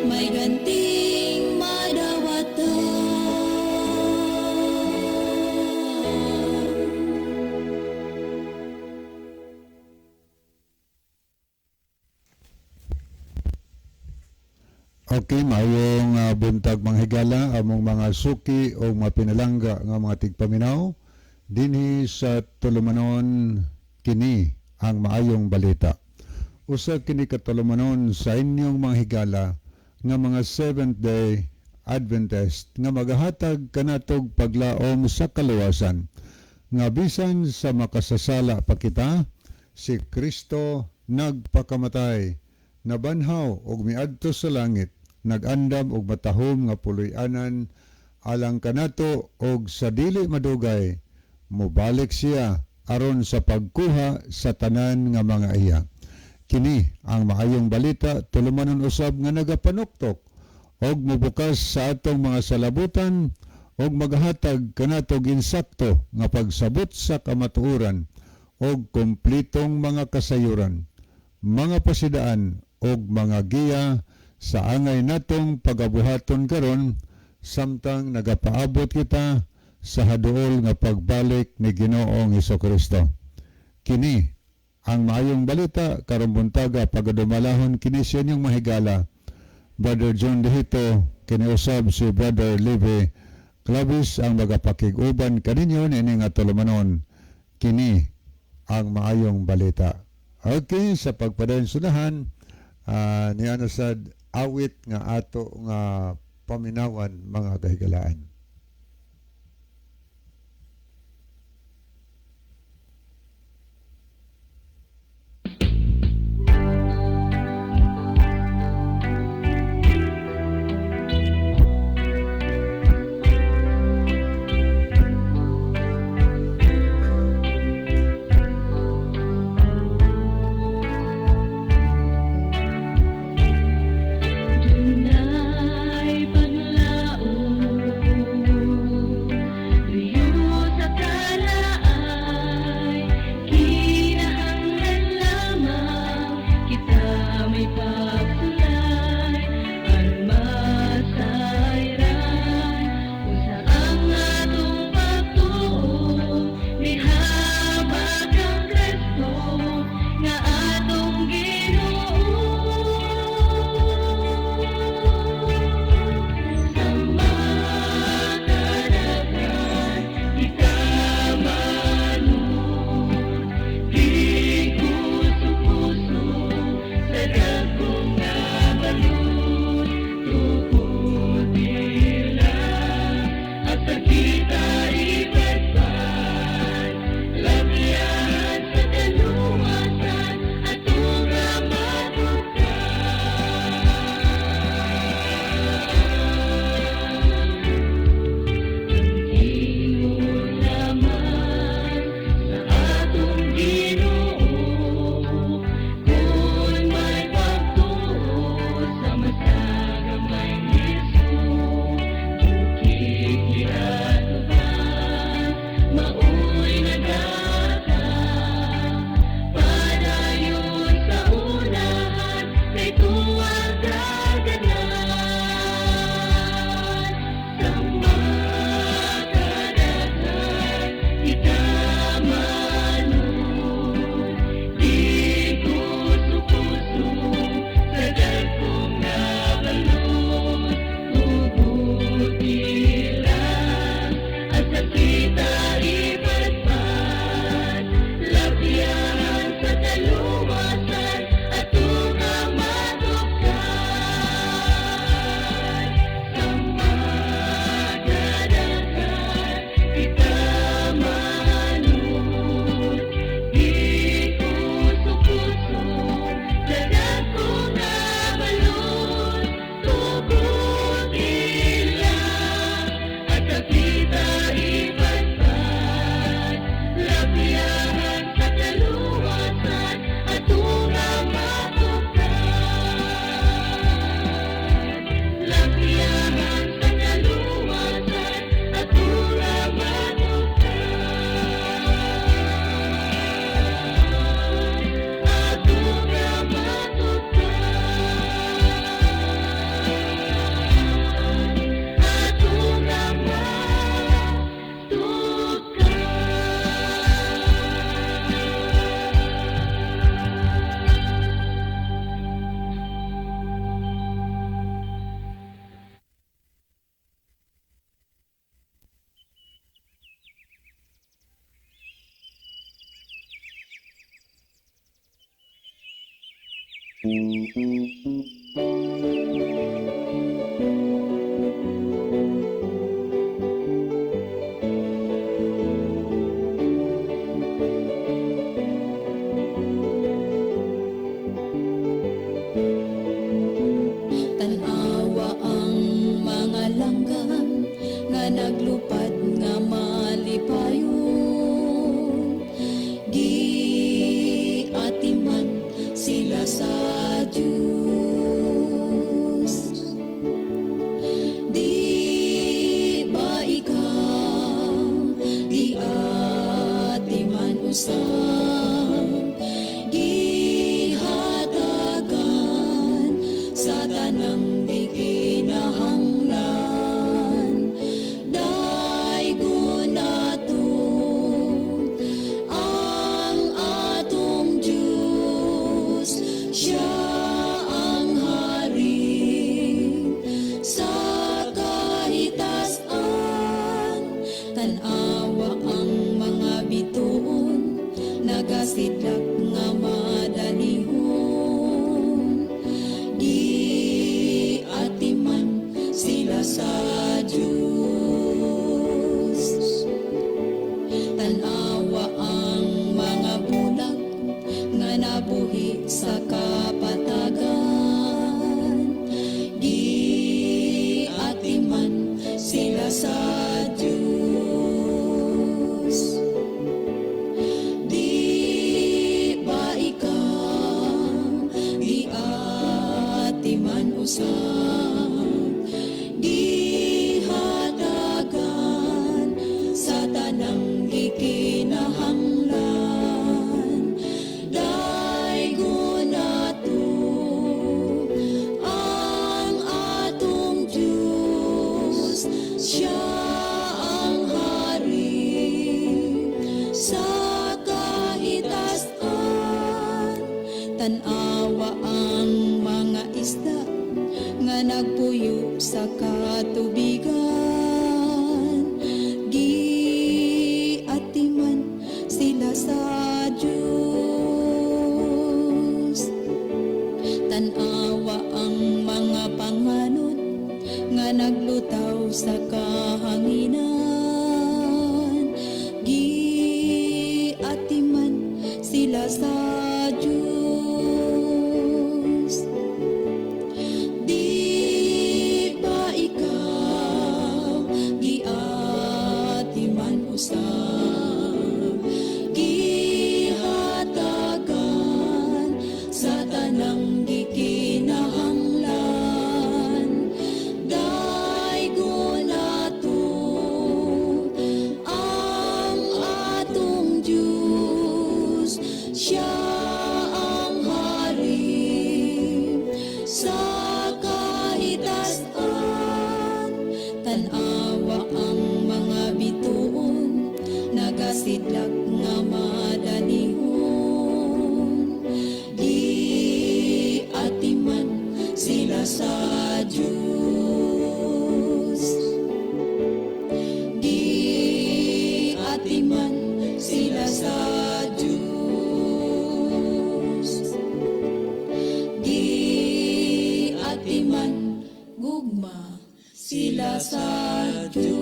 may ganting madawatan. Okay, maayong buntag mga higala among mga suki o mga pinalangga nga mga tigpaminaw dinhi sa tulumanon kini ang maayong balita. Usa kini katulumanon sa inyong mga higala nga mga Seventh-day Adventist nga magahatag kanatog paglaom sa kaluwasan nga bisan sa makasasala pa kita si Kristo nagpakamatay nabanhaw og miadto sa langit nagandam og matahom nga puloy-anan alang kanato og sa dili madugay mobalik siya aron sa pagkuha sa tanan nga mga iya. Kini ang maayong balita tulumanon usab nga nagapanuktok og mobukas sa atong mga salabutan og maghatag kanato ginsakto nga pagsabot sa kamatuoran og kumplitong mga kasayuran, mga pasidaan og mga giya sa angay natong pagabuhaton karon samtang nagapaabot kita sa haduol nga pagbalik ni Ginoong Hesukristo. Kini ang maayong balita karon buntaga pagadumalahon kini sa inyong mahigala. Brother John Dehito, kini usab si Brother Levi Clavis ang magapakig-uban kaninyo ini nga tulumanon. Kini ang maayong balita. Okay, sa pagpadayon sunahan ni Anasad awit nga ato nga paminawan mga kahigalaan. Dunay paglaom Tanawa ang mga langgam nga naglupad nga malipayon. Giatiman sila sa Diyos. Di ba ikaw giatiman usang gihatagan sa tanang di kinahanglan. Daigo nato ang atong Diyos, siya ang hari sa kahitasan. Tanawa ang mga bituon, nagasidlak nga madanihon. Giatiman sila sa Diyos. Tanawa ang mga bulag nga nabuhi sa kapatagan. Giatiman sila sa Diyos. Di ba ikaw giatiman usang gihatagan sa tanang gikinahanglan. Daigo nato ang atong Diyos, siya ang hari sa kahitasan. Tanawa ang mga isda nga nagpuyo sa katubigan. Giatiman sila sa Diyos. Tanawa ang mga panganod nga naglutaw sa kahanginan. Giatiman sila sa Diyos. Di ba ikaw giatiman usang gihatagan sa tanang gikinahanglan. Daigo nato ang atong Diyos, siya ang hari sa kahitasan. Tanawa ang mga bituon, nagasidlak nga madanihon. Giatiman sila sa Diyos. Giatiman sila sa Diyos. Giatiman gugma sila sa Diyos.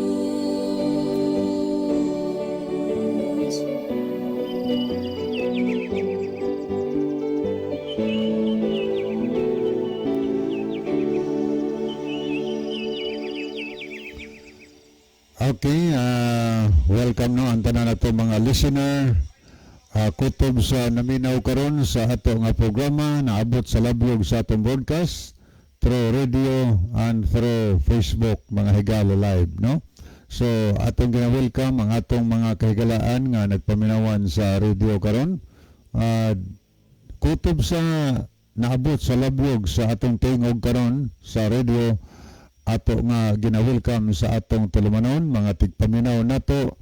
Okay, welcome no ang tanan nato mga listener. Kutob sa naminaw karon sa ato nga programa naabot sa lablog sa atong broadcast through radio and through Facebook mga higala live no. So atong gina-welcome ang atong mga kahigalaan nga nagpaminawan sa radio karon. Kutob sa naabot sa lablog sa atong tingog karon sa radio, ato nga gina-welcome sa atong tulumanon mga tigpaminaw nato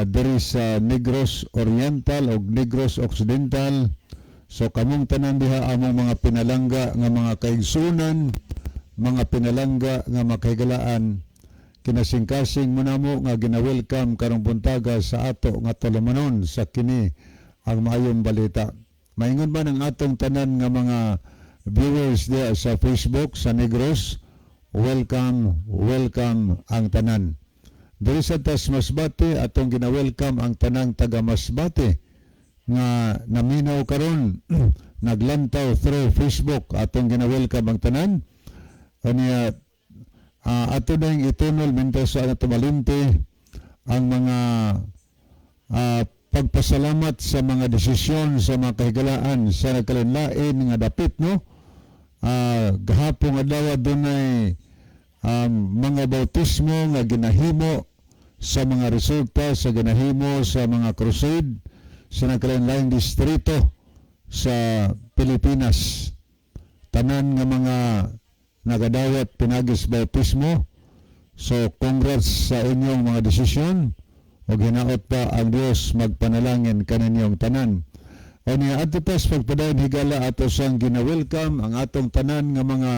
diri sa Negros Oriental o Negros Occidental. So kamong tanan diha among mga pinalangga nga mga kaigsunan, mga pinalangga nga makahigalaan, kinasingkasing mo namo nga gina-welcome karong buntaga sa ato nga tulumanon sa kini ang maayong balita. Maingon man ang atong tanan nga mga viewers diya sa Facebook sa Negros, welcome, welcome ang tanan. Diri sa tas Masbate atong gina-welcome ang tanang taga Masbate nga naminaw karon naglantaw through Facebook, atong gina-welcome ang tanan. Aniya ato ding itunol minto sa tumalinte ang mga pagpasalamat sa mga desisyon sa mga kahigalaan sa nagkalinlain nga dapit, no? Gahapon adlaw dunay mga bautismo nga ginahimo sa mga resulta sa ginahimo sa mga crusade sa nagkalinlaing distrito sa Pilipinas. Tanan nga mga nagadawat pinagis bautismo. So congrats sa inyong mga desisyon. O hinaot pa ang Dios magpanalangin kaninyong tanan. O niya ato tas pagpadayon higala ato sang gina-welcome ang atong tanan nga mga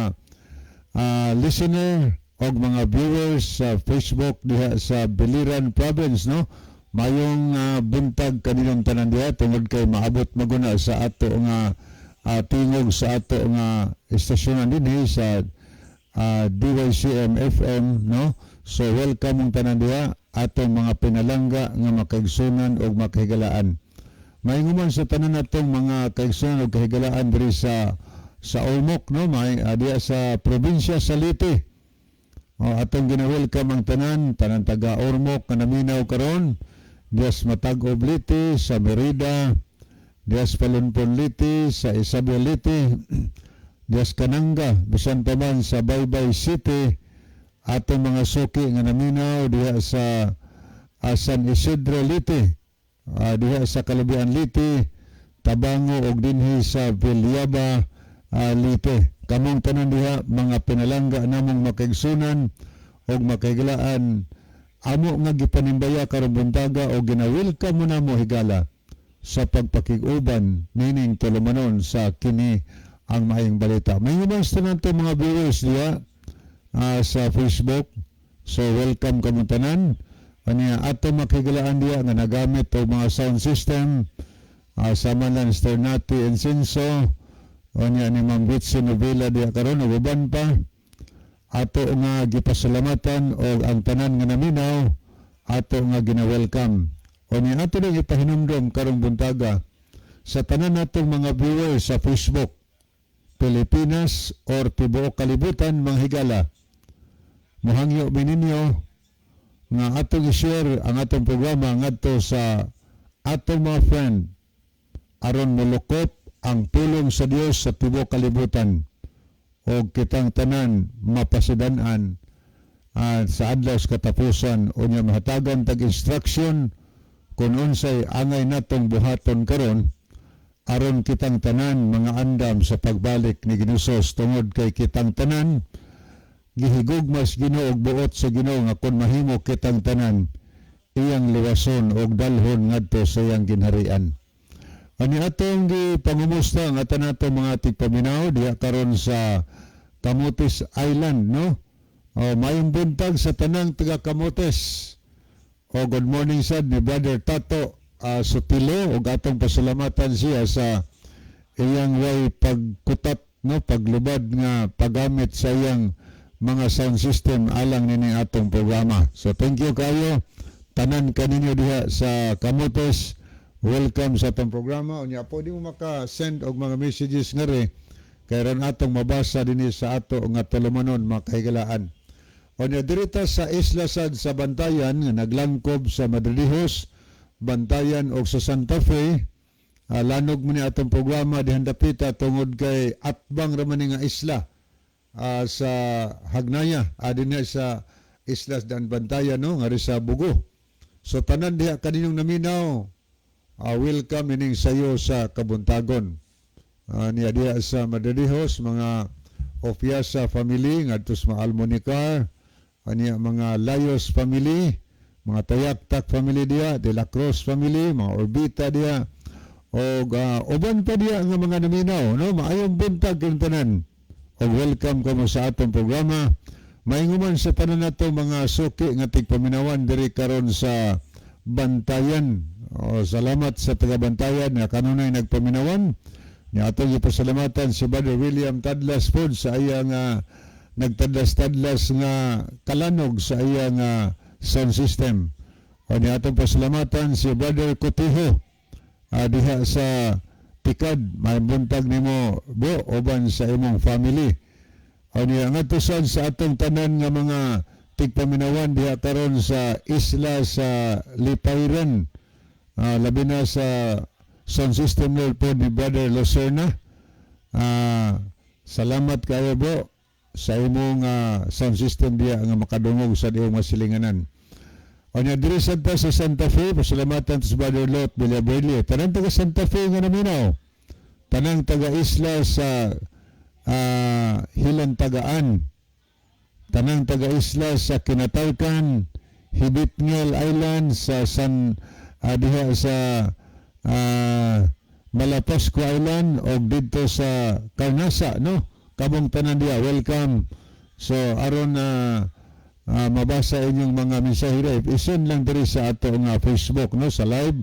listener o mga viewers sa Facebook diha sa Biliran Province, no? Mayong buntag kaninyong tanan diha tungod kay maabot maguna sa ato nga tingog sa ato nga istasyonan dinhi sa DYCM FM, no? So welcome ang tanan diha atong mga pinalangga nga makaigsunan o makahigalaan. Mainguman sa tanan natong mga kaigsunan o kahigalaan diri sa Ormoc, no? May diya sa probinsya sa Leyte. Atong gina-welcome ang tanan taga Ormoc nga naminaw karon diya sa Matag-Ob Leyte, sa Merida, diya sa Palunpon Leyte, sa Isabel Leyte, diya sa Kananga, bisan pa man sa Baybay City. Atong mga suki nga naminaw diha sa San Isidro Leyte, diha sa Kalabian Leyte, Tabango ug dinhi sa Villaba Leyte. Kamong tanan diha mga pinalangga namong makaigsunan ug makahigalaan amo nga gipanimbaya karon buntaga o gina-welcome mo namo higala sa pagpakig-uban nining tulumanon sa kini ang maayong balita. May humans tanan to mga viewers diha sa Facebook. So welcome kamo tanan. Aniya ato makigalaan diya nga nagamit og mga sound system sama lang Sternati Incenso. Aniya ni Ma'am Bitsy Novela diya karon ug uban pa. Ato nga gipasalamatan og ang tanan nga naminaw ato nga gina-welcome. Aniya ato ning ipahinumdom karong buntaga sa tanan natong mga viewers sa Facebook, Pilipinas or tibuok kalibutan mga higala. Muhangyo bininyo nga atong i-share ang atong programa ngadto sa atong mga friend aron molukop ang pulong sa Dios sa tibuok kalibutan o kitang tanan mapasidan-an sa adlaw sa katapusan o niya mahatagan tag instruction kung unsay angay natong buhaton karon aron kitang tanan mga andam sa pagbalik ni Ginusos tungod kay kitang tanan gihigugmas Ginoo og buot sa Ginoo nga kun mahimo kitang tanan iyang liwason og dalhon ngadto sa iyang ginharian. Ani atong gipangumusta ang atan nato mga tigpaminaw diha karon sa Camotes Island, no? Mayong buntag sa tanang taga Camotes. Good morning sad ni Brother Tato Sotilo ug atong pasalamatan siya sa iyang way pagkutat, no, paglubad nga paggamit sa iyang mga sound system alang nini atong programa. So thank you kayo tanan kaninyo diha sa Camotes. Welcome sa atong programa. Unya po di mo maka-send og mga messages nga ri kay ron atong mabasa dinhi sa ato nga tulumanon makahigalaan. Unya dirita sa Isla Sad sa Bantayan nga naglangkob sa Madridijos, Bantayan og sa Santa Fe. Lanog mo ni atong programa dihan dapita tungod kay atbang ra man nga isla sa Hagnaya dinhi sa Islas dan Bantayan, no, nga sa Bugo. So tanan diha kaninyong naminaw, welcome ining sayo sa kabuntagon. Niya diha sa Madridijos mga Ofiasa family ngadto sa Almonicar, niya mga Layos family, mga Tayaktak family diha, De La Cruz family, mga Orbita diha og uban pa diha nga mga naminaw, no, maayong buntag kintanan. Welcome kamo sa atong programa. Mainguman sa tanan nato mga suki nga tigpaminawan diri karon sa Bantayan Salamat sa tagabantayan nga kanunay nagpaminawan. Nga atong ipasalamatan si Brother William Tadlas Food sa iyang nagtadlas-tadlas nga kalanog sa iyang sound system. O niya atong pasalamatan si Brother Cotijo diha sa Tikad. May buntag nimo bo uban sa imong family. O niya nga tusad sa atong tanan nga mga tigpaminawan diha karon sa isla sa Lipayran. Labi na sa sound system Lord po ni Brother Lucerna. Salamat kayo bro sa imong sound system diya nga makadungog sa iyong masilinganan. O niya diri sa Santa Fe, pasalamatan sa Brother Lot Villaberli. Tanang taga Santa Fe nga naminaw. Tanang taga isla sa Hilang Tagaan. Tanang taga isla sa Kinataykan, Hibitngel Island sa diha sa Malapascua Island o dito sa Carnasa, no? Kabong tanan diya, welcome. So aron mabasa inyong mga mensahe, isend lang diri sa ato nga Facebook, no, sa live,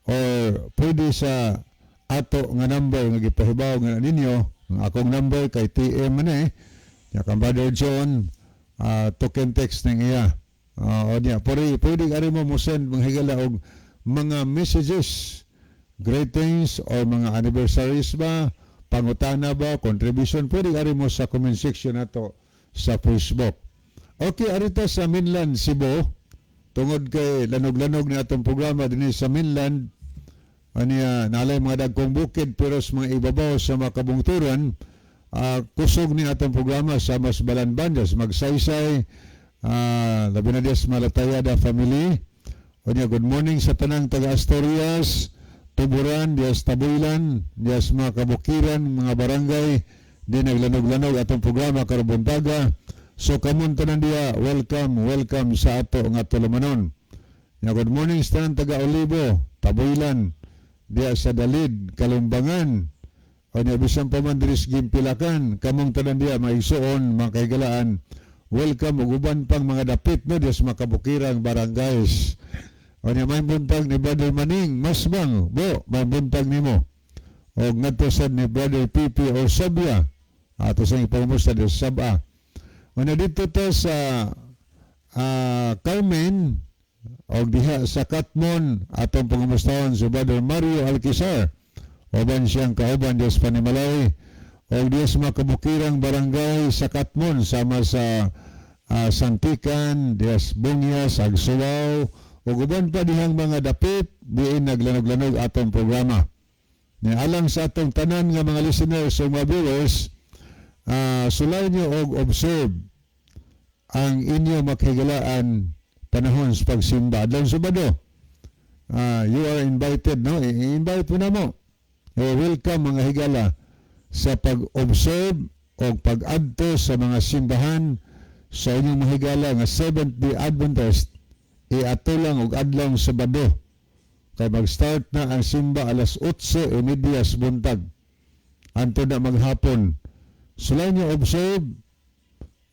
or pwede sa ato nga number nga gipahibaw nga ninyo. Ang akong number kay TM man ya kang Brother John, token text ning iya. O niya, pwede ari mo send mga higala og mga messages, greetings o mga anniversaries ba, pangutana ba, contribution, pwede ari mo sa comment section nato sa Facebook. Okay, arito sa Mainland Cebu, tungod kay lanog-lanog ni atong programa din sa Mainland, nalay mga dagkong bukid pero sa mga ibabaw sa mga kabungturan, kusog ni atong programa sa mas Balanbandas, Magsaysay, labi na dias Malatayada family. O niya, good morning sa tanang taga Asturias, Tuburan, dias Tabuilan, dias mga kabukiran, mga barangay, di naglanog-lanog atong programa karabuntaga. So kamon tanan diya, welcome sa ato nga tulumanon. Niya, good morning sa tanang taga Olivo, Tabuilan, diya sa Dalid, Kalumbangan. O niya, bisan pa man diris Gimpilakan, kamong tanan diya, maigsuon, mga kaigalaan. Welcome, uguban pang mga dapit, no, diya sa mga kabukirang barangays. O niya, may buntag ni Brother Maning, Masbang, bo, may buntag ni mo. O ngatusad ni Brother Pipi o Sabia, ato sa ipangumusta di Saba. O na dito to sa Carmen, o diha sa Katmon, atong pangumustahan si Brother Mario Alquizar, oban siyang kauban di sa Panimalay, o diya sa mga kabukirang barangay sa Katmon, sama sa Santikan, diya sa Bungyas, Agsuwaw, o guban pa dihang mga dapit, diin naglanog-lanog atong programa. Alang sa atong tanan nga mga listeners o mga viewers, sulay nyo og observe ang inyo makigalaan panahon sa pagsimba. Adlang Sabado, you are invited, no? I-invite mo na mo. Welcome mga higala sa pag-observe o pag-adto sa mga simbahan sa inyong mga higala nga Seventh-day Adventist. Ato lang og adlaw Sabado kay mag-start na ang simba alas 8:30 sa buntag anto na maghapon. Sulay niyo observe,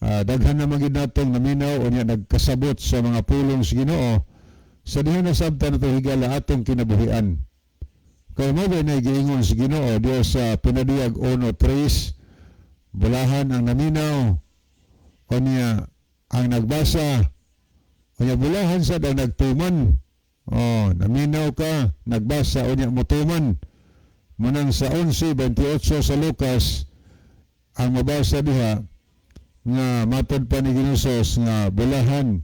daghan na magid natong naminaw o niya nagkasabot sa mga pulong sa Ginoo sa diha na sabta nato higala atong kinabuhian. Kay mo ba na giingon sa Ginoo diya sa Pinadiyag 1:3, bulahan ang naminaw o niya ang nagbasa. Kaya bulahan sa daw nagtuman. Naminaw ka, nagbasa o niya mutuman. Munang sa 11:28 sa Lucas, ang mabasa diha, nga matod pa ni Ginusos nga bulahan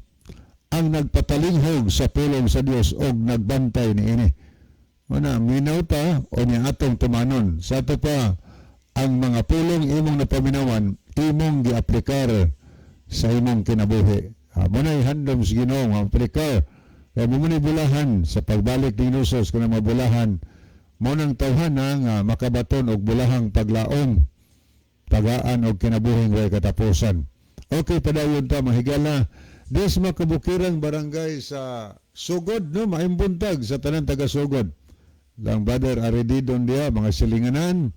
ang nagpatalinghog sa pulong sa Dios og nagbantay niini. Una, minaw ta o niya atong tumanon. Sa ato pa, ang mga pulong imong napaminawan, imong giaplikar sa imong kinabuhi. Muna'y handom sa Ginoo nga aplikar. Kaya muna'y bulahan sa pagbalik ni Ginusos kung na mabulahan. Munang tawhan nga makabaton og bulahang paglaom. Tagaan og kinabuhing way katapusan. Okay, padayon ta mahigala. Des makabukirang barangay sa Sugod, no? Maimbuntag sa tanan taga Sugod. Lang Brother Aredidon dia, mga silinganan.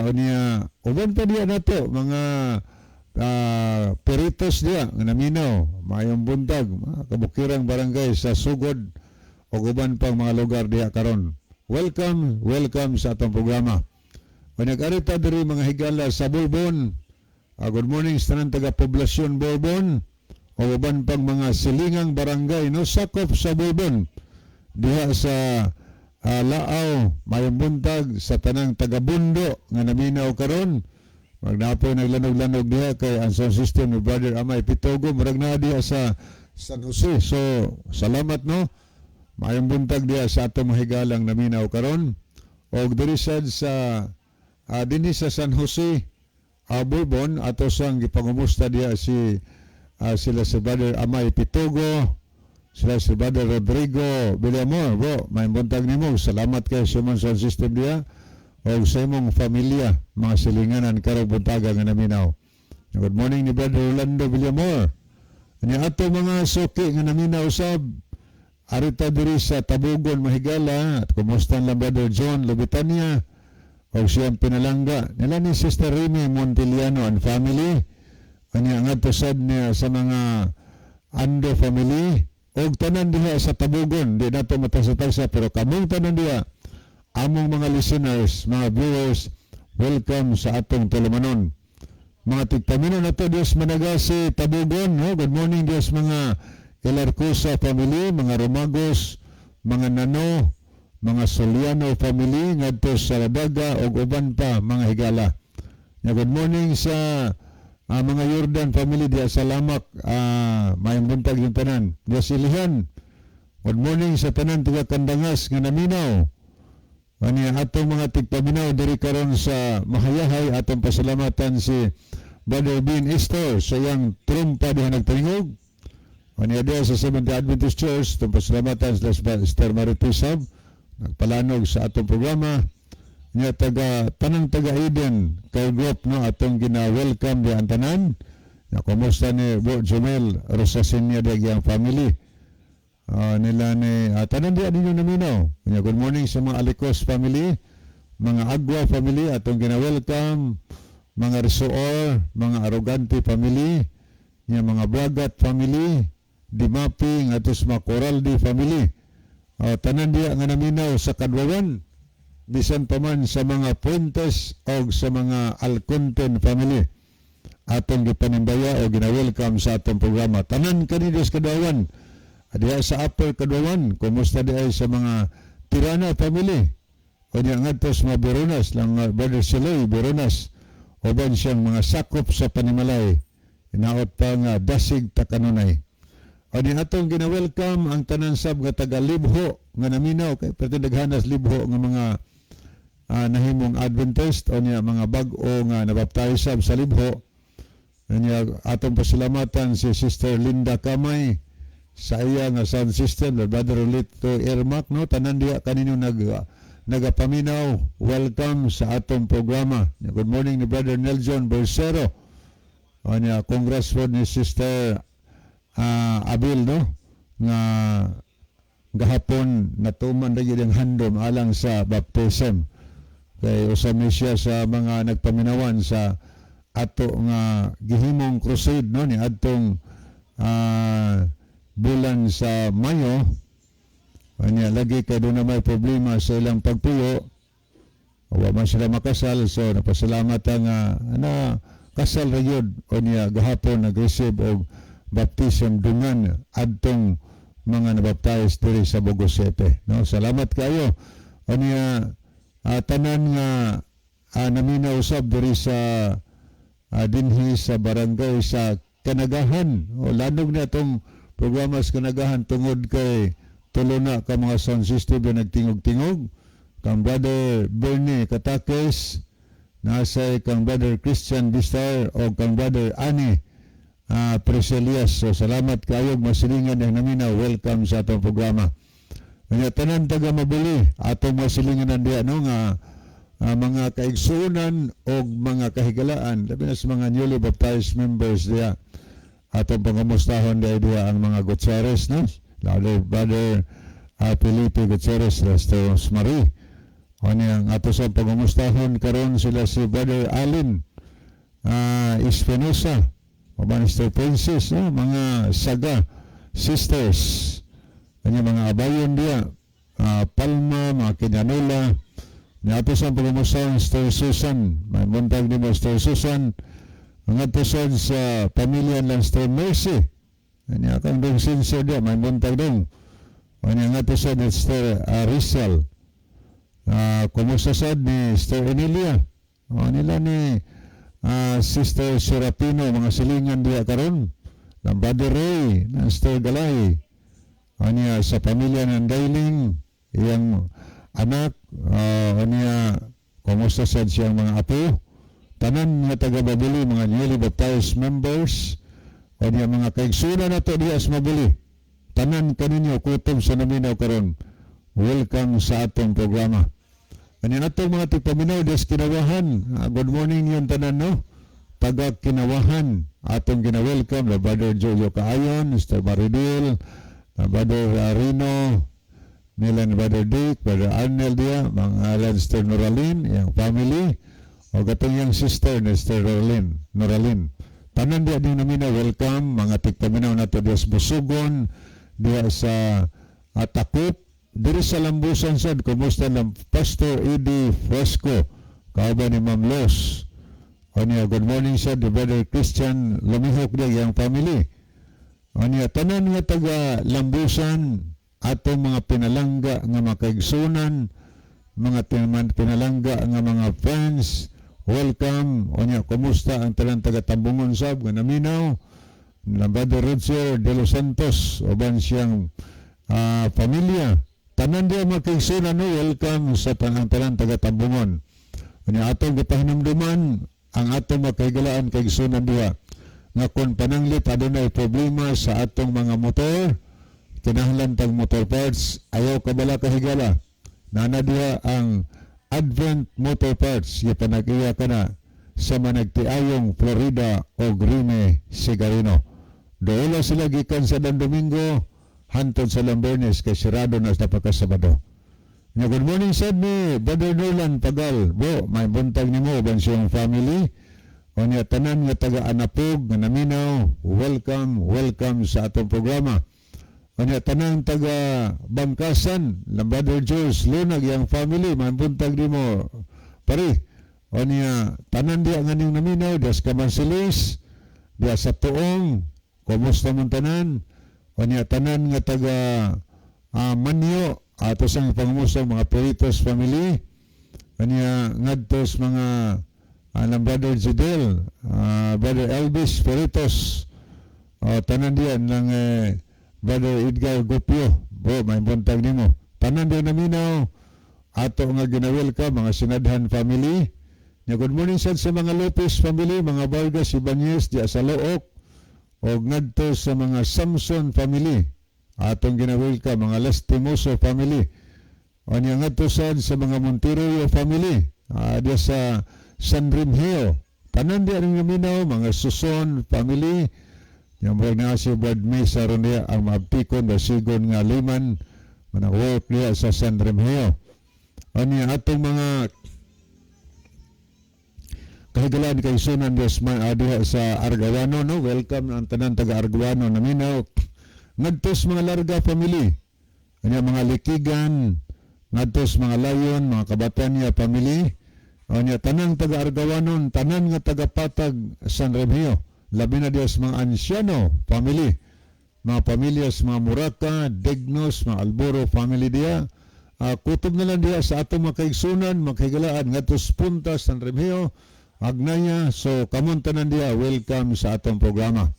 Unya, uban pa diya nato, mga peritos diya, naminaw, mayong buntag, mga kabukirang barangay sa Sugod, o uban pang mga lugar diha karon. Welcome, welcome sa atong programa. O nag-arita diri mga higala sa Bourbon. Good morning sa tanang taga-poblasyon Bourbon. O uban pang mga silingang barangay no sakop sa Bourbon. Diha sa Laaw, mayong buntag sa tanang taga-Bundo nga naminaw karon. Magnapoy naglanog-lanog diha kay ang sound system ni Brother Amay Pitogo murag na diha sa San Jose. So, salamat no. Mayong buntag diha sa atong mahigalang naminaw karon. Og diri sad sa dinhi sa San Jose, Bourbon ato sang gipangumusta diha sila si Brother Amay Pitogo, sila si Brother Rodrigo Villamor. Bro, mayong buntag nimo. Salamat kay sa imong sound system diha og sa imong pamilya, mga silinganan karong buntaga nga naminaw. Good morning ni Brother Rolando Villamor. Ani ato mga suki nga naminaw usab arita diri sa Tabugon, Mahigala. At kumusta lang Brother John Lubitania o siyang pinalangga nila ni Sister Remy Montiliano and family. Ani ang atusad niya sa mga Ando family o tanan diha sa Tabugon. Di na ito matasa-tasa pero kamong tanan diha among mga listeners, mga viewers, welcome sa atong tulumanon. Mga tigpamino na to Diyos Managasi, Tabugon. No? Good morning Diyos mga Elarcosa family, mga Romagos, mga Nano, mga Soliano family, ngadto sa Ladaga o uban pa mga higala. Good morning sa mga Jordan family diya sa Lamak, mayang buntag yung tanan. Diya silihan. Good morning sa tanan tiga Kandangas nga naminaw. Ani atong mga tigpaminaw diri karon sa Mahayahay, atong pasalamatan si Brother Bean Easter sa iyang trumpa diha nagtingog. Ani adya sa Seventh Adventist Church, atong pasalamatan sa Sister Maritusab nagpalanog sa atong programa. Nya tanang taga Eden kay group no atong gina-welcome di ang tanan. Na kumusta ni Bro Jomel Rosasinya di ang family. Nila ni tanan di ninyo naminaw. Nya good morning sa mga Alicos family, mga Agua family atong gina-welcome, mga Risoor, mga Arrogante family, nya mga Bragat family, Dimaping atos mga Coraldi family. Tanan diya nga naminaw sa Kadwawan, bisan pa man sa mga Puentes o sa mga Alconten family. Atong gipanimbaya o gina-welcome sa atong programa. Tanan kanidos Kadwawan, diya sa Upper Kadwawan, kumusta diya sa mga Tirana family. O diya nga tos mga Beronas, lang Brother Siloy Beronas, o ba siyang mga sakop sa Panimalay, inaot pa nga Dasig Takanunay. O di atong gina-welcome ang tanan sab nga taga Libho nga naminaw kay pertindaghanas Libho nga mga nahimong Adventist o niya mga bag-o nga nabaptize sab sa Libho. Niya atong pasalamatan si Sister Linda Kamay sa iya nga sound system, Brother Rolito Ermac no, tanan diha kanino nagapaminaw. Welcome sa atong programa. Good morning ni Brother Nelson Bersero. O niya congrats po ni Sister Abil no nga gahapon natuman ra gyud ang handom alang sa baptism kay usami siya sa mga nagpaminawan sa ato nga gihimong crusade no ni adtong bulan sa Mayo. Anya lagi kay do na may problema sa ilang pagpuyo, wa man sila makasal, so napasalamat nga kasal ra gyud o niya gahapon nag-receive og baptism dungan adtong mga nabaptize diri sa Bogosete no. Salamat kayo o niya tanan nga naminaw usab diri sa dinhi sa barangay sa Kanagahan. O lanog na itong programa sa Kanagahan tungod kay tulo na ka mga sound system na nagtingog-tingog. Kang Brother Bernie Katakes, nasa kang Brother Christian Bistar o kang Brother Ani Preselias. So salamat kayo masilingan yang naminaw. Welcome sa atong programa. Kanya tanan taga Mabuli atong masilingan diya no nga mga kaigsunan o mga kahigalaan, labi na sa mga newly baptized members diya. Atong pangumustahon diya ang mga Gutierrez no. Brother Felipe Gutierrez, Restos Marie. O niyang ato sa pangumustahon karon sila si Brother Alin Espinosa, o Mr. Princess, no? Mga Saga Sisters. Kanya mga abayon dia, Palma, mga Kinyanula, niya sa pagumusaw Sister Susan, may buntag ni mo Sister Susan, ang atusod sa pamilya ng Sister Mercy, kanya kang dong sincere dia, may buntag dong, kanya nga atusod ni Sister Rizal, kumusta sad ni Sister Emilia, nila ni Sister Serapino, mga silingan dia karon, ng Brother Ray, ng Sister Galay, kanya sa pamilya ng Dailing, iyang anak, kanya kumusta sad siyang mga apo, tanan nga taga-Babuli, mga newly baptized members, kanya mga kaigsunan na to diya sa Mabuli, tanan kaninyo kutob sa naminaw karon, welcome sa atong programa. Kanya natong mga tigpaminaw des kinawahan, good morning yun tanan no, taga kinawahan, atong gina-welcome na Brother Jojo Kaayon, Mr. Maridil, Brother Rino, Milan, Brother Dick, Brother Arnel dia, mga Sister Noralyn, yung family, o gatong yung sister ni Sister Noralyn. Tanan dia din namin na welcome, mga tigpaminaw nato dia sa Busugon, dia sa Takop, diri sa Lambusan sad, kumusta ng Pastor Eddie Fresco, kauba ni Ma'am Los. O niya, good morning sad, the Brother Christian Lumihok dia yung family. O niya, tanan nga taga Lambusan, atong mga pinalangga nga makaigsunan, mga pinalangga nga mga friends, welcome. O niya, kumusta ang talang taga-Tambungon sab, nga naminaw, na Brother Roger de los Santos, o ban siyang pamilya. Tanan dia makaigsunan, no, welcome sa talang taga-Tambungon. O niya, atong gipahinumduman, ang atong makaigalaan kaigsunan dia, nga kung pananglit adunay problema sa atong mga motor, kinahanglan tag motor parts, ayaw kabala kahigala, nana diha ang Advent Motor Parts, ipanag-iya ka na sa managtiayong Florida o Grime, Sigarino. Doon sila gikan sa Dan Domingo, hantod sa Lambernes, kay sirado na sa pagkasabado. Good morning sad ni Brother Nolan Pagal, bo, may buntag ni mo, ban siyang family, o niya tanan nga taga-Anapog, nga naminaw, welcome sa atong programa. Kanya tanang taga Bangkasan, ng Brother Jules Lunag, yung family, manbuntag di mo, pare. O niya, tanan diya nga ning naminaw, diya sa Kamansilis, diya sa Tuong, kumusta mong tanan? O niya, tanan nga taga Manyo, atos ang pangumusang mga Peritos family, o niya, ngadtos mga ng Brother Jidel, Brother Elvis Peritos, o tanan diya ng Brother Edgar Gopio, bo, may buntag nimo. Tanan din naminaw, ato nga ginawelcome, mga Sinadhan family. Good morning sad sa mga Lopez family, mga Vargas Ibanez, diya sa Look, o ngadto sa mga Samson family. Atong ginawelcome, mga Lastimoso family. O niya ngadto sad sa mga Monterio family, diya sa San Rimheo. Tanan diya rin naminaw, mga Suson family, yung mga nga si Brad Mesa ron niya ang maabtikon na sigon nga liman manang-work niya sa San Remigio. O niya atong mga kahigalaan kay Sunan diha sa Argawano, no? Welcome ang tanan taga Argawano naminaw. Ngadtos mga Larga family. Kanya mga Likigan, ngadtos mga Layon, mga Kabatanya family. O niya tanang taga Argawano, tanan nga taga Patag San Remigio. Labi na Diyos mga Anciano family, mga pamilyas, mga Muraka, Degnos, mga Alboro family diya. Kutob na lang diya sa atong makaigsunan, makahigalaan, ngatos Punta, San Remigio, Agnaya. So, kamuntanan diya, welcome sa atong programa.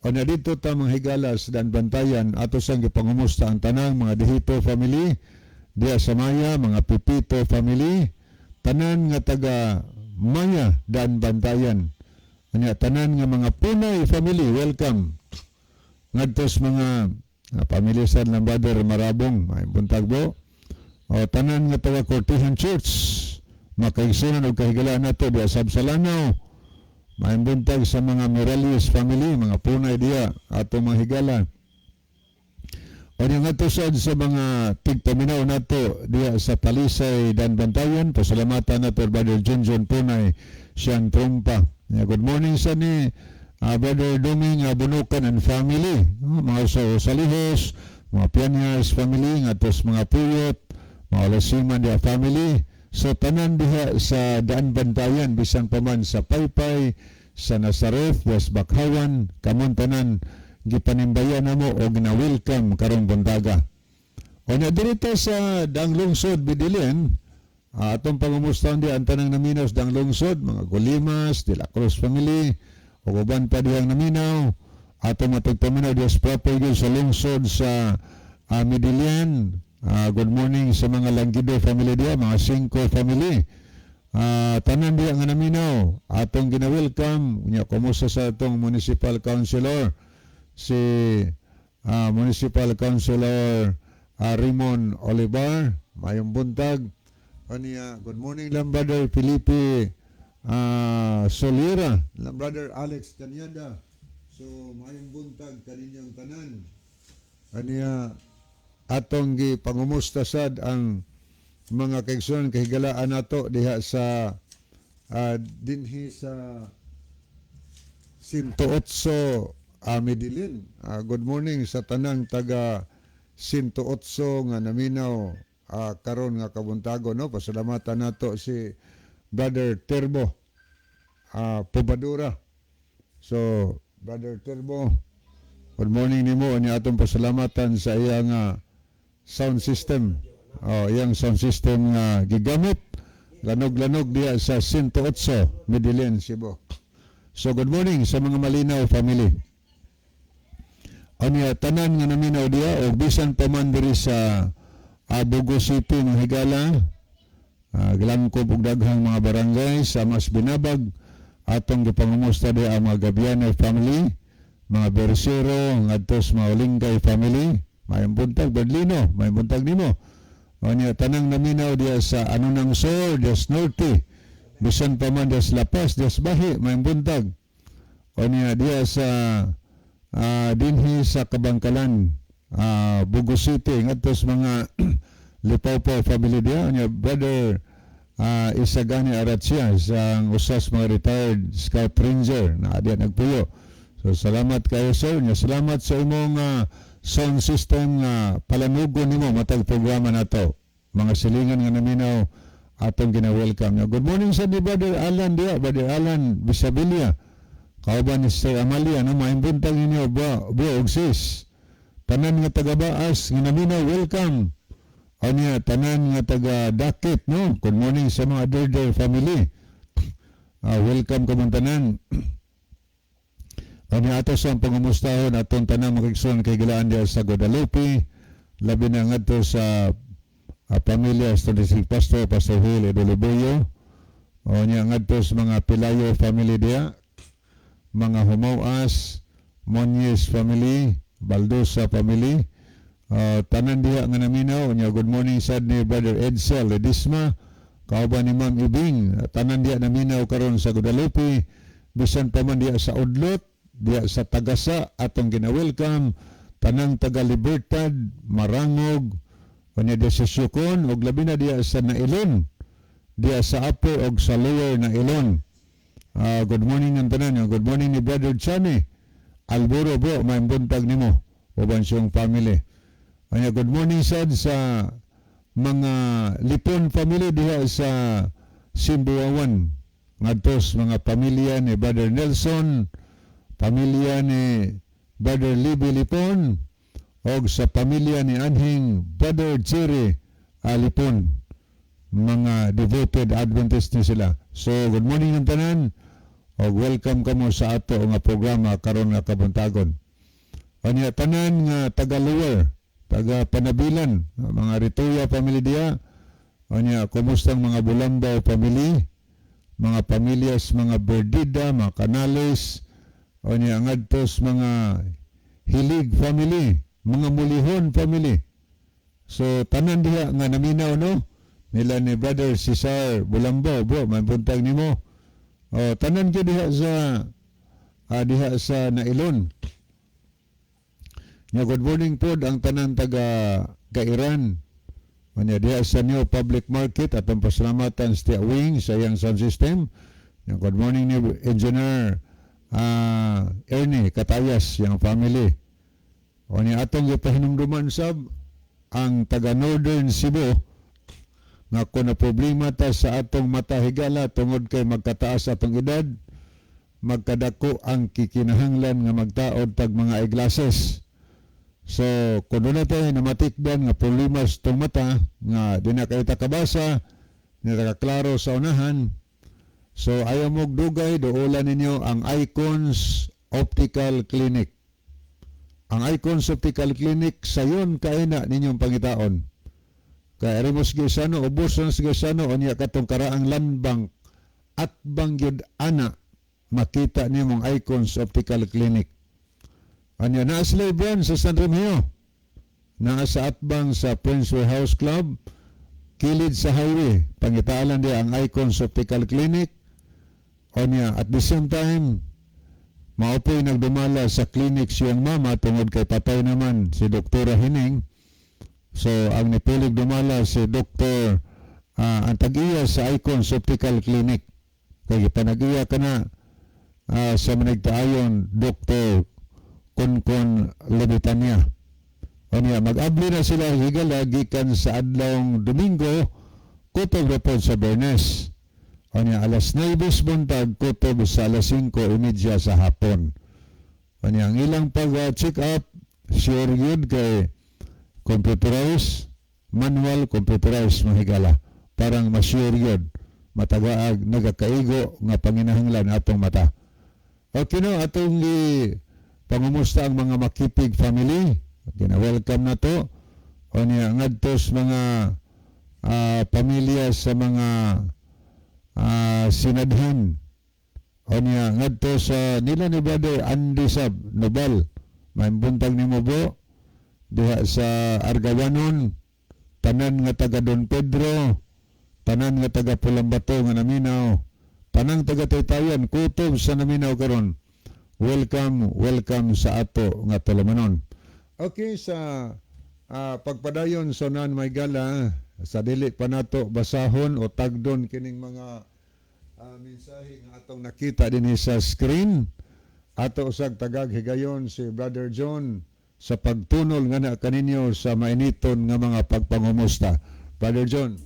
O na dito ta mga higalas dan bantayan, atos ang ipangumusta ang tanang mga Dihito family, diya sa Maya, mga Pipito family, tanan nga taga Maya dan bantayan. Kanya tanan nga mga Punay family, welcome. Ngadtos mga pamilya ng Brother Marabong, may buntag bo. O tanan nga taga Cortijan Church, makaigsunan o kahigalaan nato diya sa Absalanaw. May buntag sa mga Morales family, mga Punay diya, ato mga higala. O niya nga sa mga tigpaminaw nato diya sa Talisay dan Bantayan, pasalamatan nato Brother Junjun Punay, siyang trumpa. Good morning sa ni Brother Doming Bunukan and family, mga Salihos, mga Pianyas family, ngatos mga Puyot, mga Lasiman dia family. So tanan diha sa Daan Bantayan, bisan pa man sa Paypay, sa Nazareth, West Bakhawan, kamon tanan gipanimbayan namo o gina-welcome karong buntaga. O na dirita sa Daang Lungsod Bidilin, atong pangumustahan di ang tanang naminaw sa Daang Lungsod, mga Golimas, De La Cruz family, o uban pa dihang naminaw, atong matagpaminaw di proper yun sa lungsod sa Midilian. Good morning sa mga Langgido family diya, mga 5 family. Tanan diya nga naminaw, atong gina-welcome, kumusta sa atong municipal councilor, si Municipal Councilor Raymond Olivar, mayong buntag. Good morning lang brother Felipe Solera, lang brother Alex Kanyada. So mayong buntag kaninyang tanan. Atong gipangumusta sad ang mga kaigsunan kahigalaan nato diha sa dinhi sa 108 Midilin. Good morning sa tanang taga 108 nga naminaw karon nga kabuntago, no. Pasalamatan nato si Brother Terbo Pubadura. So Brother Terbo, good morning nimo, ni atong pasalamatan sa iyang sound system. Iyang sound system nga gigamit lanog-lanog diya sa 108 Midilin, Cebu. So good morning sa mga Malinaw family. Tanan nga naminaw diya o bisan pa man diri sa Bugo City ng Higala, Glangko ug daghang mga barangay sa Mas Binabag, atong gipangumusta diya ang mga Gabiana family, mga Bersero, ngadtos mga Olingay family. Mayong buntag Badlino, mayong buntag nimo. Tanang naminaw diya sa Anunang Sur, Dias Norte, bisan pa man Dias Lapas, Dias Bahi, mayong buntag. Diya sa dinhi sa Kabangkalan, Bugo City, ngadtos mga Lipaw family diya. Brother Isagani Aratzia, isang usas mga retired Scout Ranger na diya nagpuyo. So salamat kayo sir, salamat sa imong sound system nga palanugon nimo matag programa nato. Mga silingan nga naminaw atong gina-welcome. Good morning sa ni Brother Alan diya, Brother Alan Bisabilia. Kauban ni Sir Amalia, no, maayong buntag ninyo bro og sis. Tanan nga taga Baas nga naminaw, welcome. Tanan nga taga Dakit, no. Good morning sa mga Derder family. Welcome ka mong tanan. Ato sa pangumustahon atong tanang makigsunan kay gilaan diya sa Guadalupe, labi na ngadto sa pamilya sa District Pastor Hill Eduluboyo, ngadto sa mga Pilayo family diya, mga Humawas, Monyes family, Baldosa family, tanan diya nga naminaw. Good morning sad ni Brother Edsel Ledisma, kauban ni Ma'am Ibing, tanan diya naminaw karon sa Guadalupe, bisan pa man diya sa Udlot, diya sa Tagasa atong gina-welcome, tanang taga Libertad, Marangog, diya sa Sukon, ug labi na diya sa Nailon, diya sa Upper ug sa Lower Nailon. Good morning ng tanan. Good morning ni Brother Chani Alburo bro, may buntag nimo uban siyang family. Good morning sad sa mga Lipon family diha sa Simbuawan, ngadtos mga pamilya ni Brother Nelson, pamilya ni Brother Libby Lipon, o sa pamilya ni Anhing Brother Jerry Lipon. Mga devoted Adventist ni sila. So good morning ng tanan o welcome kamo sa ato nga programa karon nga kabuntagon. Tanan nga taga Lower, taga Panabilan, mga Rituya family diya. Kumustang mga Bulambaw family, mga pamilyas, mga Berdida, mga Canales, ngadtos mga Hilig family, mga Mulihon family. So tanan diha nga naminaw, no, nila ni Brother Cesar Bulambaw bro, may buntag nimo. Tanan ko diha sa Nailon. Good morning po ang tanan taga Kairan. Diha sa New Public Market at ang pasalamatan sa Wing sa iyang sound system. Good morning ni Engineer Ernie Katayas, yung family. O ni atong gipahinumduman sab ang taga Northern Cebu nga kung na problema ta sa atong mata higala tungod kay magkataas atong edad, magkadako ang kikinahanglan nga magtaod tag mga eyeglasses. So kung doon natin namatikdan nga problema sa itong mata nga di na kayo takabasa, di na klaro sa unahan, so ayaw mong dugay, doolan ninyo ang Icons Optical Clinic. Ang Icons Optical Clinic, sayon kaina ninyong pangitaon. Kaya arimos gisano, ubos na gisano, o niya katong karaang landbank at bangyod ana, makita niyo mong Icons Optical Clinic. Anya naa sila brand sa San Remigio, naa sa atbang sa Prince Warehouse Club, kilid sa highway, pangitaalan dia ang Icons Optical Clinic. O niya, at the same time, maupoy nagdumala sa clinic siyang mama tungod kay patay naman si Doktora Hining. So, ang nipilig dumala si Dr. Ang tag-iya sa Icons Optical Clinic. Kaya panag-iya ka na sa managtaayon Dr. Konkon Lebitania. O niya, mag-abli na sila higala gikan sa adlawng Domingo, kutob report sa Bernes. O niya, alas 9 buntag, kutob sa alas 5:30 sa hapon. O niya, ang ilang pag-check up, sure yun kay computerized, manual computerized mahigala. Parang ma-sure yun. Matagaag, nagakaigo nga panginahanglan atong mata. Okay no, atong pangumusta ang mga makipig family. Gina-welcome na to. O niya, ngadtos mga pamilya sa mga sinadhan. O niya, ngadtos nila ni Brother Andy Sab, Nobal. May buntag ni Mobo. Diha sa Argawanon, tanan nga taga Don Pedro, tanan nga taga Pulambato nga naminaw, tanang taga Taytayan, kutob sa naminaw karon. Welcome sa ato nga Tulumanon. Okay, sa pagpadayon sa nan may gala, sa dili pa nato basahon o tagdon kining mga mensahe nga atong nakita din sa screen. Ato usag tagag higayon si Brother John sa pagtunol nga na kaninyo sa mainiton nga mga pagpangumusta. Brother John.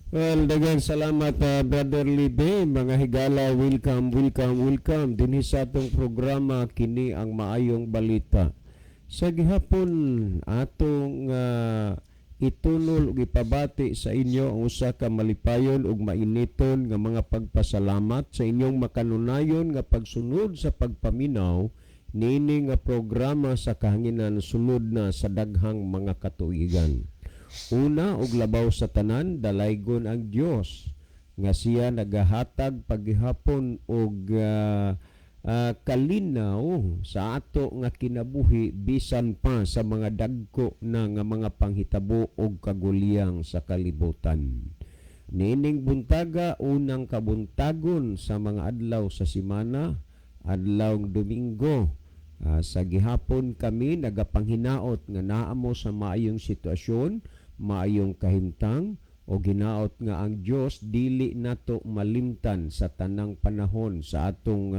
Well, daghang salamat Brother Libe, mga higala, welcome dinhi sa atong programa kini ang maayong balita. Sa gihapon atong itunol ug ipabati sa inyo ang usa ka malipayon ug mainiton nga mga pagpasalamat sa inyong makanunayon nga pagsunod sa pagpaminaw nini nga programa sa kahanginan sulod na sa daghang mga katuigan. Una og labaw sa tanan, dalaygon ang Dios nga siya nagahatag paghihapon og kalinaw sa ato nga kinabuhi bisan pa sa mga dagko na nga mga panghitabo og kaguliyang sa kalibutan. Nining buntaga unang kabuntagon sa mga adlaw sa semana, adlawng Domingo. Sa gihapon kami nagapanghinaot nga naamo sa maayong sitwasyon, maayong kahimtang, o ginaot nga ang Dios dili nato malimtan sa tanang panahon sa atong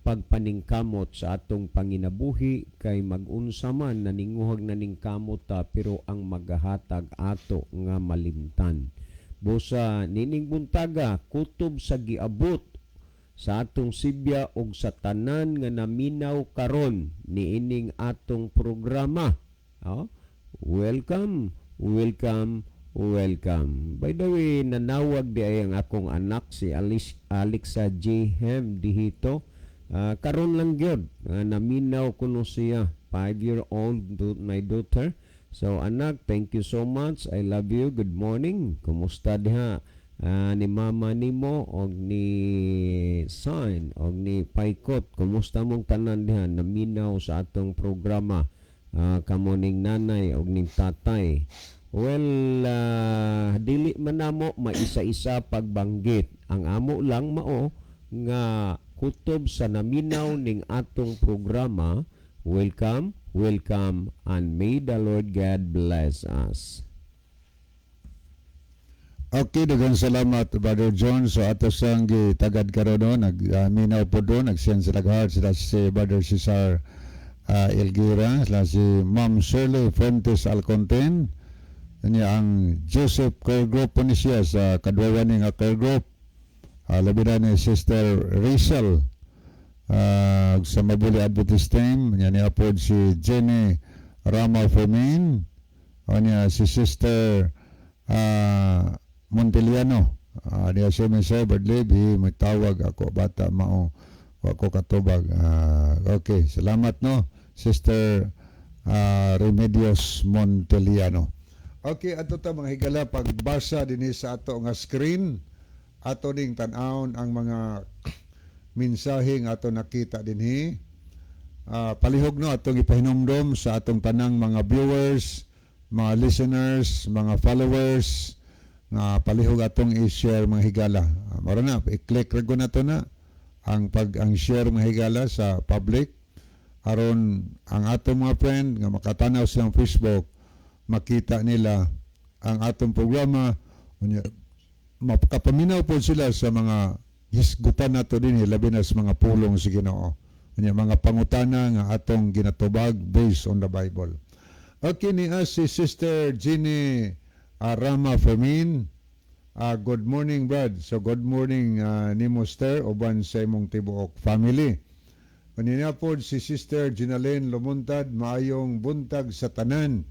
pagpaningkamot sa atong panginabuhi kay mag-unsa man naninguhag naningkamot pero ang magahatag ato nga malimtan. Busa nining buntaga kutob sa giabot sa atong Sibya og sa tanan nga naminaw karon niining atong programa. Welcome. By the way, nanawag di ay ang akong anak si Alexa J. Hem dihito. Karon lang gyud naminaw kuno siya, 5-year-old my daughter. So anak, thank you so much. I love you. Good morning. Kumusta diha? Ni mama nimo og ni son og ni Paikot, kumusta mong tanan diha naminaw sa atong programa, kamo ning nanay og ning tatay. Well, dili man namo maisa-isa pagbanggit, ang amo lang mao nga kutob sa naminaw ning atong programa. Welcome and may the Lord God bless us. Okay, daghang salamat Brother John. So ato sang gitagad karon no, nagminaw po doon, nagsend sila heart sila si Brother Cesar Elguera, si Ma'am Shirley Fuentes Alconten, niya ang Joseph Care Group po ni siya sa kadwawan nga Care Group. Labi na ni Sister Rachel sa Mabuli Adventist Time, niya niya po si Jenny Rama Fermin, o niya si Sister Monteliano. Niya siya may cyber libi, may tawag ako, bata mao, ako katubag. Okay, salamat no, Sister Remedios Monteliano. Okay, ato ta mga higala, pagbasa din sa ato nga screen, ato ding tan-awon ang mga mensaheng ato nakita dinhi. Palihog no atong ipahinumdom sa atong tanang mga viewers, mga listeners, mga followers, nga palihog atong i-share mga higala. Mara na, i-click ra na to na ang share mga higala sa public aron ang atong mga friend nga makatanaw sa Facebook makita nila ang atong programa, makapaminaw po sila sa mga hisgutan nato din, labi na sa mga pulong sa Ginoo, mga pangutana nga atong ginatubag based on the Bible. Okay, niya si Sister Jenny Rama Fermin. Good morning, Brad. So good morning ni Muster uban sa imong tibuok family. Kanina po si Sister Ginalyn Lumuntad, maayong buntag sa tanan.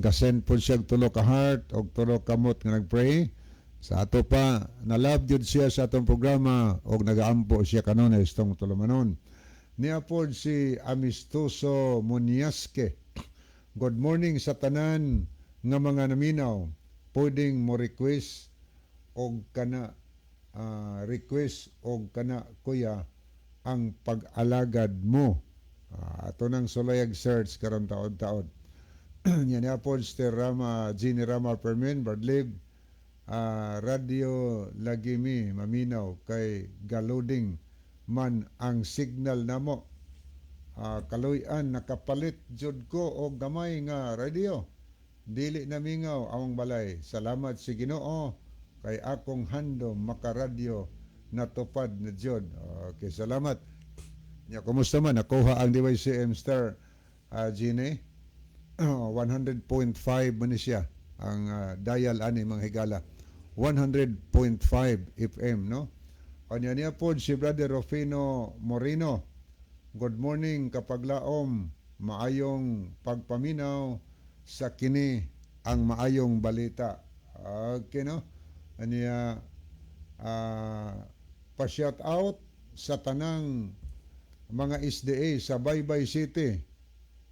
Gasen po siya tulo ka heart o tulo kamot nga nagpray. Sa ato pa, na-love yun siya sa atong programa o nagaampo siya kanones itong tulumanon. Niya po si Amistoso Munyaske. Good morning sa tanan nga mga naminaw. Pwedeng mo request o kana kuya ang pag-alagad mo. Ato nang sulayag search karon taon-taon. Yan niya po si Jenny Rama Fermin, Bradlib, radio lagimi maminaw kay galuding man ang signal namo. Kaluyan nakapalit jud ko og gamay nga radio. Dili na mingaw among balay. Salamat si Ginoo kay akong handom makaradyo natupad na jud. Okay, salamat. Ya, kumusta man nakuha ang DYCM Star Gine? 100.5 man siya ang dial ani mga higala. 100.5 FM, no? Anya niya po si Brother Rufino Moreno. Good morning kapaglaom, maayong pagpaminaw sa kini ang maayong balita. Okay, no? Anya pa-shout out sa tanang mga SDA sa Baybay City,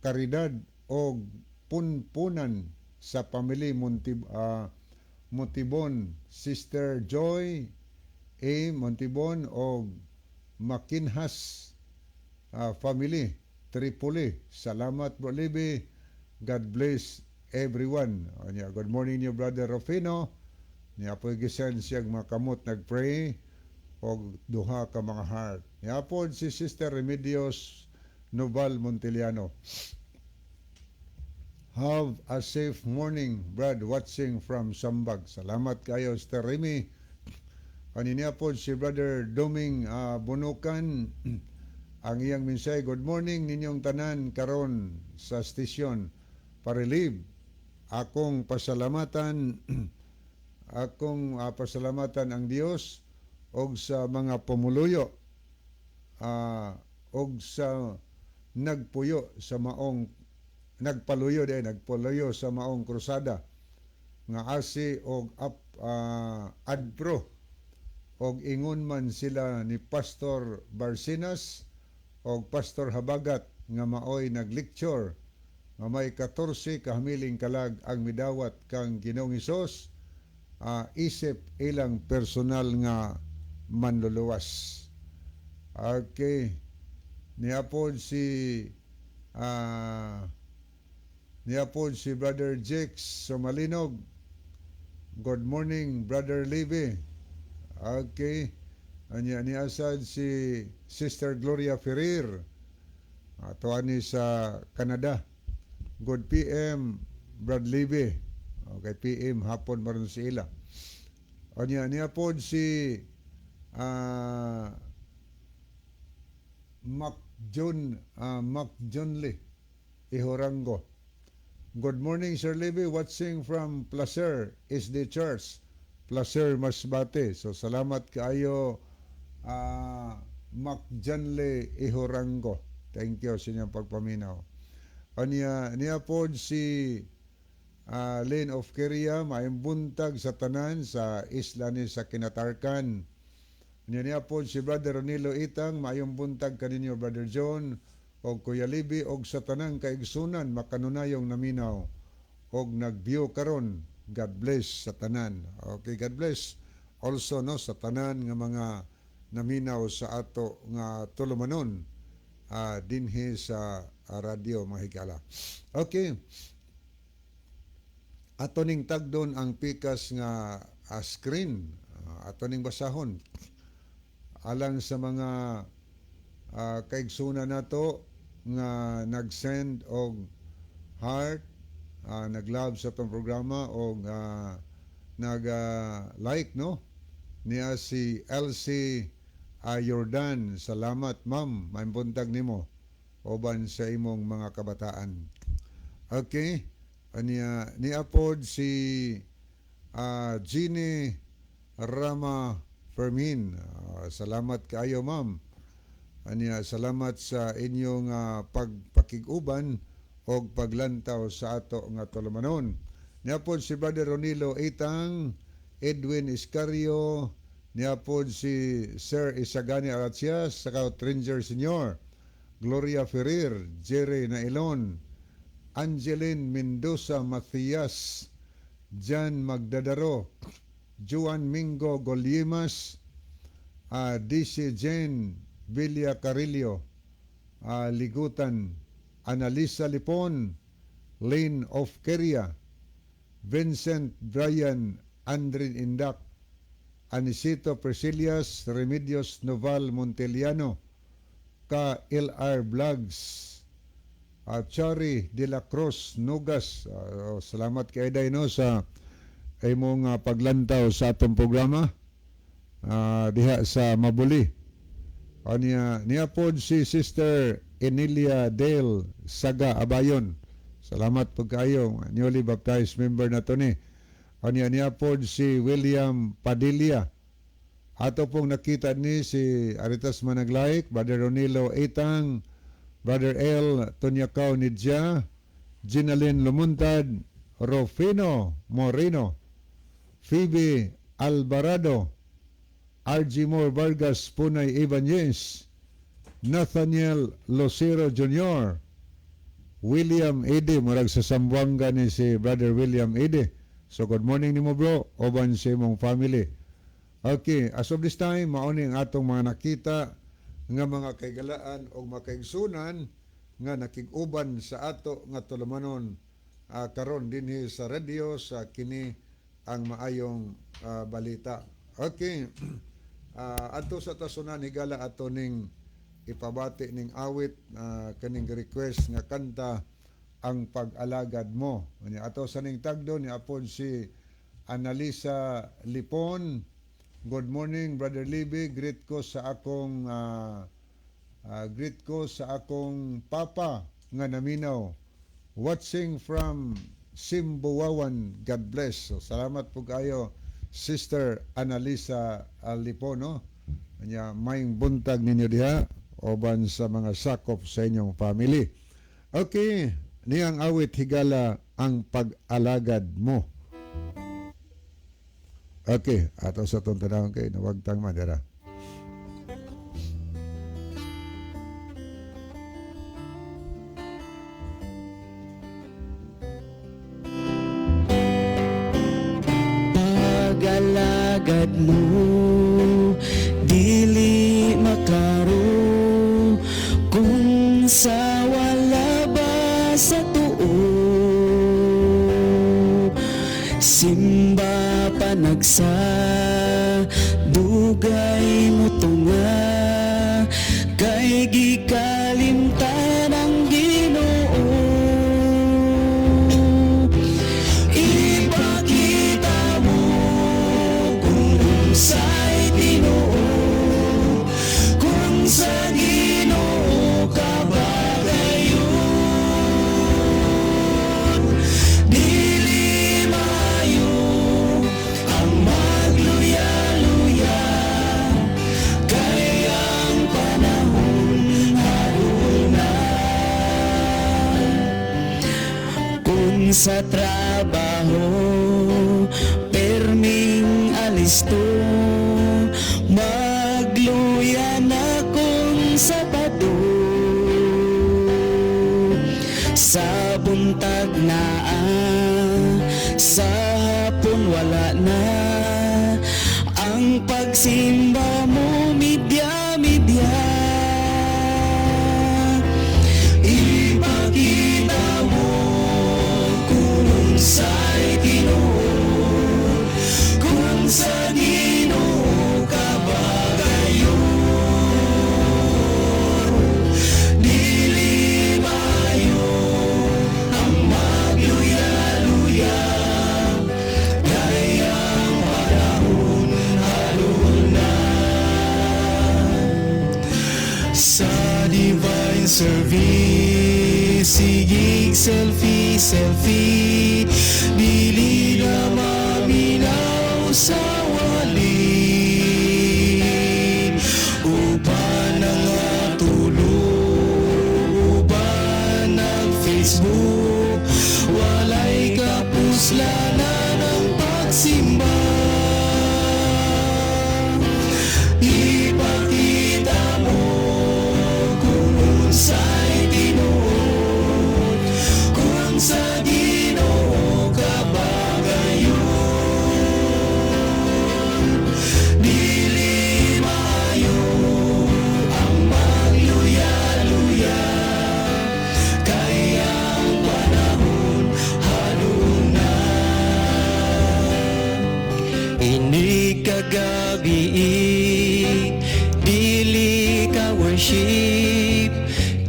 Caridad o punpunan sa pamilya Montibon, Sister Joy A. Montibon o Makinhas family, Tripoli. Salamat Bro Libby. God bless everyone. Good morning niyo Brother Rufino. Niya po gisan siyang makamot nagpray o duha ka mga heart. Niya po si Sister Remedios Noval Monteliano. Have a safe morning, Brad, watching from Sambag. Salamat kayo, Sister Remy. Kanina po si Brother Doming Bunukan. Ang iyang minsay, good morning ninyong tanan karon sa stasyon. Parilib, akong pasalamatan ang Dios og sa mga pumuluyo og sa nagpuyo sa maong nagpaluyo sa maong krusada nga asi og adpro og ingon man sila ni Pastor Barsinas og Pastor Habagat nga maoy naglecture nga may 14 kahamiling kalag ang midawat kang Ginoong Hesus isip ilang personal nga manluluwas. Okay, niya po si Brother Jex Somalinog. Good morning, Brother Libby. Okay. Niasad si Sister Gloria Ferrer. Ito ani sa Canada. Good PM, Brad Libby. Okay, PM, hapon maroon si ila. Niya po si Mac John Lee Ihorango. Good morning, Sir Libby. Watching from Placer is the church. Placer, Masbate. So, salamat kaayo, Mac John Lee Ihorango. Thank you sa inyong pagpaminaw. O niya po si Lane of Keria, maayong buntag sa tanan sa isla ni sa Kinatarkan. Niya po si Brother Ronilo Itang, maayong buntag kaninyo Brother John, o Kuya Libby, og sa tanang kaigsunan, makanunayong naminaw, og nag-view karon. God bless sa tanan. Okay, God bless. Also, no, sa tanan nga mga naminaw sa ato nga tulumanon, dinhi sa radio, mga higala. Okay. Ato ning tagdon ang pikas nga screen. Ato ning basahon. Alang sa mga kaigsunan nato nga nag-send og heart, nag-love sa itong programa og nag-like, no? Niya si Elsie Jordan. Salamat, ma'am. May buntag nimo oban sa imong mga kabataan. Okay. Niya pod si Jeannie Rama Fermin. Salamat kaayo, ma'am. Salamat sa inyong pagpakiguban o paglantaw sa ato nga tulumanon. Niya po si Brother Ronilo Itang, Edwin Iscario, niya po si Sir Isagani Aracias, saka Tringer Senior, Gloria Ferrer, Jerry Nailon, Angeline Mendoza Macias, Jan Magdadaro, Juan Mingo Golyemas, DC Jane Villa Carillo, Ligutan, Analisa Lipon, Lane of Keria, Vincent Brian Andrin Indak, Anisito Presilias, Remedios Noval Monteliano, ka LR Vlogs, Chari de la Cruz Nugas. Salamat kay Eday, no, sa imong paglantaw sa atong programa diha sa Mabuli. Niya po si Sister Enilia Dale Saga Abayon. Salamat po kayo, newly baptized member na to ni. Niya po si William Padilla. Ato pong nakita ni si Aritas Managlaik, Brother Ronilo Itang, Brother L. Tonyakaw Nidja, Ginalyn Lumuntad, Rufino Moreno, Phoebe Alvarado, R.G. Moore Vargas Punay Ibanez, Nathaniel Lucero Jr., William Ede, murag sa Sambuanga ni si Brother William Ede. So good morning nimo, bro, oban sa imong family. Okay, as of this time, mauni ang atong mga nakita nga mga kaigalaan o makaigsunan nga nakig-uban sa ato nga tulumanon karon dinhi sa radio sa kini ang maayong balita. Okay. Ato sa tasunan higala ato ning ipabati ning awit kaning request nga kanta ang pag-alagad mo. Ato sa ning tagdo ni apod si Analisa Lipon. Good morning, Brother Libby. Greet ko sa akong papa nga naminaw. Watching from Simbuwawan. God bless. So, salamat po kayo, Sister Analisa Lipon, no? May buntag ninyo diha oban sa mga sakop sa inyong family. Okay, niyang awit higala ang pag-alagad mo. Okay, ato sa itong tanawang kayo, nawagtang madara. Pag-alagad mo, dili makaro, kung sa wala ba sa tuo, simba panagsa, dugay mo tunga, kay gikalimtan ang Ginoo. Ipakita mo kung sa'y Ginoo, kung sa Ginoo sa trabaho, perming alisto, magluya na kung sabado. Sa buntag na sa hapon wala na, ang pagsimba mo midya-midya. Ipakita mo kung sa'y Ginoo, kung sa Ginoo ka ba gayon. Dili mayo ang magluya-luya, gayang panahon halon na. Sa divine service, sigig selfie, dili na maminaw sa walin. Uban ang tulog, uban ang Facebook, walay kapuslanan ang pagsimba. Ipakita mo kung sa'y Ginoo, kung sa Ginoo ka ba gayon. Dili maayo ang magluya-luya, kaya ang panahon halon na. Ini kagabi, dili ka worship,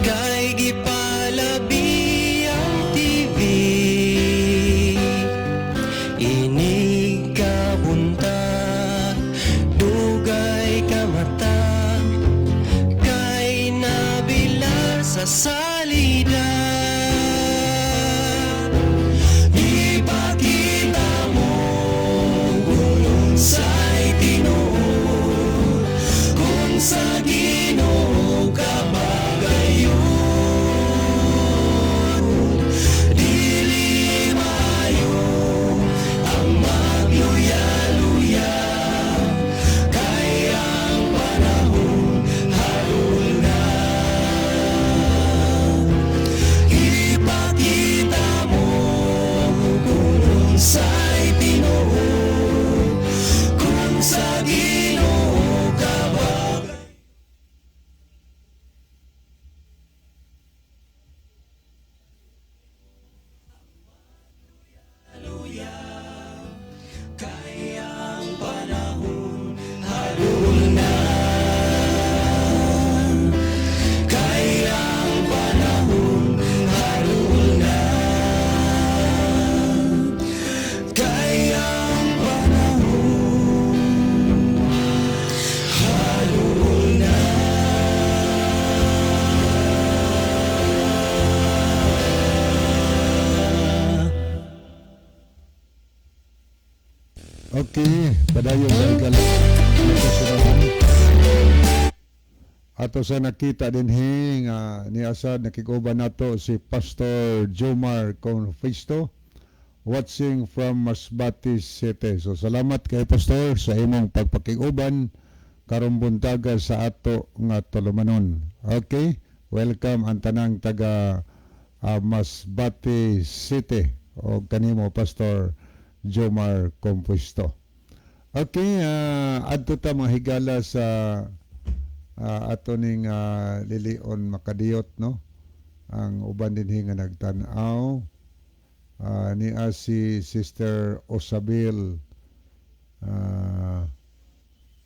kay gipalabi ang TV. Ini ka buntag, dugay ka mata, kay nabilar sa salida. Ipakita mo kung sa'y Ginoo, kung sa Ginoo ka ba gayon. Dili maayo ang magluya-luya, kaya ang panahon halon na. Ipakita mo kung sa'y Ginoo, kung sa Ginoo ka ba. Kaya ang panahon halon na, kaya ang panahon halon na, kaya ang panahon halon na. Okay, padayon sa higala. Ato sa nakita din nga ni Asad nakikuban nato si Pastor Jomar Confisto watching from Masbate City. So salamat kay Pastor sa imong pagpakiguban karong buntaga sa ato nga tulumanon. Okay, welcome ang tanang taga Masbate City o kanimo Pastor Jomar Confisto. Okay, adto ta mga higala sa ato ning Lilion Makadiyot, no? Ang uban din nga nagtan-aw ni si Sister Osabel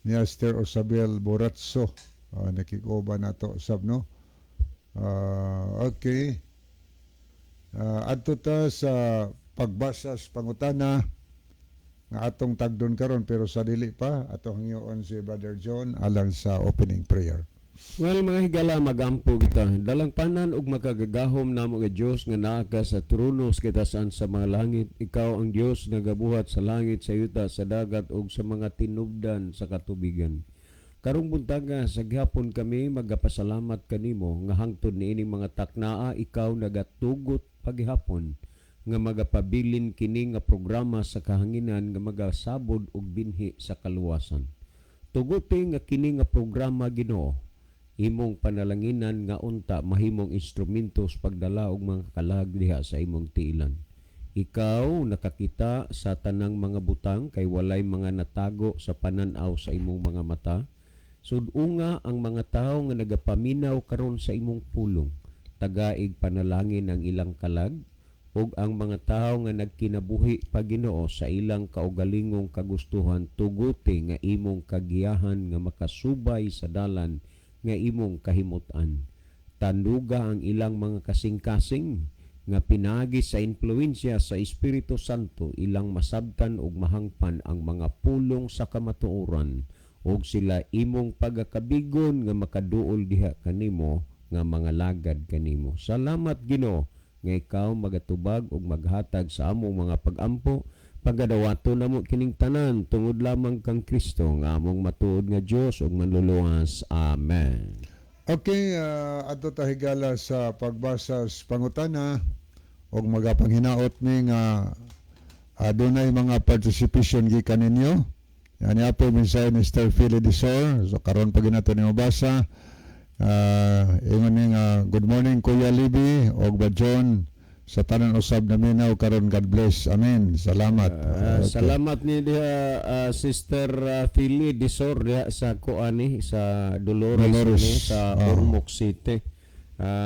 ni Sister Osabel Boratso, nakikuban nato sab, no? Okay, adto ta sa pagbasa sa pangutana nga atong tagdon karon, pero sa dili pa atong hangyoon si Brother John alang sa opening prayer. Well, mga higala, magampo kita. Dalang panan ug makagagahom namo nga Dios nga naa ka sa trono sa kitasan sa mga langit. Ikaw ang Dios nga gabuhat sa langit, sa yuta, sa dagat ug sa mga tinubdan sa katubigan. Karong buntaga sa gihapon kami magapasalamat kanimo nga hangtod niining mga taknaa ikaw nagatugot paghihapon nga magapabilin kini nga programa sa kahanginan nga magasabod og binhi sa kaluwasan. Tuguti nga kini nga programa Ginoo, imong panalanginan nga unta mahimong instrumento sa pagdala og mga kalag diha sa imong tiilan. Ikaw nakakita sa tanang mga butang kay walay mga natago sa pananaw sa imong mga mata. Sudunga ang mga tawo nga nagapaminaw karon sa imong pulong, tagaig panalangin ang ilang kalag, ug ang mga tawo nga nagkinabuhi pa Ginoo sa ilang kaugalingong kagustuhan tuguti nga imong kagiyahan nga makasubay sa dalan nga imong kahimutan. Tanduga ang ilang mga kasing-kasing nga pinagi sa impluensya sa Espiritu Santo, ilang masabtan ug mahangpan ang mga pulong sa kamatuoran, ug sila imong pagakabigon nga makaduol diha kanimo nga mga lagad kanimo. Salamat Ginoo nga ikaw magatubag ug maghatag sa among mga pag-ampo, pagadawato namo kining tanan tungod lamang kang Kristo nga among matuod nga Dios ug manluluwas. Amen. Okay, ato ta higala sa pagbasa sa pangutana og magapanghinaot mi nga adunay mga participation gikan ninyo. Ani apo mensahe ni Mr. Philly Disor. So karon pag nato ni mabasa, ingon ni nga good morning Kuya Libby og John sa tanan usab na minaw karon. God bless. Amen. Salamat. Okay. Salamat ni diha Sister Philly Disor diha sa kuani sa Dolores ni sa Ormoc City.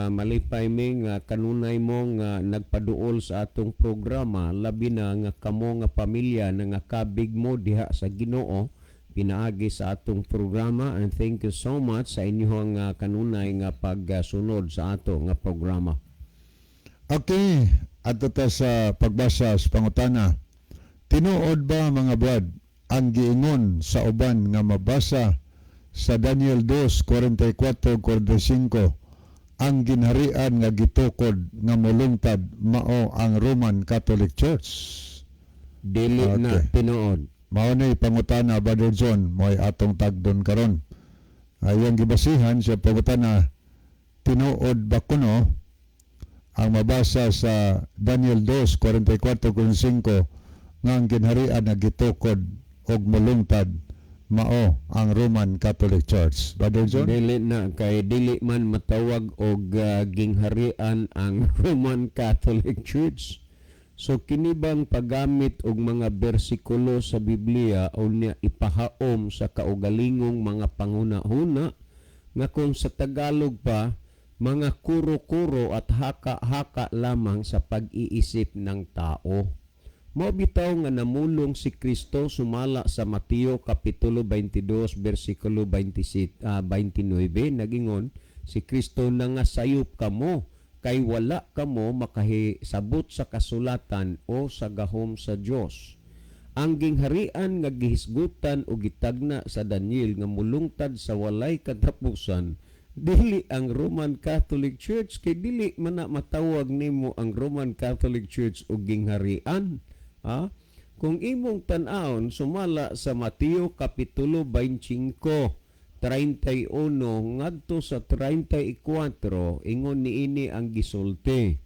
Malipay mi nga kanunay mo nga nagpaduol sa atong programa, labi na nga kamo nga pamilya na nga kabig mo diha sa Ginoo pinaagi sa atong programa, and thank you so much sa inyong kanunay nga pagsunod sa ato nga programa. Okay, ato ta sa pagbasa sa pangutana. Tinuod ba mga brad ang giingon sa uban nga mabasa sa Daniel 2:44-45 ang ginharian nga gitukod nga molungtad mao ang Roman Catholic Church? Dili na tinuod. Mao na pangutana Brother John mo'y atong tagdon karon. Ayong gibasihan sa pangutana, tinuod ba kuno ang mabasa sa Daniel 2:44-45 nga ang ginharian na gitukod og molungtad mao ang Roman Catholic Church? Brother John? Dili na, kay dili man matawag og gingharian ang Roman Catholic Church. So kini bang paggamit og mga bersikulo sa Biblia o niya ipahaom sa kaugalingong mga panghuna-huna nga kung sa Tagalog pa mga kuro-kuro at haka-haka lamang sa pag-iisip ng tao. Mao bitaw nga namulong si Kristo sumala sa Mateo kapitulo 22 bersikulo 29 nagingon si Kristo na nga sayop kamo kay wala kamo makahisabot sa kasulatan o sa gahom sa Dios. Ang gingharian nga gihisgutan o gitagna sa Daniel nga mulungtad sa walay katapusan, dili ang Roman Catholic Church, kay dili man na matawag nimo ang Roman Catholic Church og gingharian. Kung imong tan-awon sumala sa Mateo kapitulo 25 31 ngadto sa 34, ingon niini ang gisulti.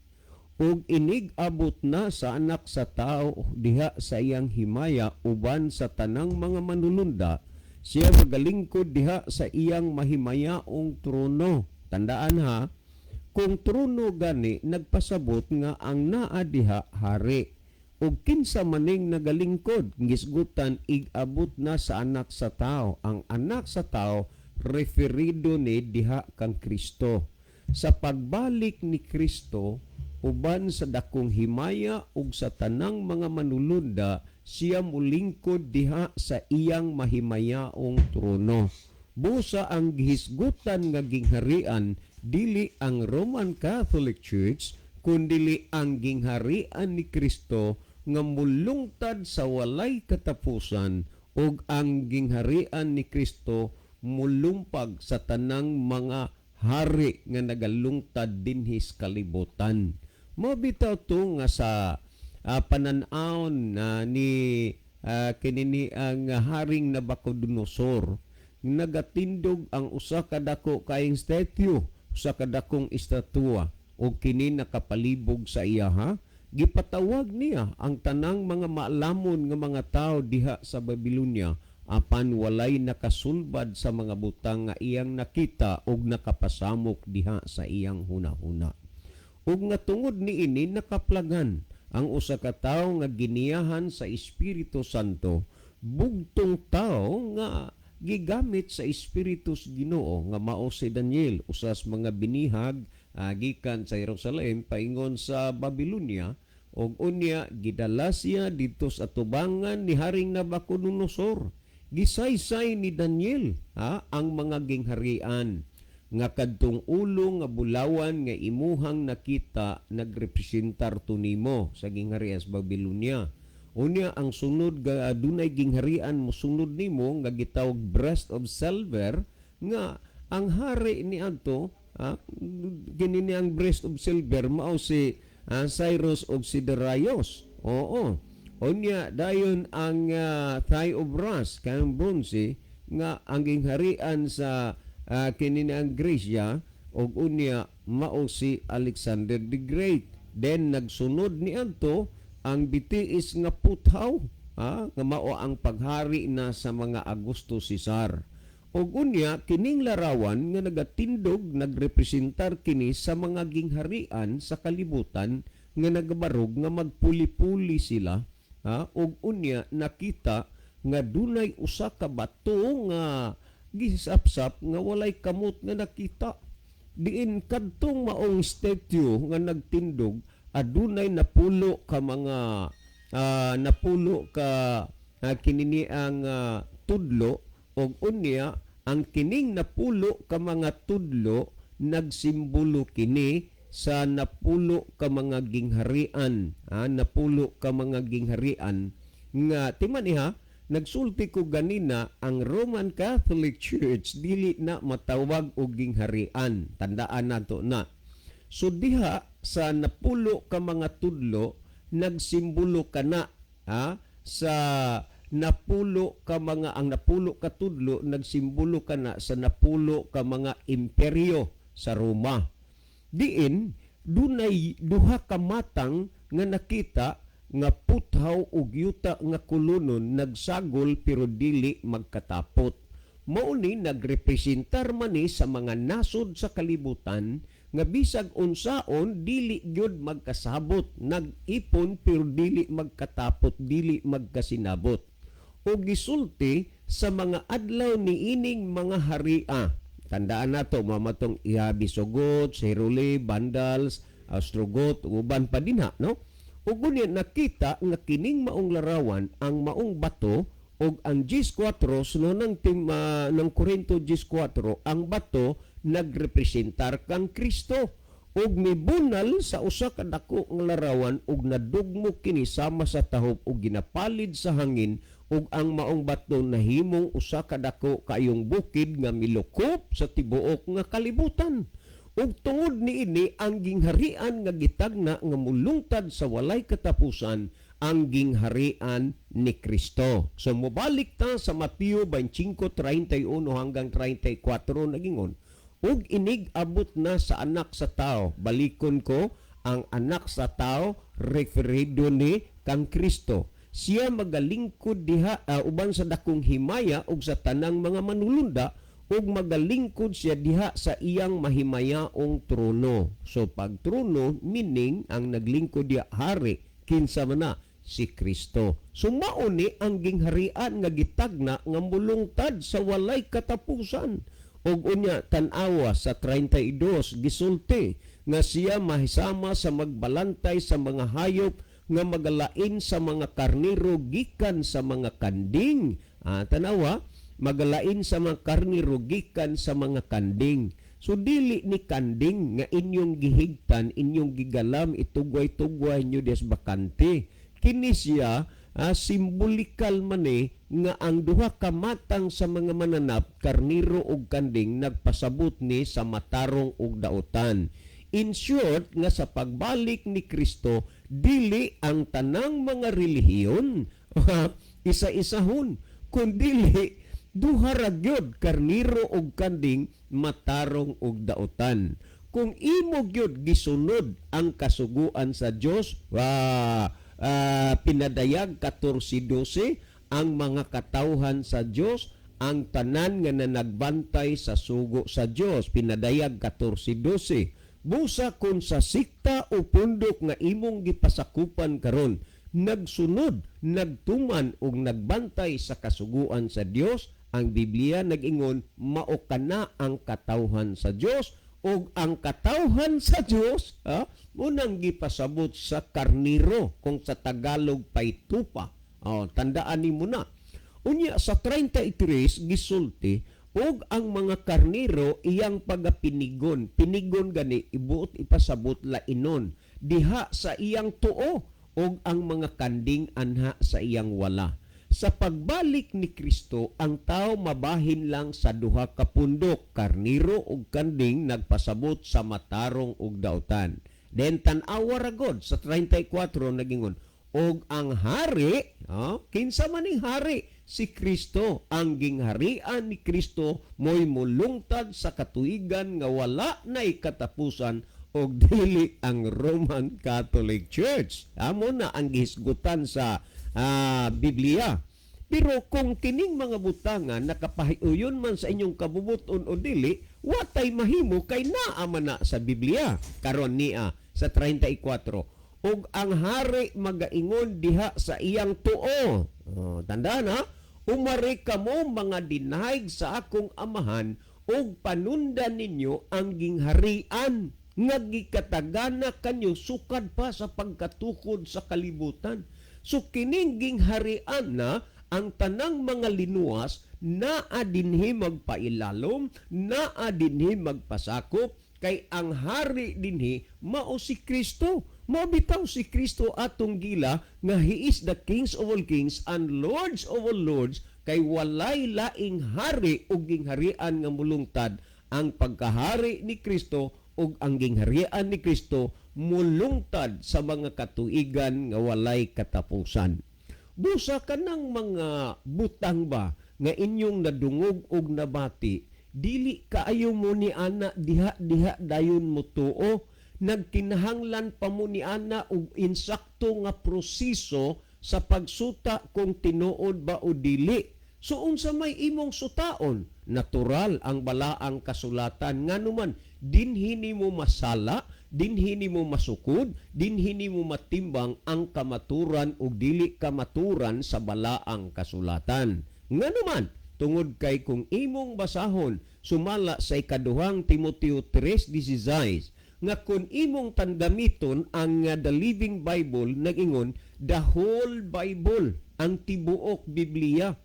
Ug inig-abot na sa anak sa tao diha sa iyang himaya uban sa tanang mga manulunda, siya magalingkod diha sa iyang mahimayaong trono. Tandaan ha, kung trono gani nagpasabot nga ang naa diha hari. Ug kinsa maning nagalingkod, gisgutan ig-abot na sa anak sa tao. Ang anak sa tao referido ni diha kang Kristo. Sa pagbalik ni Kristo uban sa dakong himaya ug sa tanang mga manulunda, siya mulingkod diha sa iyang mahimayaong trono. Busa ang gihisgutan nga gingharian dili ang Roman Catholic Church kundi ang gingharian ni Kristo nga mulungtad sa walay katapusan, ug ang gingharian ni Kristo mulumpag sa tanang mga hari nga nagalungtad dinhis kalibutan. Mabitaw to nga sa pananawon ni kinini ang haring Nabucodonosor, nagatindog ang usa ka dako kaayong statue, usa ka dakong estatwa, o kini nakapalibog sa iya gipatawag niya ang tanang mga maalamon nga mga tao diha sa Babylonia apan walay nakasulbad sa mga butang nga iyang nakita ug nakapasamok diha sa iyang hunahuna. Ug nga tungod niini nakaplagan ang usa ka tawo nga giniyahan sa Espiritu Santo, bugtong tawo nga gigamit sa Espiritu sa Ginoo nga mao si Daniel, usas mga binihag gikan sa Jerusalem paingon sa Babylonia, ug unya gidala siya dito sa tubangan ni Haring Nabucodonosor. Gisaysay ni Daniel ang mga gingharian nga kadtong ulo nga bulawan nga imuhang nakita nagrepresentar to nimo sa gingharian sa Babylonia. Unya ang sunod nga dunay gingharian mosunod nimo nga gitawag breast of silver, nga ang hari ni adto kinini ang breast of silver mao si Cyrus of Siderius. Oo. Unya dayon ang thigh of brass kanang bronze nga ang gingharian sa kinini ang Gresya, og unya mao si Alexander the Great. Then nagsunod ni adto ang bitiis nga puthaw nga mao ang paghari na sa mga Augusto Caesar. Og unya kining larawan nga nagatindog nagrepresentar kini sa mga gingharian sa kalibutan nga nagabarog nga magpuli-puli sila. Og unya nakita nga dunay usa ka bato nga gisapsap nga walay kamot nga nakita. Diin kadtong maong statue nga nagtindog adunay napulo ka mga kinini ang tudlo, og unya ang kining napulo ka mga tudlo nagsimbolo kini sa napulo ka mga gingharian, napulo ka mga gingharian nga timaniha nagsulti ko ganina ang Roman Catholic Church dili na matawag og gingharian. Tandaan nato na. So diha sa napulo ka mga tudlo nagsimbolo kana sa napulo ka mga ang napulo ka tudlo nagsimbolo kana sa napulo ka mga imperyo sa Roma. Diin dunay duha ka matang nga nakita nga puthaw ug yuta nga kolonon nagsagol pero dili magkatapot. Mao ni nagrepresentar man ni sa mga nasod sa kalibutan nga bisag unsaon dili gyud magkasabot, nag-ipon pero dili magkatapot, dili magkasinabot. O gisulti sa mga adlaw ni ining mga haria. Tandaan nato mamatong Ihabisugot, Seruli, Vandals, Ostrogoth, uban pa dinha, no? Ug unya nakita nga kining maong larawan ang maong bato og ang 14 sunod ng Korinto 14 ang bato nagrepresentar kang Kristo. Og mibunal sa usa ka dako nga larawan ug nadugmo kini sama sa tahop ug ginapalid sa hangin ug ang maong bato nahimong usa ka dako kayong bukid nga milukop sa tibuok nga kalibutan. Ug tungod niini ang gingharian nga gitagna nga mulungtad sa walay katapusan ang gingharian ni Kristo. So mobalik ta sa Mateo 25:31 hanggang 34 nagingon, ug inig abot na sa anak sa tao. Balikon ko, ang anak sa tao referido ni kang Kristo. Siya magalingkod diha uban sa dakong himaya ug sa tanang mga manulunda, ug magalingkod siya diha sa iyang mahimayaong trono. So pag trono meaning ang naglingkod diha hari, kinsa man na si Kristo. So mao ni ang gingharian nga gitagna nga mulungtad sa walay katapusan. Og unya tan-awa sa 32 gisulti nga siya mahisama sa magbalantay sa mga hayop nga magalain sa mga karniro gikan sa mga kanding. Tanawa, magalain sa mga karniro gikan sa mga kanding. So dili ni kanding nga inyong gihigtan, inyong gigalam, itugway-tugway nyo des bakante. Kini siya simbolikal man nga ang duha ka matang sa mga mananap, karniro ug kanding, nagpasabot ni sa matarong ug dautan. In short, nga sa pagbalik ni Kristo, dili ang tanang mga relihiyon isa-isahon, kundili duha ra gyud karniro ug kanding, matarong ug dautan. kung imo gyud gisunod ang kasuguan sa Dios, pinadayag 14:12 ang mga katawhan sa Dios, ang tanan nga nagbantay sa sugo sa Dios, pinadayag 14:12. Busa kun sa sikta o pundok nga imong gipasakupan karon, nagsunod, nagtuman ug nagbantay sa kasuguan sa Dios, ang Biblia nag-ingon mao kana ang katawhan sa Dios, ug ang katawhan sa Dios munang gipasabot sa karniro, kung sa Tagalog pay tupa. Tandaan nimo na. Unya sa 33 gisulti ug ang mga karniro iyang pagapinigon. Pinigon gani ibuot ipasabot lainon diha sa iyang tuo, ug ang mga kanding anha sa iyang wala. Sa pagbalik ni Kristo, ang tao mabahin lang sa duha ka pundok, karniro ug kanding nagpasabot sa matarong ug dautan. Then tan-awa ra gud sa 34 nagingon, og ang hari, kinsa man ning hari? Si Kristo. Ang gingharian ni Kristo mo'y mulungtad sa katuigan nga wala na'y katapusan og dili ang Roman Catholic Church. Amo na ang gihisgutan sa Biblia. Pero kung kining mga butangan nakapahiuyon man sa inyong kabubuton o dili, watay mahimo kay naa man na sa Biblia. Karon niya sa 34. Ug ang hari magaingon diha sa iyang tuo. Tandaan umari kamo mga dinahig sa akong amahan ug panundan ninyo ang gingharian nga gikatagana kanyo sukad pa sa pagkatukod sa kalibutan. So kining gingharian na ang tanang mga linuwas naa dinhi magpailalom, naa dinhi magpasakop, kay ang hari dinhi mao si Kristo. Mabitaw si Kristo atong gila nga He is the Kings of all kings and Lords of all lords, kay walay laing hari ug gingharian nga mulungtad. Ang pagkahari ni Kristo ug ang gingharian ni Kristo mulungtad sa mga katuigan nga walay katapusan. Busa kanang mga butang ba nga inyong nadungog ug nabati, dili kaayo mo ni ana diha dayon mo tuo, nagkinahanglan pa mo ni ana og insakto nga proseso sa pagsuta kung tinuod ba o dili. So unsa may imong sutaon? Natural ang balaang kasulatan nga numan dinhi nimo masala, dinhi nimo masukod, dinhi nimo matimbang ang kamaturan o dili kamaturan sa balaang kasulatan. Nga naman tungod kay kung imong basahon sumala sa ikaduhang Timoteo 3:16 nga kung imong tandamiton ang The Living Bible, nag-ingon the whole Bible, ang tibuok Biblia.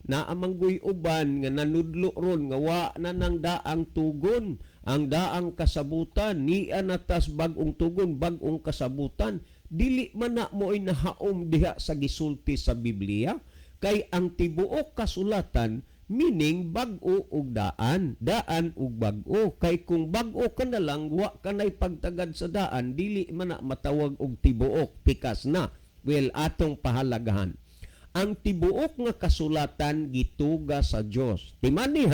Naamanggoy uban nga nanudlo ron nga wa na nang daang tugon, ang daang kasabutan, niya natas bagong tugon, bagong kasabutan, dili man na mo'y nahaom diha sa gisulti sa Biblia, kay ang tibuok kasulatan meaning bag-o ug daan ug bag-o. Kay kung bag-o ka na lang, wa ka na'y pagtagad sa daan, dili man na matawag og tibuok, pikas na. Well, atong pahalagahan. Ang tibuok nga kasulatan gituga sa Dios. Timani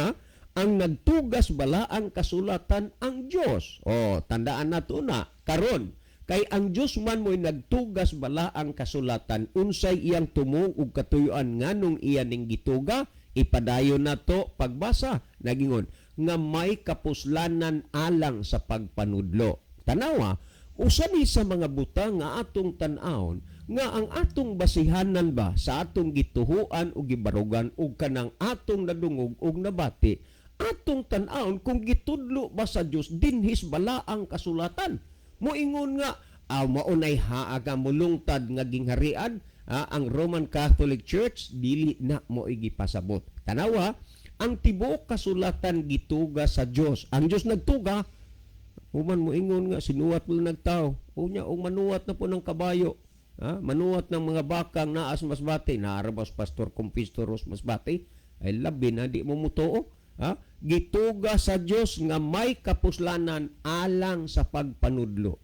ang nagtugas bala ang kasulatan ang Dios. Tandaan nato na karon. Kay ang Dios man mo'y nagtugas bala ang kasulatan, unsay iyang tumong ug katuyuan nganong iya ning gituga, ipadayon nato pagbasa, nagingon nga may kapuslanan alang sa pagpanudlo. Tanawa, usa ni sa mga butang nga atong tan-awon nga ang atong basihanan ba sa atong gituhuan ug gibarugan ug kanang atong nadungog ug nabati, atong tan-awon kung gitudlo ba sa Dios dinhis bala ang kasulatan. Moingon nga maunay haaga mulungtad nga gingharian, ang Roman Catholic Church dili na mo igipasabot. Tanawa, ang tibuok kasulatan gituga sa Dios. Ang Dios nagtuga, human mo ingon nga sinuwat mo nagtao. Unya og manuwat na po ng kabayo. Manuwat ng mga bakang naas masbati, naarabas pastor kumpistoros masbati. Ay labi na di mo mutuo. Gituga sa Dios nga may kapuslanan alang sa pagpanudlo.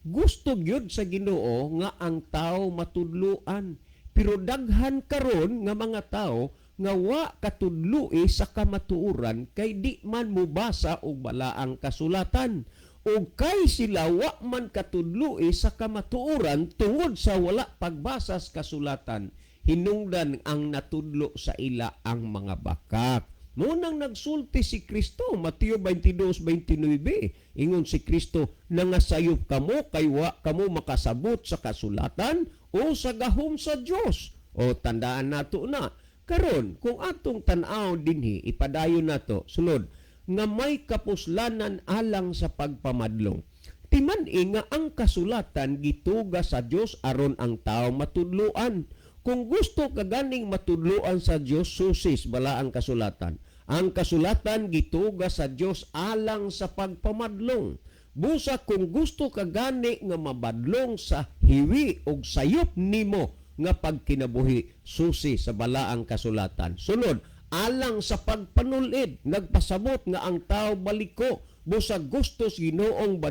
Gusto gyud sa Ginoo nga ang tao matudluan, pero daghan karon nga mga tao nga wa katudloi sa kamatuoran kay di man mubasa og balaang kasulatan. o kay sila wa man katudlo sa kamatuoran tungod sa wala pagbasa sa kasulatan, hinungdan ang natudlo sa ila ang mga bakak. Munang nagsulti si Kristo, Mateo 22:29, ingon si Kristo, nangasayop kamo kay wa kamo makasabot sa kasulatan o sa gahom sa Dios. O tandaan nato na, karon kung atong tan-aw dinhi ipadayon nato sulod nga may kapuslanan alang sa pagpamadlong. Timan-i nga ang kasulatan gituga sa Dios aron ang tao matudloan. Kung gusto ka ganing matudloan sa Dios, susis bala ang kasulatan. Ang kasulatan gituga sa Dios alang sa pagpamadlong. Busa kung gusto ka gani nga mabadlong sa hiwi og sayop nimo nga pagkinabuhi, susi sa bala ang kasulatan. Sunod, alang sa pagpanulid, nagpasabot nga ang tao baliko, busa gustos Ginoong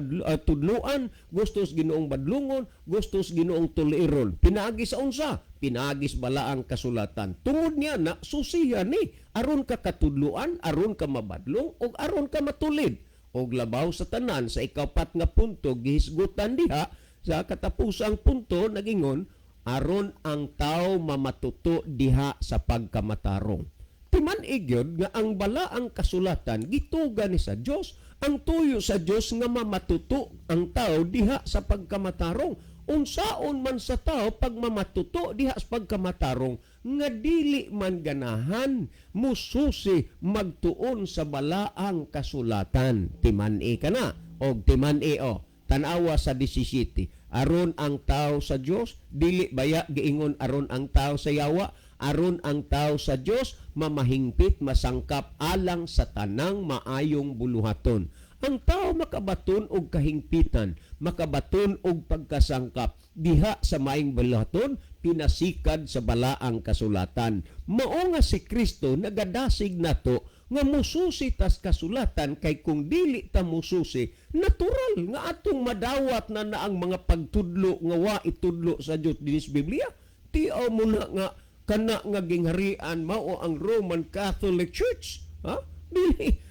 tudluan, gustos Ginoong badlungon, gustos Ginoong tuliron. Pinaagi sa unsa? Pinaagis bala ang kasulatan. Tungod niya na susiya ni aron ka katudluan, aron ka mabadlong ug aron ka matulid. Og labaw sa tanan sa ikapat nga punto gihisgutan diha sa katapusang punto nagingon aron ang tao mamatuto diha sa pagkamatarong. Timan-igyod nga ang bala ang kasulatan gituga ni sa Dios, ang tuyo sa Dios nga mamatuto ang tao diha sa pagkamatarong. Unsaon man sa tao pag mamatuto diha sa pagkamatarong nga dili man ganahan mususi magtuon sa balaang kasulatan. Timan-i kana og timan-i tanawa sa 17. Aron ang tao sa Dios dili baya giingon aron ang tao sa yawa, aron ang tao sa Dios mamahingpit masangkap alang sa tanang maayong buluhaton. Ang tao makabaton og kahingpitan, makabaton og pagkasangkap diha sa maayong buluhaton, pinasikad sa balaang kasulatan. Mao nga si Kristo nagadasig nato nga mususi tas kasulatan kay kung dili ta mususi, natural nga atong madawat na ang mga pagtudlo nga wa itudlo sa Dios dinis Biblia. Tiaw mo na nga kana nga gingharian mao ang Roman Catholic Church. Ha? Dili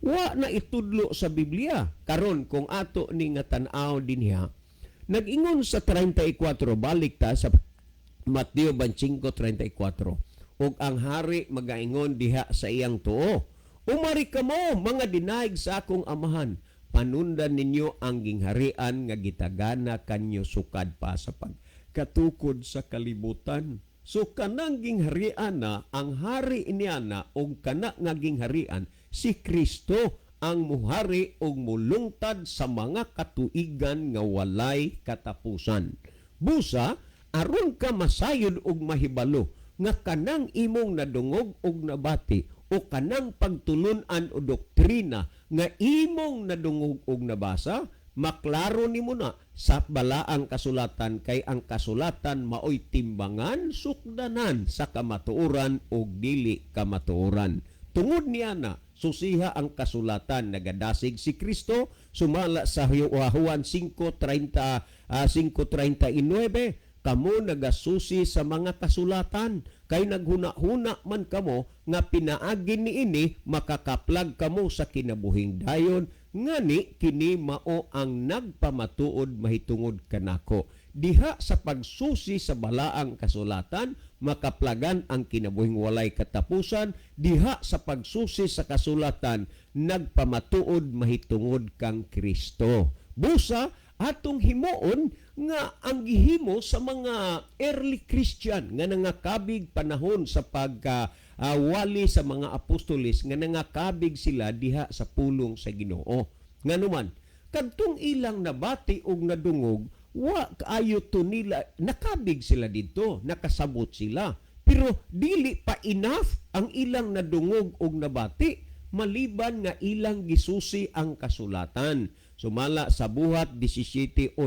wa na itudlo sa Biblia. Karon kung ato ni nga tan-aw dinha, nag-ingon sa 34, balik ta sa Mateo 25:34. ug ang hari magaingon diha sa iyang tuo, umari kamo mga dinaig sa akong amahan, panundan ninyo ang gingharian nga gitagana kanyo sukad pa sa pagkatukod sa kalibutan. So kanang gingharian na ang hari iniyana og kana nga gingharian si Kristo ang muhari og mulungtad sa mga katuigan nga walay katapusan. Busa aron ka masayod og mahibalo nga kanang imong nadungog og nabati o kanang pagtulunan o doktrina nga imong nadungog og nabasa, maklaro nimo na sa balaang kasulatan kay ang kasulatan maoy timbangan sukdanan sa kamatuoran o dili kamatuoran. Tungod niya na susiha ang kasulatan, nagadasig si Kristo sumala sa Juan 5:39, kamo nagasusi sa mga kasulatan kay naghuna-huna man kamo nga pinaagi niini makakaplag kamo sa kinabuhing dayon ngani kini mao ang nagpamatuod mahitungod kanako. Diha sa pagsusi sa balaang kasulatan makaplagan ang kinabuhing walay katapusan. Diha sa pagsusi sa kasulatan nagpamatuod mahitungod kang Kristo. Busa atong himuon nga ang gihimo sa mga early Christian nga nangakabig panahon sa pagwali sa mga apostoles nga nangakabig sila diha sa pulong sa Ginoo. Nganuman kadtong ilang nabati og nadungog, wa kaayo to nila nakabig sila dito, nakasabot sila. Pero dili pa enough ang ilang nadungog og nabati maliban nga ilang gisusi ang kasulatan. Sumala sa buhat 17:11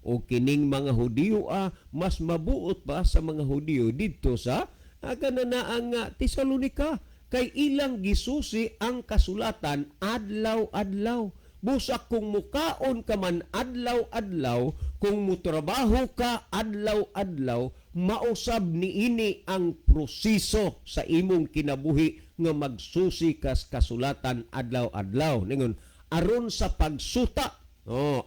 o kining mga Hudiyo mas mabuot pa sa mga Hudiyo dito sa kananaang Tesalonika kay ilang gisusi ang kasulatan adlaw-adlaw. Busa kung mukaon ka man adlaw-adlaw, kung mutrabaho ka adlaw-adlaw, mausab niini ang proseso sa imong kinabuhi nga magsusi kas kasulatan adlaw-adlaw. Ningon, aron sa pagsuta.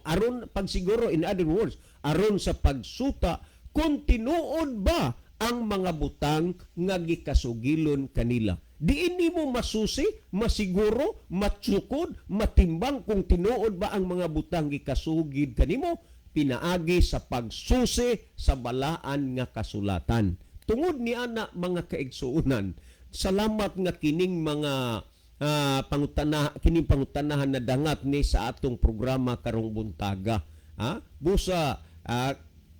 Aron pagsiguro, in other words, aron sa pagsuta kung tinuod ba ang mga butang nga gikasugilon kanila. Diin nimo masusi, masiguro, matsukod, matimbang kung tinuod ba ang mga butang gikasugid kanimo pinaagi sa pagsusi sa balaan nga kasulatan. Tungod ni ana mga kaigsuunan, salamat nga kining mga kining pangutanahan na dangat ni sa atong programa karong buntaga. Busa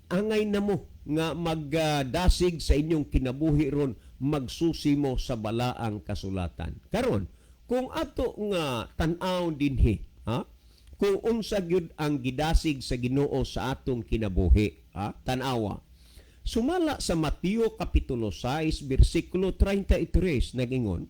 angay na mo nga magdasig sa inyong kinabuhi ron, magsusi mo sa balaang kasulatan. Karon, kung ato nga tan-aw dinhi, kung unsa gyud ang gidasig sa Ginoo sa atong kinabuhi, tan-awa. Sumala sa Mateo kapitulo 6 bersikulo 33 nagingon,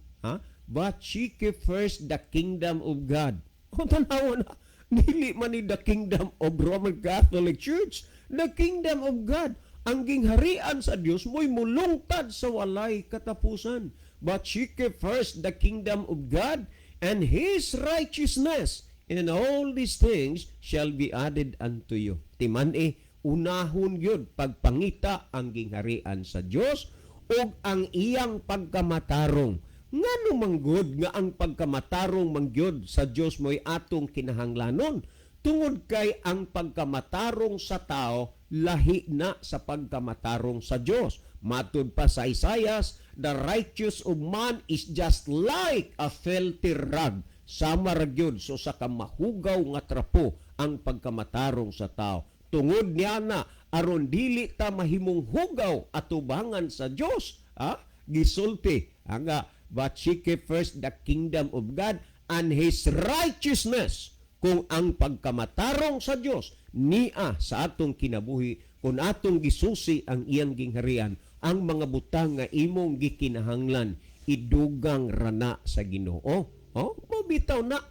but seek ye first the kingdom of God. Tanawa na, dili man ni the kingdom of Roman Catholic Church, the kingdom of God. Ang gingharian sa Dios mo'y mulungtad sa walay katapusan. But seek ye first the kingdom of God and His righteousness, and all these things shall be added unto you. Timan unahon yun pagpangita ang gingharian sa Dios o ang iyang pagkamatarong. Ngano manggod nga ang pagkamatarong mangyod sa Dios mo'y atong kinahanglanon? Tungod kay ang pagkamatarong sa tao lahi na sa pagkamatarong sa Dios. Matud pa sa Isaias, the righteous of man is just like a filthy rag. Sama ra gyud so sa kamahugaw nga trapo ang pagkamatarong sa tao. Tungod niya na aron dili ta mahimong hugaw atubangan sa Dios, gisulti nga but seek ye first the kingdom of God and His righteousness. Kung ang pagkamatarong sa Dios niya sa atong kinabuhi, kung atong gisusi ang iyang gingharian, ang mga butang nga imong gikinahanglan idugang rana sa Ginoo. Mabitaw na.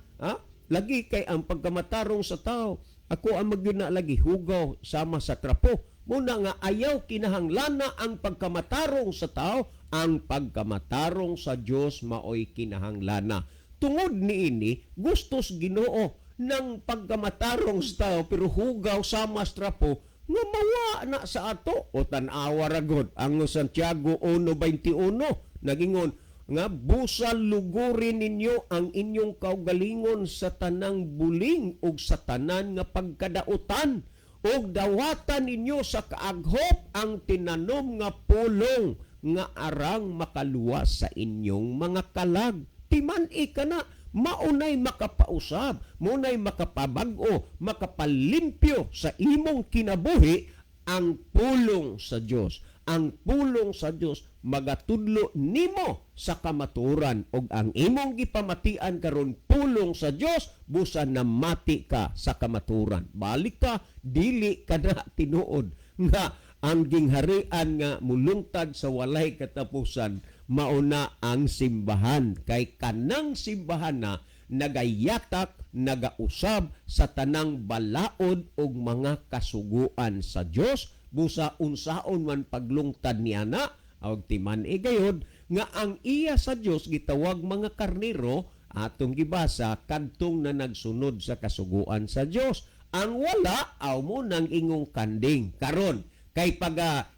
Lagi kay ang pagkamatarong sa tao, ako ang magyud na lagi hugaw sama sa trapo. Muna nga ayaw kinahanglana ang pagkamatarong sa tao, ang pagkamatarong sa Dios maoy kinahanglana. Tungod niini, gustos Ginoo ng pagkamatarong sa tao pero hugaw sama sa trapo nga mawa na sa ato. O tan-awa ragod ang Santiago 1:21 nagingon nga busa lugurin ninyo ang inyong kaugalingon sa tanang buling ug sa tanan nga pagkadautan ug dawatan ninyo sa kaaghop ang tinanom nga pulong nga arang makaluwas sa inyong mga kalag. Timan-i ka na, maunay makapausab, maunay makapabag-o, makapalimpyo sa imong kinabuhi ang pulong sa Dios. Ang pulong sa Dios magatudlo nimo sa kamaturan ug ang imong gipamatian karon pulong sa Dios busa namati ka sa kamaturan. Balik ka, dili ka na tinuod nga ang gingharian nga mulungtad sa walay katapusan mauna ang simbahan. Kay kanang simbahan na nagayatak, nagausab sa tanang balaod ug mga kasuguan sa Dios busa unsaon man paglungtad niya na og timan gayod nga ang iya sa Dios gitawag mga karnero atong gibasa kadtong na nagsunod sa kasuguan sa Dios. Ang wala aw mo nang ingong kanding karon kay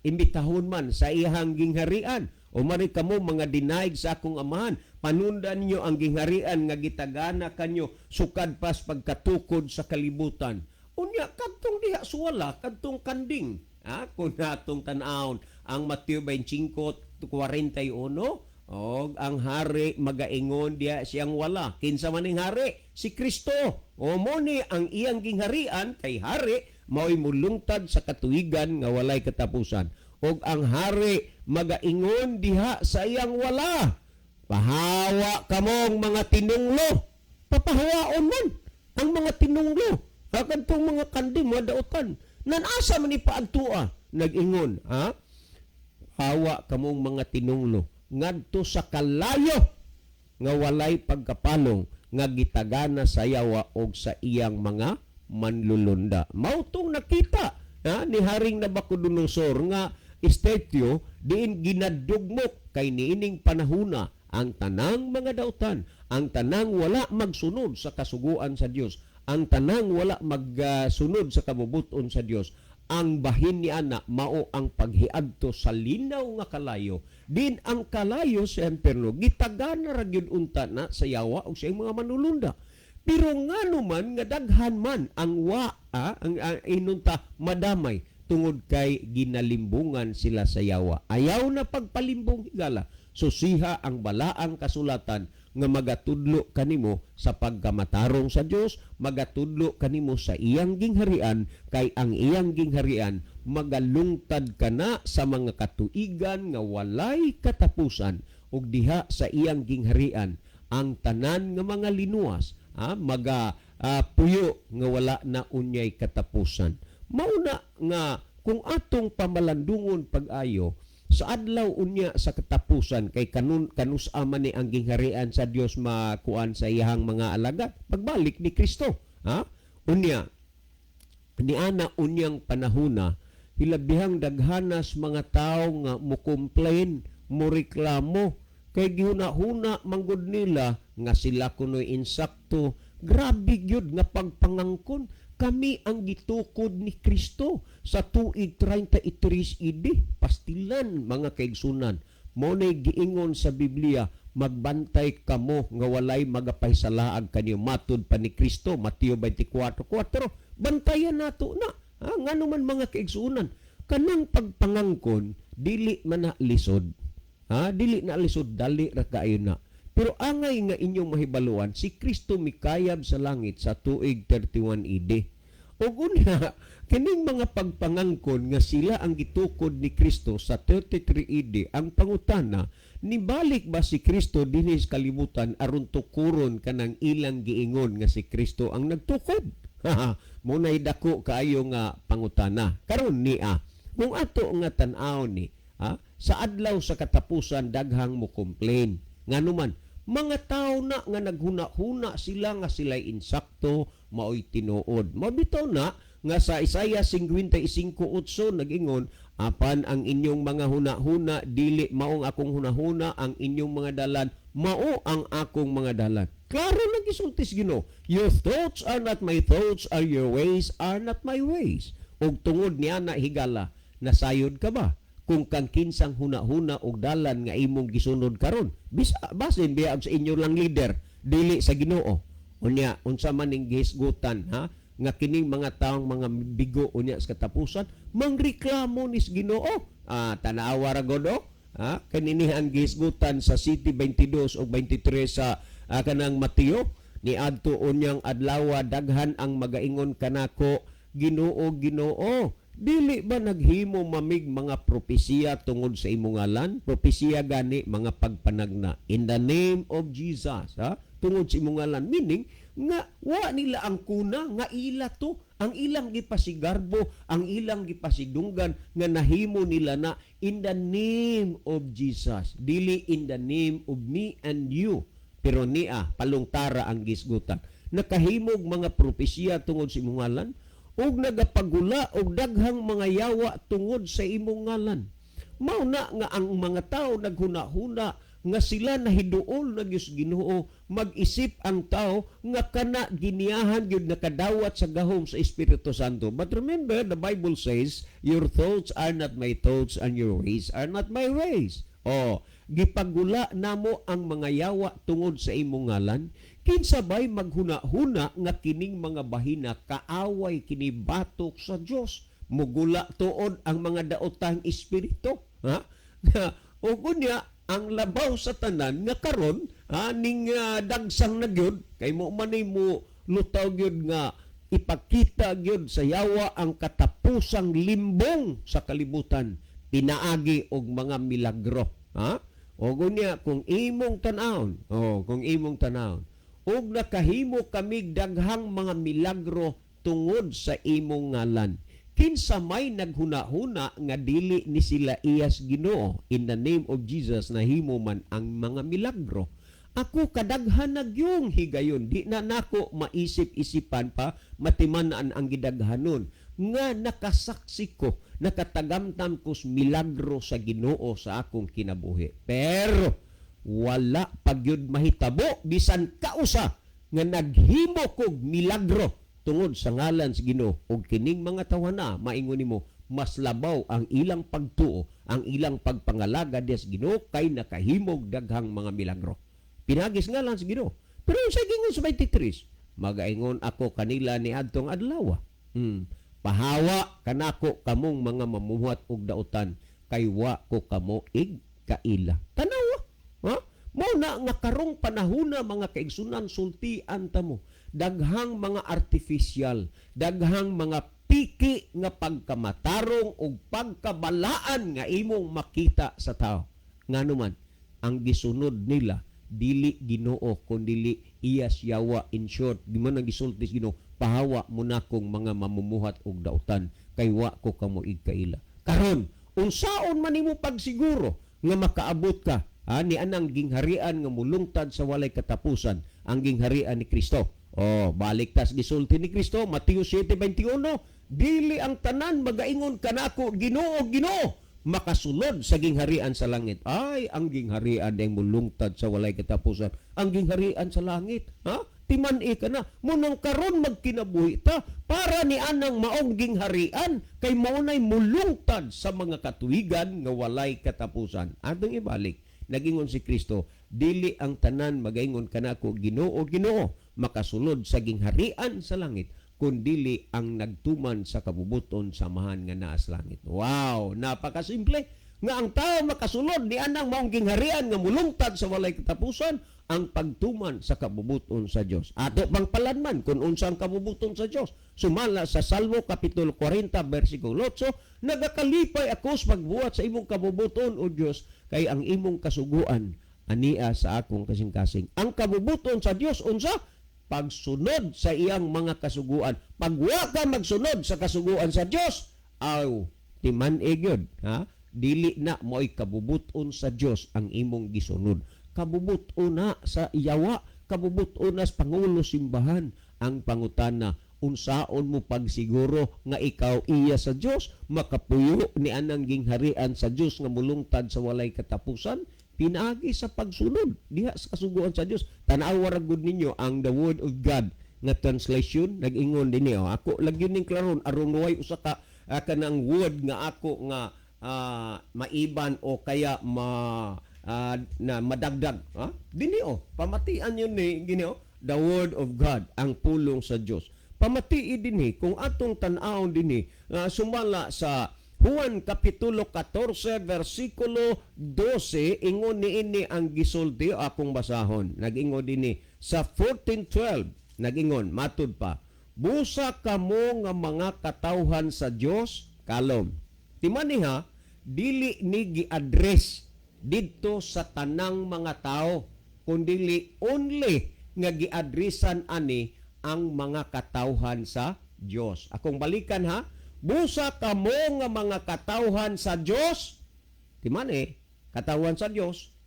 imbitahon man sa iyang gingharian o mari kamo mga dinaig sa akong amahan, panundan niyo ang gingharian nga gitagana kanyo sukad pas pagkatukod sa kalibutan. Unya kadtong diha suwala kadtong kanding. Kung natong tan-awon ang Mateo 25:41 og ang hari magaingon diha siyang wala. Kinsa man ning hari? Si Kristo. O mo ni ang iyang gingharian kay hari mao'y mulungtad sa katuigan nga walay katapusan. Og ang hari magaingon diha sa iyang wala. Pahawa kamong mga tinunglo. Papahawaon man ang mga tinunglo. Kadtong mga kanding mga dautan. Nanasa man ipaadtua nag-ingon, hawa kamong mga tinunglo ngadto sa kalayo nga walay pagkapalong nga gitagana sa yawa og sa iyang mga manlulunda. Mautong nakita ni Haring Nabucodonosor nga estatyo diin ginadugmok kay niining panahuna ang tanang mga dautan, ang tanang wala magsunod sa kasuguan sa Dios, ang tanang wala magsunod sa kabubuton sa Dios, ang bahin ni ana mao ang paghiadto sa linaw nga kalayo. Din ang kalayo sa impierno gitagana ra gyud unta na sa yawa ug sa mga manulunda. Pero ngano man nga daghan man ang ang inunta madamay tungod kay ginalimbungan sila sa yawa. Ayaw na pagpalimbong higala. Susiha ang balaang kasulatan nga magatudlo kanimo sa pagkamatarong sa Dios, magatudlo kanimo sa iyang gingharian, kay ang iyang gingharian magalungtad kana sa mga katuigan nga walay katapusan, ug diha sa iyang gingharian ang tanan nga mga linuwas puyo nga wala na unyay katapusan. Mauna nga kung atong pamalandungon pag-ayo sa adlaw unya sa katapusan kay kanus-aman ni ang gingharian sa Dios makuan sa iyang mga alagad pagbalik ni Kristo. Unya ni ana unyang panahona hilabihang daghanas mga tawo nga mo complain, mo reklamo kay gihuna-huna manggod nila nga sila kunoy insakto. Grabe gyud nga pagpangangkon. Kami ang gitukod ni Kristo sa tuig 33 AD. Pastilan mga kaigsunan. Mo nay giingon sa Biblia, magbantay kamo nga walay magapahisalaag kanyo matud pa ni Kristo. Mateo 24:4. Bantayan nato na. Ngano man mga kaigsunan. Kanang pagpangangkon dili man na lisod. Dili na lisod, dali ra kaayo na. Pero angay nga inyong mahibaluan, si Kristo mikayab sa langit sa tuig 31 AD. O guna, kining mga pagpangangkon nga sila ang gitukod ni Kristo sa 33 AD, ang pangutana, nibalik ba si Kristo dinhi sa kalibutan aron tukuron kanang ilang giingon nga si Kristo ang nagtukod? Munay dako kaayo nga pangutana. Karon niya, kung ato nga tan-aw ni, sa adlaw sa katapusan daghang mo complain. Nganuman, mga tao na nga naghuna-huna sila nga sila'y insakto, mao'y tinuod. Mabitaw na nga sa Isaiah 55:8 nag-ingon, apan ang inyong mga huna-huna, dili maong akong huna-huna, ang inyong mga dalan, mao ang akong mga dalan. Klaro nagisultis Ginoo, your thoughts are not my thoughts, and your ways are not my ways. Og tungod niya na higala, nasayod ka ba? Kung kang kinsang huna-huna og dalan nga imong gisunod karon, basin biya sa inyo lang leader dili sa Ginoo. Unya unsa man ning gihisgutan nga kining mga taong mga bigo unya sa katapusan mangreklamo ni sa Ginoo. Tanawa ra gud kanini ang gihisgutan sa City 22 ug 23 sa kanang Mateo ni adto unyang adlaw daghan ang magaingon kanako, Ginoo, Ginoo, dili ba naghimo mamig mga propesiya tungod sa imong ngalan? Propesiya gani mga pagpanagna in the name of Jesus, tungod sa imong ngalan. Meaning nga wa nila ang kuna nga ila to, ang ilang gipasigarbo, ang ilang gipasidunggan nga nahimo nila na in the name of Jesus, dili in the name of me and you. Pero niya palungtara ang gisgutan. Nakahimog mga propesiya tungod sa imong ngalan, ug nagapagula og daghang mga yawa tungod sa imong ngalan. Mao na nga ang mga tao naghuna-huna nga sila nahiduol na Dios Ginoo, mag-isip ang tao nga kana giniyahan gyud nakadawat sa gahom sa Espiritu Santo. But remember, the Bible says, your thoughts are not my thoughts and your ways are not my ways. Gipagula namo ang mga yawa tungod sa imong ngalan. Kinsabay maghuna-huna nga kining mga bahina kaaway kini batok sa Dios. Mugula tuod ang mga daotang espiritu. O kunya ang labaw sa tanan nga karon ning dagsang na gyud kay mo manay mo lutaw gyud nga ipakita gyud sa yawa ang katapusang limbong sa kalibutan, pinaagi og mga milagro. O kunya kung imong tan-awon, ug nakahimo kami daghang mga milagro tungod sa imong ngalan. Kinsa may naghuna-huna nga dili ni sila iyas Ginoo, in the name of Jesus nahimo man ang mga milagro. Ako kadaghan na gyung higayon, di na nako maisip-isipan pa, matiman-an ang gidaghanon nga nakasaksi ko, nakatagamtam ko milagro sa Ginoo sa akong kinabuhi. Pero wala pagyud mahitabo bisan kausa nga naghimo kog milagro tungod sa ngalan sa Ginoo, ug kining mga tawana maingon nimo mas labaw ang ilang pagtuo, ang ilang pagpangalaga des Ginoo kay nakahimog daghang mga milagro. Pinagis ngalan sa Ginoo. Pero sa gingon sa 23, magaingon ako kanila ni adtong adlaw. Pahawa kanako kamong mga mamuhat og dautan kay wa ko kamo kaila. Tanawa. Ha? Mao na nga karong panahona mga kaigsunan sultian ta mo. Daghang mga artificial, daghang mga piki nga pagkamatarong ug pagkabalaan nga imong makita sa tao. Ngano man ang gisunod nila dili Ginoo kundi iyas yawa. In short, di man ang gisulti sa Ginoo, pahawa mo na kong mga mamumuhat og dautan kay wa ko kamo kaila. Karon unsaon man nimo pagsiguro nga makaabot ka ni anang gingharian nga mulungtad sa walay katapusan, ang gingharian ni Kristo. Balik tas gisulti ni Kristo, Mateo 7:21, dili ang tanan magaingon kanako Ginoo, Ginoo, makasulod sa gingharian sa langit. Ay, ang gingharian ay mulungtad sa walay katapusan. Ang gingharian sa langit, timan-i ka na. Munang karon magkinabuhi ta para ni anang maong gingharian kay maunay mulungtad sa mga katuigan nga walay katapusan. Atong ibalik, nagingon si Kristo, dili ang tanan magaingon kanako Ginoo, Ginoo, makasulod sa gingharian sa langit, kundili ang nagtuman sa kabubuton samahan nga naa sa langit. Wow, napakasimple nga ang tao makasulod ni anang maong gingharian nga mulungtad sa walay katapusan, ang pagtuman sa kabubuton sa Dios. Ato pang palanman kung unsa ang kabubuton sa Dios. Sumala sa Salmo kapitulo 40 bersikulo 8, nagakalipay ako sa pagbuhat sa imong kabubuton o Dios kay ang imong kasuguan ania sa akong kasing-kasing. Ang kabubuton sa Dios unsa? Pagsunod sa iyang mga kasuguan. Pagwa ka magsunod sa kasuguan sa Dios, timan-i gyud, dili na mo'y kabubuton sa Dios ang imong gisunod. Kabubuton na sa iyawa, kabubuton na sa pangulo simbahan. Ang pangutana, unsaon mo pagsiguro nga ikaw iya sa Dios, makapuyo ni anang gingharian sa Dios nga mulungtad sa walay katapusan? Pinaagi sa pagsunod diha sa kasuguan sa Dios. Tanawa ra gud ninyo ang the Word of God nga translation, nag-ingon dinhi. Ako lagyon ning klaron aron way usa ka kanang word nga ako nga maiban o kaya na madagdag. Dinhi pamatian yun ni gini the Word of God, ang pulong sa Dios. Pamatii dinhi kung atong tan-awon dinhi sumala sa Juan kapitulo 14 versikulo 12, ingon niini ang gisulti akong basahon. Nag-ingon dinhi sa 14:12, nag-ingon matud pa, busa kamo nga mga katawhan sa Dios kalom. Timaniha dili ni gi-address didto sa tanang mga tao, kundi only nga gi-addressan ani ang mga katawhan sa Dios. Akong balikan busa kamo nga mga katawhan sa Dios. Timani, katawhan sa Dios.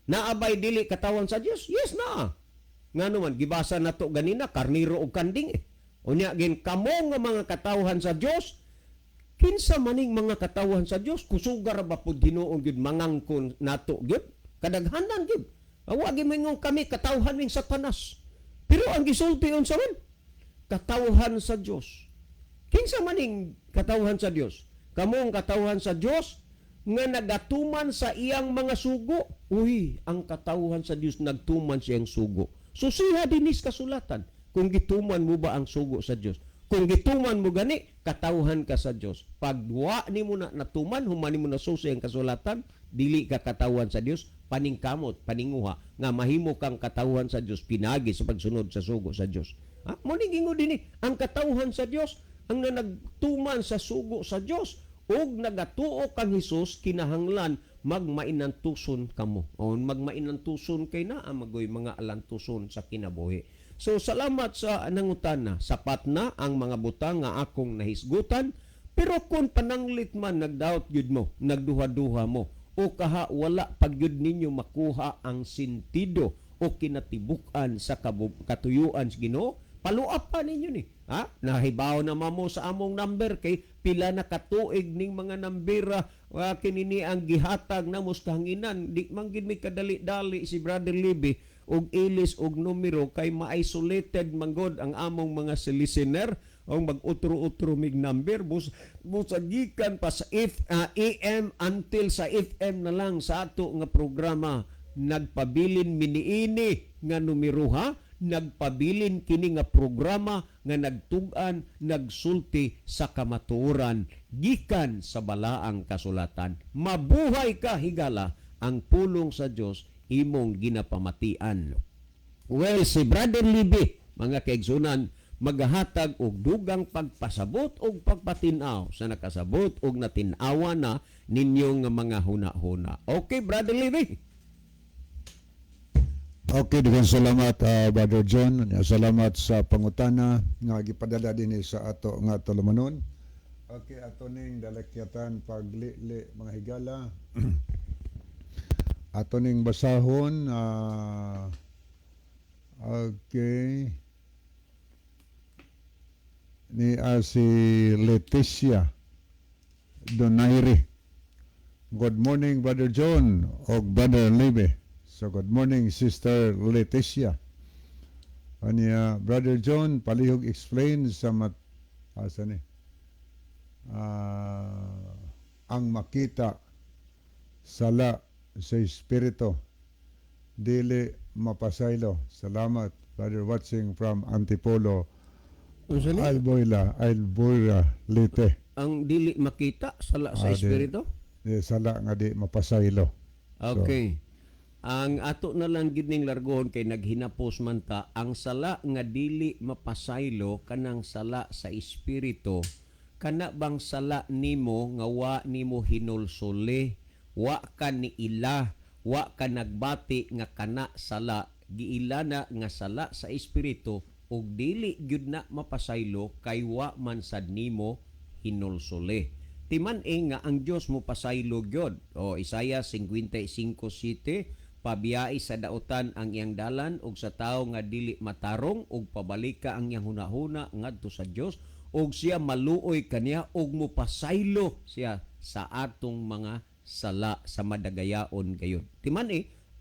Naabay dili katawhan sa Dios? Yes na. Ngano man gibasa nato ganina karniro og kanding. Unya gin kamo nga mga katawhan sa Dios. Kinsa maning mga katawhan sa Dios? Kusugar ba pud Ginoo gyud mangangkon nato gyud? Kadaghanan gyud. Wa gyud mingong kami katawhan ning Satanas. Pero ang gisulti unsa man? Katawhan sa Dios. Kinsa maning katawhan sa Dios? Kamong katawhan sa Dios nga nagatuman sa iyang mga sugo. Uy, ang katawhan sa Dios nagtuman siyang sugo. So siya dinis kasulatan kung gituman mo ba ang sugo sa Dios. Kung gituman mo gani, katawhan ka sa Dios. Pag wa nimo na natuman, humani mo na susi ang kasulatan, dili ka katawhan sa Dios, paningkamot, paninguha nga mahimo kang katawhan sa Dios pinagi sa pagsunod sa sugo sa Dios. Mo ning ingon dinhi, ang katawhan sa Dios ang nagtuman sa sugo sa Dios ug nagatuo kang Hesus kinahanglan magmainantuson kamo. O magmainantuson kay na magoy mga alantuson sa kinabuhi. So salamat sa nangutana. Sapat na ang mga butang nga akong nahisgutan, pero kung pananglit man nagdaot gyud mo, nagduha-duha mo o kaha wala pagyud ninyo makuha ang sentido o kinatibuk-an sa katuyuan sa Ginoo, Paluap pa ninyo ni. Ha? Nahibaw na mo sa among number kay pila na katuig ning mga nambera kinini ang gihatag na mustanginan. Di man gid may kadali-dali si Brother Libby og ilis og numero kay ma-isolated manggod ang among mga listener o mag-utro-utro mig number busagikan pa sa AM until sa FM na lang sa ato nga programa nagpabilin miniini nga numero ha, nagpabilin kini nga programa nga nagtug-an nagsulti sa kamatuoran gikan sa balaang kasulatan. Mabuhay ka higala, ang pulong sa Dios imong ginapamatian. Well, si Brother Libby, mga kaigsunan, maghatag og dugang pagpasabot og pagpatinaw sa nakasabot og natinawa na ninyong mga huna-huna. Okay, Brother Libby? Okay, daghang salamat Brother John. Salamat sa pangutana nga gipadala dinhi sa ato nga tulumanon. Okay, ato ning dalakyatan paglili mga higala. Ato ning basahon okay. Ni si Leticia Donaire. Good morning Brother John o Brother Libby. So good morning Sister Leticia. Anya Brother John palihog explain sa ang makita sala sa espiritu dili mapasaylo. Salamat Brother watching from Antipolo. Alboira Leyte. Ang dili makita sala sa espiritu? Di sala nga di mapasaylo. Okay. Ang ato na lang gid ning largohon kay naghinapos man ta ang sala nga dili mapasaylo kanang sala sa espiritu. Kana bang sala nimo nga wa nimo hinulsuli, wa ka ni ila, wa ka nagbati nga kana sala giilana nga sala sa espiritu ug dili gyud na mapasaylo kay wa man sad nimo hinulsuli. Timan nga ang Dios mo pasaylo gyud. O Isaiah 55:7 pabiyai sa dautan ang iyang dalan ug sa tawo nga dili matarong ug pabalika ang iyang hunahuna ngadto sa Dios ug siya maluoy kaniya ug mopasaylo siya sa atong mga sala sa madagayaon gayon. Timan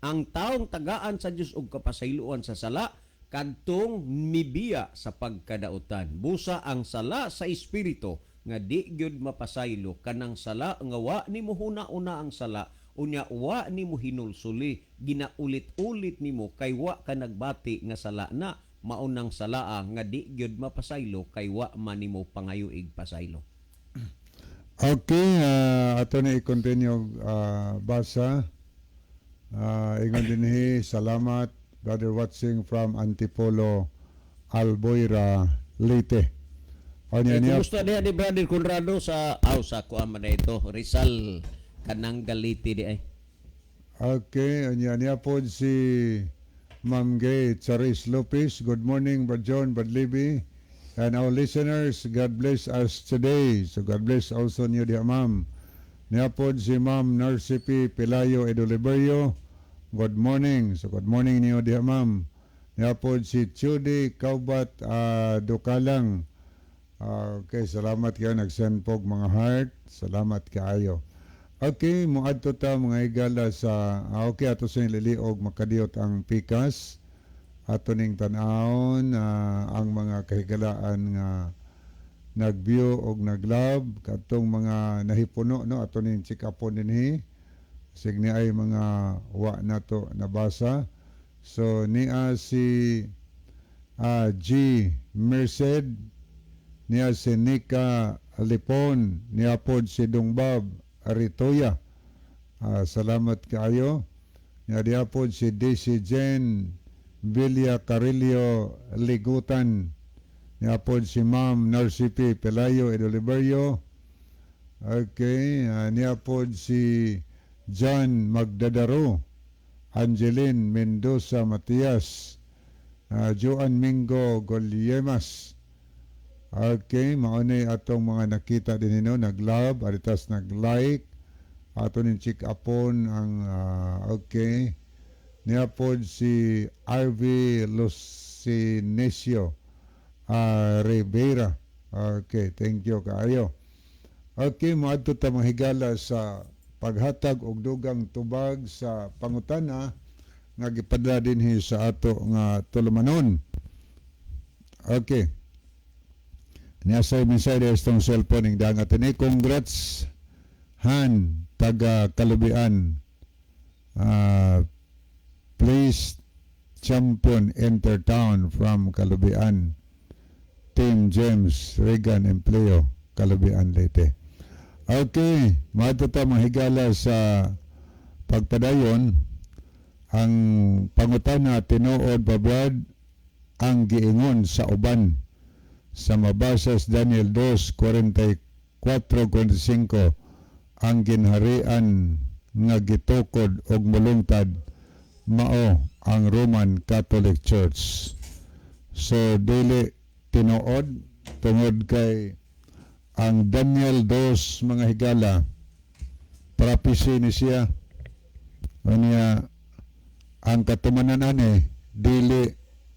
ang taong tagaan sa Dios ug kapasayloan sa sala kadtong mibiya sa pagkadautan. Busa ang sala sa espiritu nga di gyud mapasaylo kanang sala nga wa nimo huna-una ang sala unya wa nimo hinulsuli ginaulit-ulit nimo kay wa ka nagbati nga sala na maunang salaa nga di gyud mapasaylo kay wa man nimo pangayuig pasaylo. Okay, ato na i-continue basa. Ingon dinhi salamat Brother watching from Antipolo Alboira Leyte. Kumusta diha ni Brother Conrado sa kuama na ito Rizal kanang Galiti di ay. Okay, niya po si Ma'am Gay Charis Lopez. Good morning, Brother John, Brother Libby, and our listeners. God bless us today. So God bless also niyo diha, Ma'am. Niya po si Ma'am Narcipi Pelayo Edoliberio. Good morning. So good morning niyo diha, Ma'am. Niya po si Chudi Kaubat Dukalang. Okay, salamat kayo. Nag-send po mga heart. Salamat kaayo. Okay, muadto ta mga higala sa okay ato sa liliog makadiot ang pikas ato ning tan-awon ang mga kahigalaan nga nag-view og nag-love katong mga nahipuno no ato ning check-upon dinhi signi ay mga wa nato nabasa. So niya si G Merced, niya si Nika Lipon, niya pod si Dongbab Aritoya. Salamat kaayo. Niya po si DC Jen Villa Carillo Ligutan. Niya po si Ma'am Narcipi Pelayo Edoliberio. Okay. Niya po si John Magdadaro, Angeline Mendoza Matias, Joan Mingo Golyemas. Okay, maunay atong mga nakita din nino, nag-love, aritas nag-like, ato ning check upon ang okay. Niya po si RV Lucinesio, Rivera. Okay, thank you kaayo. Okay, moadto ta mga higala sa paghatag og dugang tubag sa pangutana nga gipadala dinhi sa ato nga tulumanon. Okay. Niya sa mensahe sa cellphone ng dangat ni congrats Han taga Kalubian. Please champion enter town from Kalubian. Team James Regan Empleo Kalubian Leyte. Okay, mato ta mahigala sa pagpadayon ang pangutana tinuod babrad ang giingon sa uban sa mabasa sa Daniel 2:44-45 ang ginharian nga gitukod og mulungtad mao ang Roman Catholic Church. So dili tinuod tungod kay ang Daniel 2 mga higala prophecy ni siya unya ang katumanan ani dili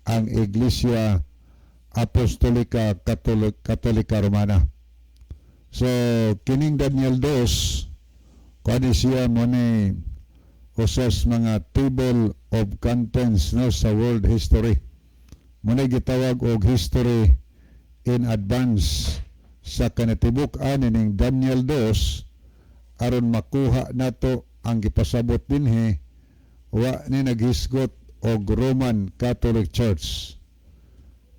ang Iglesia Apostolika Katolika Romana. So kining Daniel 2 kani siya mo ni usas mga table of contents no sa world history. Muna gitawag og history in advance sa kanatibuk-an ning Daniel 2 aron makuha nato ang gipasabot dinhi wa ni naghisgot og Roman Catholic Church.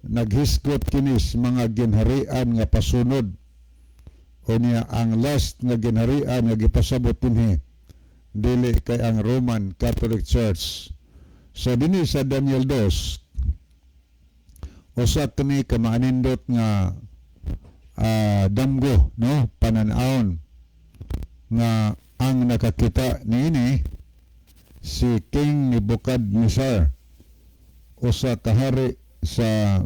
Naghisgot kinis mga ginharian nga pasunod o niya ang last nga ginharian nga gipasabot dinhi dili kay ang Roman Catholic Church. So dinhi sa Daniel 2 usa kini ka maanindot nga damgo no panan-awon nga ang nakakita niini si King Nebuchadnezzar usa ka hari sa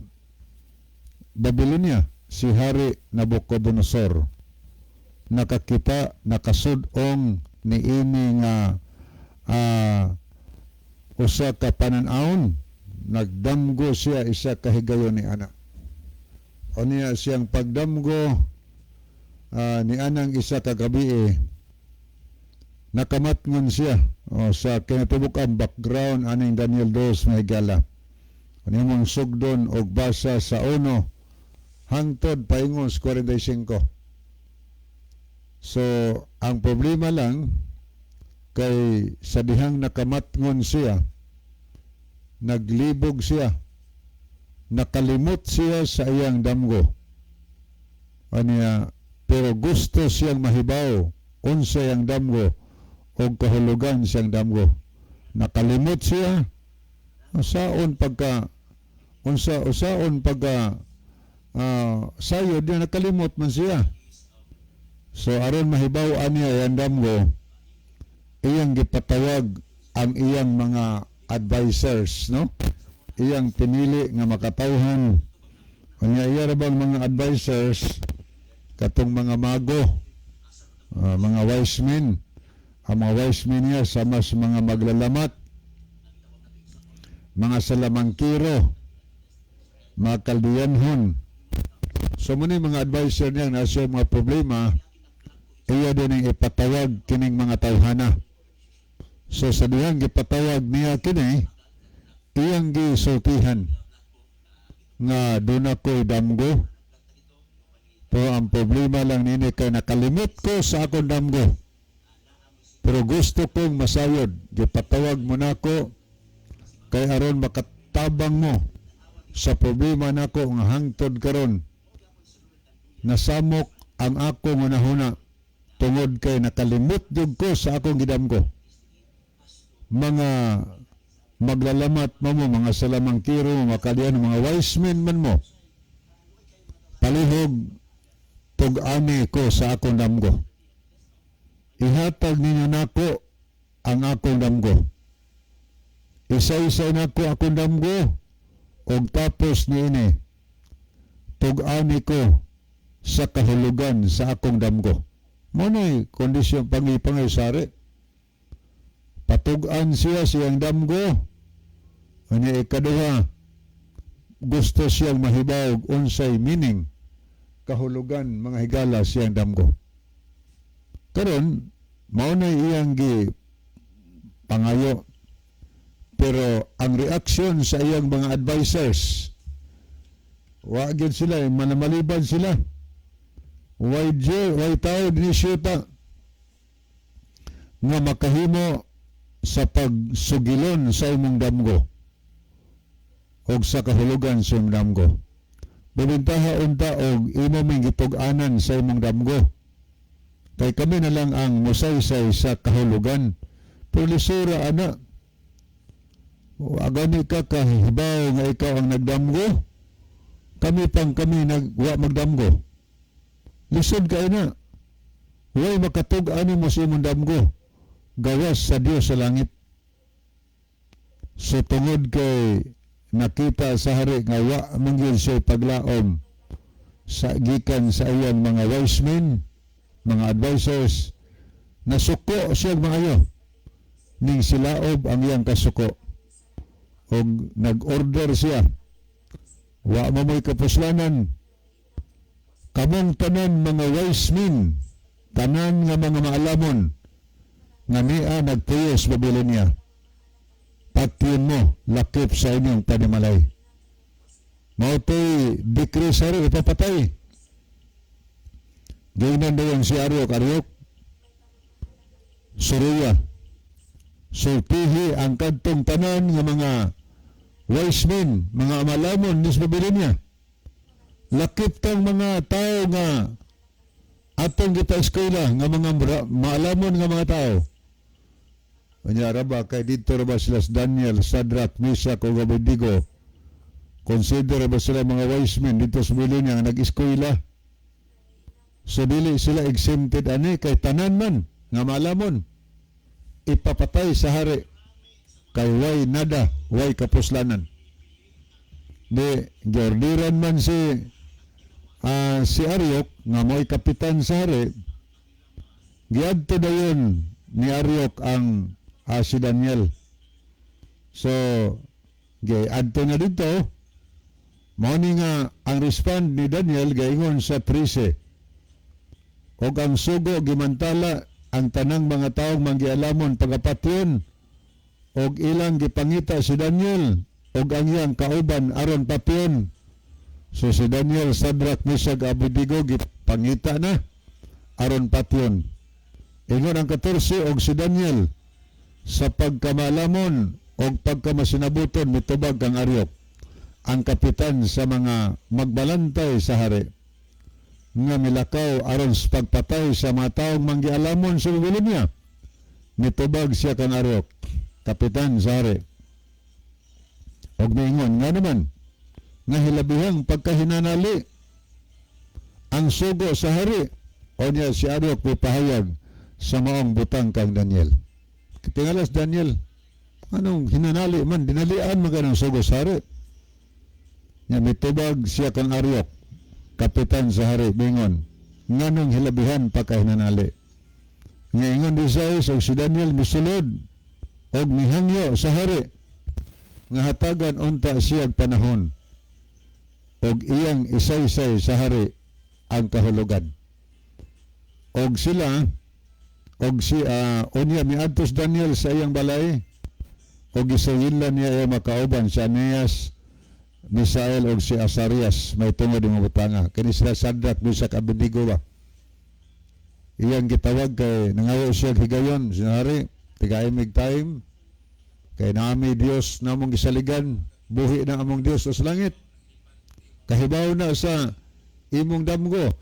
Babylonia, si Hari Nabucodonosor. Nakakita nakasud-ong niini nga usa ka panan-awon nagdamgo siya isa ka higayon ni ana. O niya siyang pagdamgo ni anang isa ka gabi nakamatngon siya sa kinatibuk ang background aning Daniel 2 nga higala. Kung imong sugdon og basa sa 1 hangtod paingon sa 45. So ang problema lang kay sa dihang nakamatngon siya naglibog siya, nakalimot siya sa iyang damgo. Aniya, pero gusto siyang mahibaw unsa iyang damgo o kahulugan siyang damgo. Nakalimot siya usaon pagka sayod niya nakalimot man siya. So aron mahibaw niya iyang damgo, iyang gipatawag ang iyang mga advisors, no? Iyang pinili nga makatawhan. Kanya iya ra bang mga advisors katong mga mago, mga wise men. Ang mga wise men niya sama sa mga maglalamat, mga salamangkiro, mga kaldiyanhon. So muna mga advisor niya na siya mga problema, iya din ang ipatawag kining mga tawhana. So sa diyang gipatawag niya kini, iyang gisultihan nga doon ako'y damgo. Pero ang problema lang nini kay nakalimot ko sa akong damgo. Pero gusto kong masayod. Gipatawag mo na ako kay aron makatabang mo sa problema na ko nga hangtod karon. Nasamok ang akong unahuna tungod kay nakalimot jud ko sa akong gidamgo. Mga maglalamat mo, mga salamangkiro, mga kalian, mga wise men man mo, palihog tug-ani ko sa akong damgo. Ihatag ninyo nako ang akong damgo. Isa-isa nako akong damgo og tapos niini tug-ani ko sa kahulugan sa akong damgo. Mo'y kondisyon pangipangay sari. Patug-an siya siyang damgo. Ano ikaduha? gusto siyang mahibaw og unsay meaning kahulugan mga higala siyang damgo. Karon mao na iyang gi pangayo, pero ang reaksyon sa iyang mga advisors, wa gyud sila, manamalibad sila. Why tao dinisyuta nga makahimo sa pagsugilon sa imong damgo o sa kahulugan sa imong damgo. Bibintaha unta og imo ming gitug-anan sa imong damgo. Kay kami na lang ang musaysay sa kahulugan. Pero lisura, ana, agani ka kahibaw nga ikaw ang nagdamgo, kami wa magdamgo. Lisod ka na. Huwag makatug-anan mo sa imong damgo. Gawas sa Dios sa langit. So tungod kay nakita sa hari nga wa mangyud siya paglaom sa gikan sa iyang mga wise men, mga advisors, nasuko siya maayo ning silaob ang iyang kasuko og nag-order siya, wa mamoy kapuslanan, kamong tanan mga wise men, tanan nga mga maalamon nga niya nagpuyos Babylonia, patyon mo lakip sa inyong panimalay. Mautoy decree sa rin ipapatay. Gaynan dayon si Aryok Suruya, sultihi ang kadtong tanan nga mga wise men, mga amalamon nis Babylonia. Lakip tang mga tao nga atong kita eskwela nga mga maalamon nga mga tao. Kanya raba kay dito raba sila Daniel, Shadrach, Meshach ug Abednego. Consider ba sila mga wise men dito sa Babylonia nga nag-eskwela. So dili sila exempted ani kay tanan man nga maalamon ipapatay sa hari kay way nada, way kapuslanan. Di giordiran man si Aryok nga mo'y kapitan sa hari, giadto dayon ni Aryok ang si Daniel. So giadto na dito, mao ni nga ang respond ni Daniel gaingon sa 13. Og ang sugo gimantala ang tanang mga taong manggialamon pagapatyon og ilang gipangita si Daniel og ang iyang kauban aron patyon. So si Daniel, Shadrach, Meshach, Abednego gipangita na aron patyon. Ingon ang 14 og si Daniel sa pagkamalamon og pagkamasinabuton mitubag kang Aryok, ang kapitan sa mga magbalantay sa hari, nga milakaw aron sa pagpatay sa mga taong manggialamon sa Babylonia. Mitubag siya kang Aryok, kapitan sa hari. Og miingon nga naman nga hilabihang pagkahinanali ang sugo sa hari, o niya si Aryok pipahayag sa maong butang kang Daniel. Tingalas Daniel, anong hinanali man, dinalian maganang sugo sa hari. Nga mitubag siya kang Aryok, kapitan sa hari, bingon nganong hilabihan pagkahinanali. Nga ingon di sa si Daniel misulod og mihangyo sa hari nga hatagan unta siyang panahon og iyang isaysay sa hari ang kahulugan. Og sila og si unya miadtos Daniel sa iyang balay og gisayilan niya iyang makauban si Aneas, Misael og si Azarias, may tungod ng butanga. Kini sila Shadrach, Meshach, Abednego ba? Iyang gitawag kay nangayo siya higayon, sinari, tigaimig time, kay naami Dios namong gisaligan, buhi na among Dios sa langit. Kahibaw na sa imong damgo.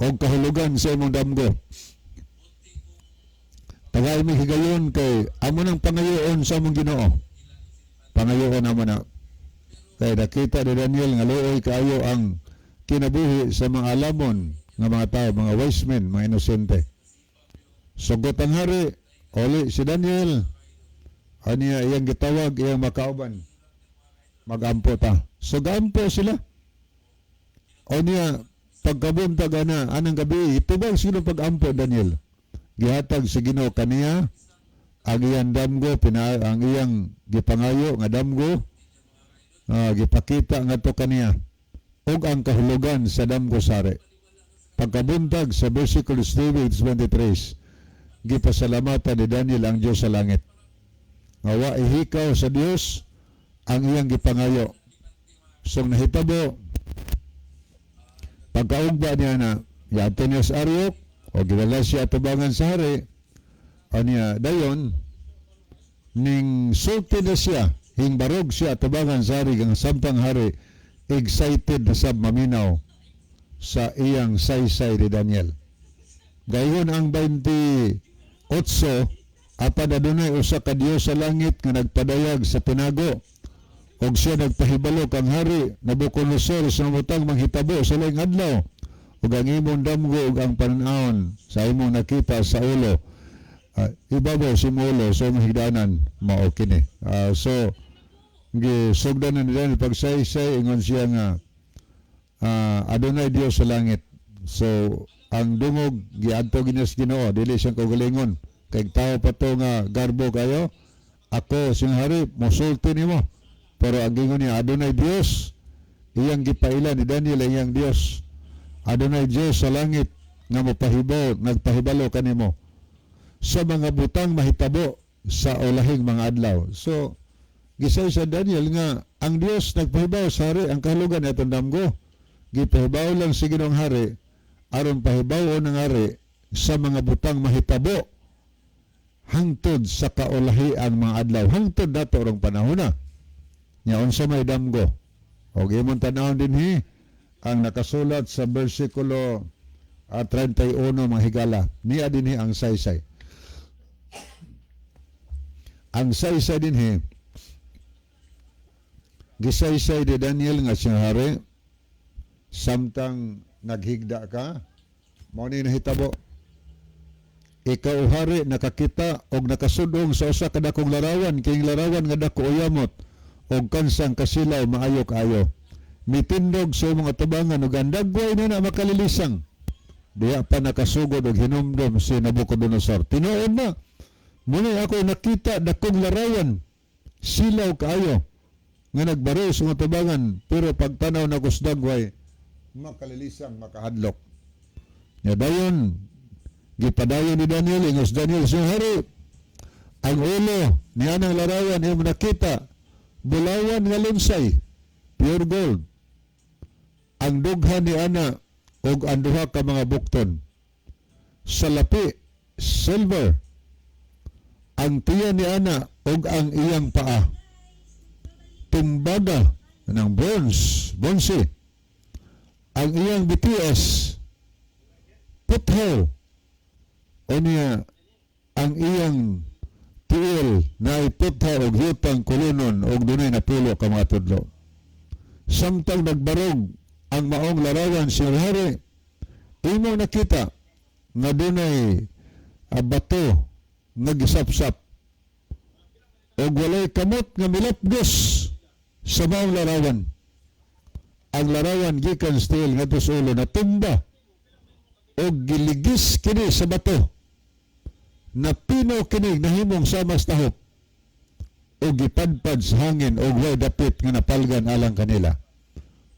Og kahulugan sa imong damgo. Tigaimig higayon kay amo nang pangayoon sa among Ginoo. Pangayoon naman na kay nakita ni Daniel nga luoy kaayo ang kinabuhi sa mga alamon nga mga tao, mga wise men, mga inosente. Sugot ang hari, oli si Daniel, aniya iyang gitawag, iyang makauban, magampo ta. So gampo sila. O niya, pagkabuntag na, anang gabi, itubag sila pagampo Daniel. Gihatag si Ginoo kaniya, ang iyang damgo ang iyang gipangayo nga damgo gipakita nga to kaniya ug ang kahulugan sa damgo sari. Pagkabuntag sa versikulos 23, gipasalamatan ni Daniel ang Dios sa langit. Nga wa ihikaw sa Dios ang iyang gipangayo. So nahitabo pagkaugba niya na yadto niya sa Aryok o giwala siya atubangan sa hari niya dayon ning sulti na siya hingbarog siya atubangan sa hari ang samtang hari excited na sab maminaw sa iyang saysay ni Daniel. Gayon ang 28 apan adunay usa ka Dios sa langit nga nagpadayag sa tinago og siya nagpahibalo kang hari Nabucodonosor sa namutang manghitabo sa laing adlaw ug ang imong damgo ug ang panan-awon sa imong nakita sa ulo ibabaw si ulo so mahigdanan mao kini. So gisugdan ni Daniel pagsaysay ingon siya nga adunay Dios sa langit. So ang dungog giadto ginas Ginoo dili siyang kaugalingon kay tao pa to nga garbo kayo ako sing hari mosulti nimo. Pero ang gingon niya, adunay Dios, iyang gipaila ni Daniel iyang Dios. Adunay Dios sa langit, nga nagpahibalo kanimo sa mga butang mahitabo sa ulahing mga adlaw. So, gisay sa Daniel nga, ang Dios nagpahibaw sa hari, ang kahulugan itong damgo. Gipahibaw lang si Ginoong hari, aron pahibaw ng hari sa mga butang mahitabo hangtod sa kaulahi ang mga adlaw. Hangtod na to rong panahon na. Nya unsa may damgo. Og imong tan-awon dinhi ang nakasulat sa bersikulo 31 mga higala. Niya dinhi ang saysay. Ang saysay dinhi gisaysay ni Daniel nga siyang hari samtang naghigda ka mao ni nahitabo. Ikaw hari nakakita og nakasudong sa usa ka dakong larawan kay larawan nga dako uyamot og kansang kasilaw maayo kaayo. Mitindog sa mga tubangan ug andagway na makalilisang. Diya pa nakasugod og hinumdom si Nabucodonosor. Tinuod na. Muna ako nakita dakong larawan silaw kaayo nga nagbaro sa mga tubangan pero pagtanaw na kusdagway makalilisang makahadlok. Ya dayon gipadayon ni Daniel ingos Daniel sa hari ang ulo niya ng larawan imo nakita bulawan nga lunsay, pure gold. Ang dughan ni ana og ang duha ka mga bukton. Sa lapi, silver. Ang tiyan ni ana og ang iyang paa. Timbaga ng bronze. Ang iyang BTS, puthaw. O niya, ang iyang tiil na iputha og hutang kulunon og dunay napulo ka mga tudlo. Samtang nagbarog ang maong larawan si hari, imo nakita nga dunay bato nga gisapsap og walay kamot nga milapdos sa maong larawan. Ang larawan gikan still nga tusulo na tumba og giligis kini sa bato. Napino kini nahimong samas tahop o gipadpad sa hangin o way dapit nga napalgan alang kanila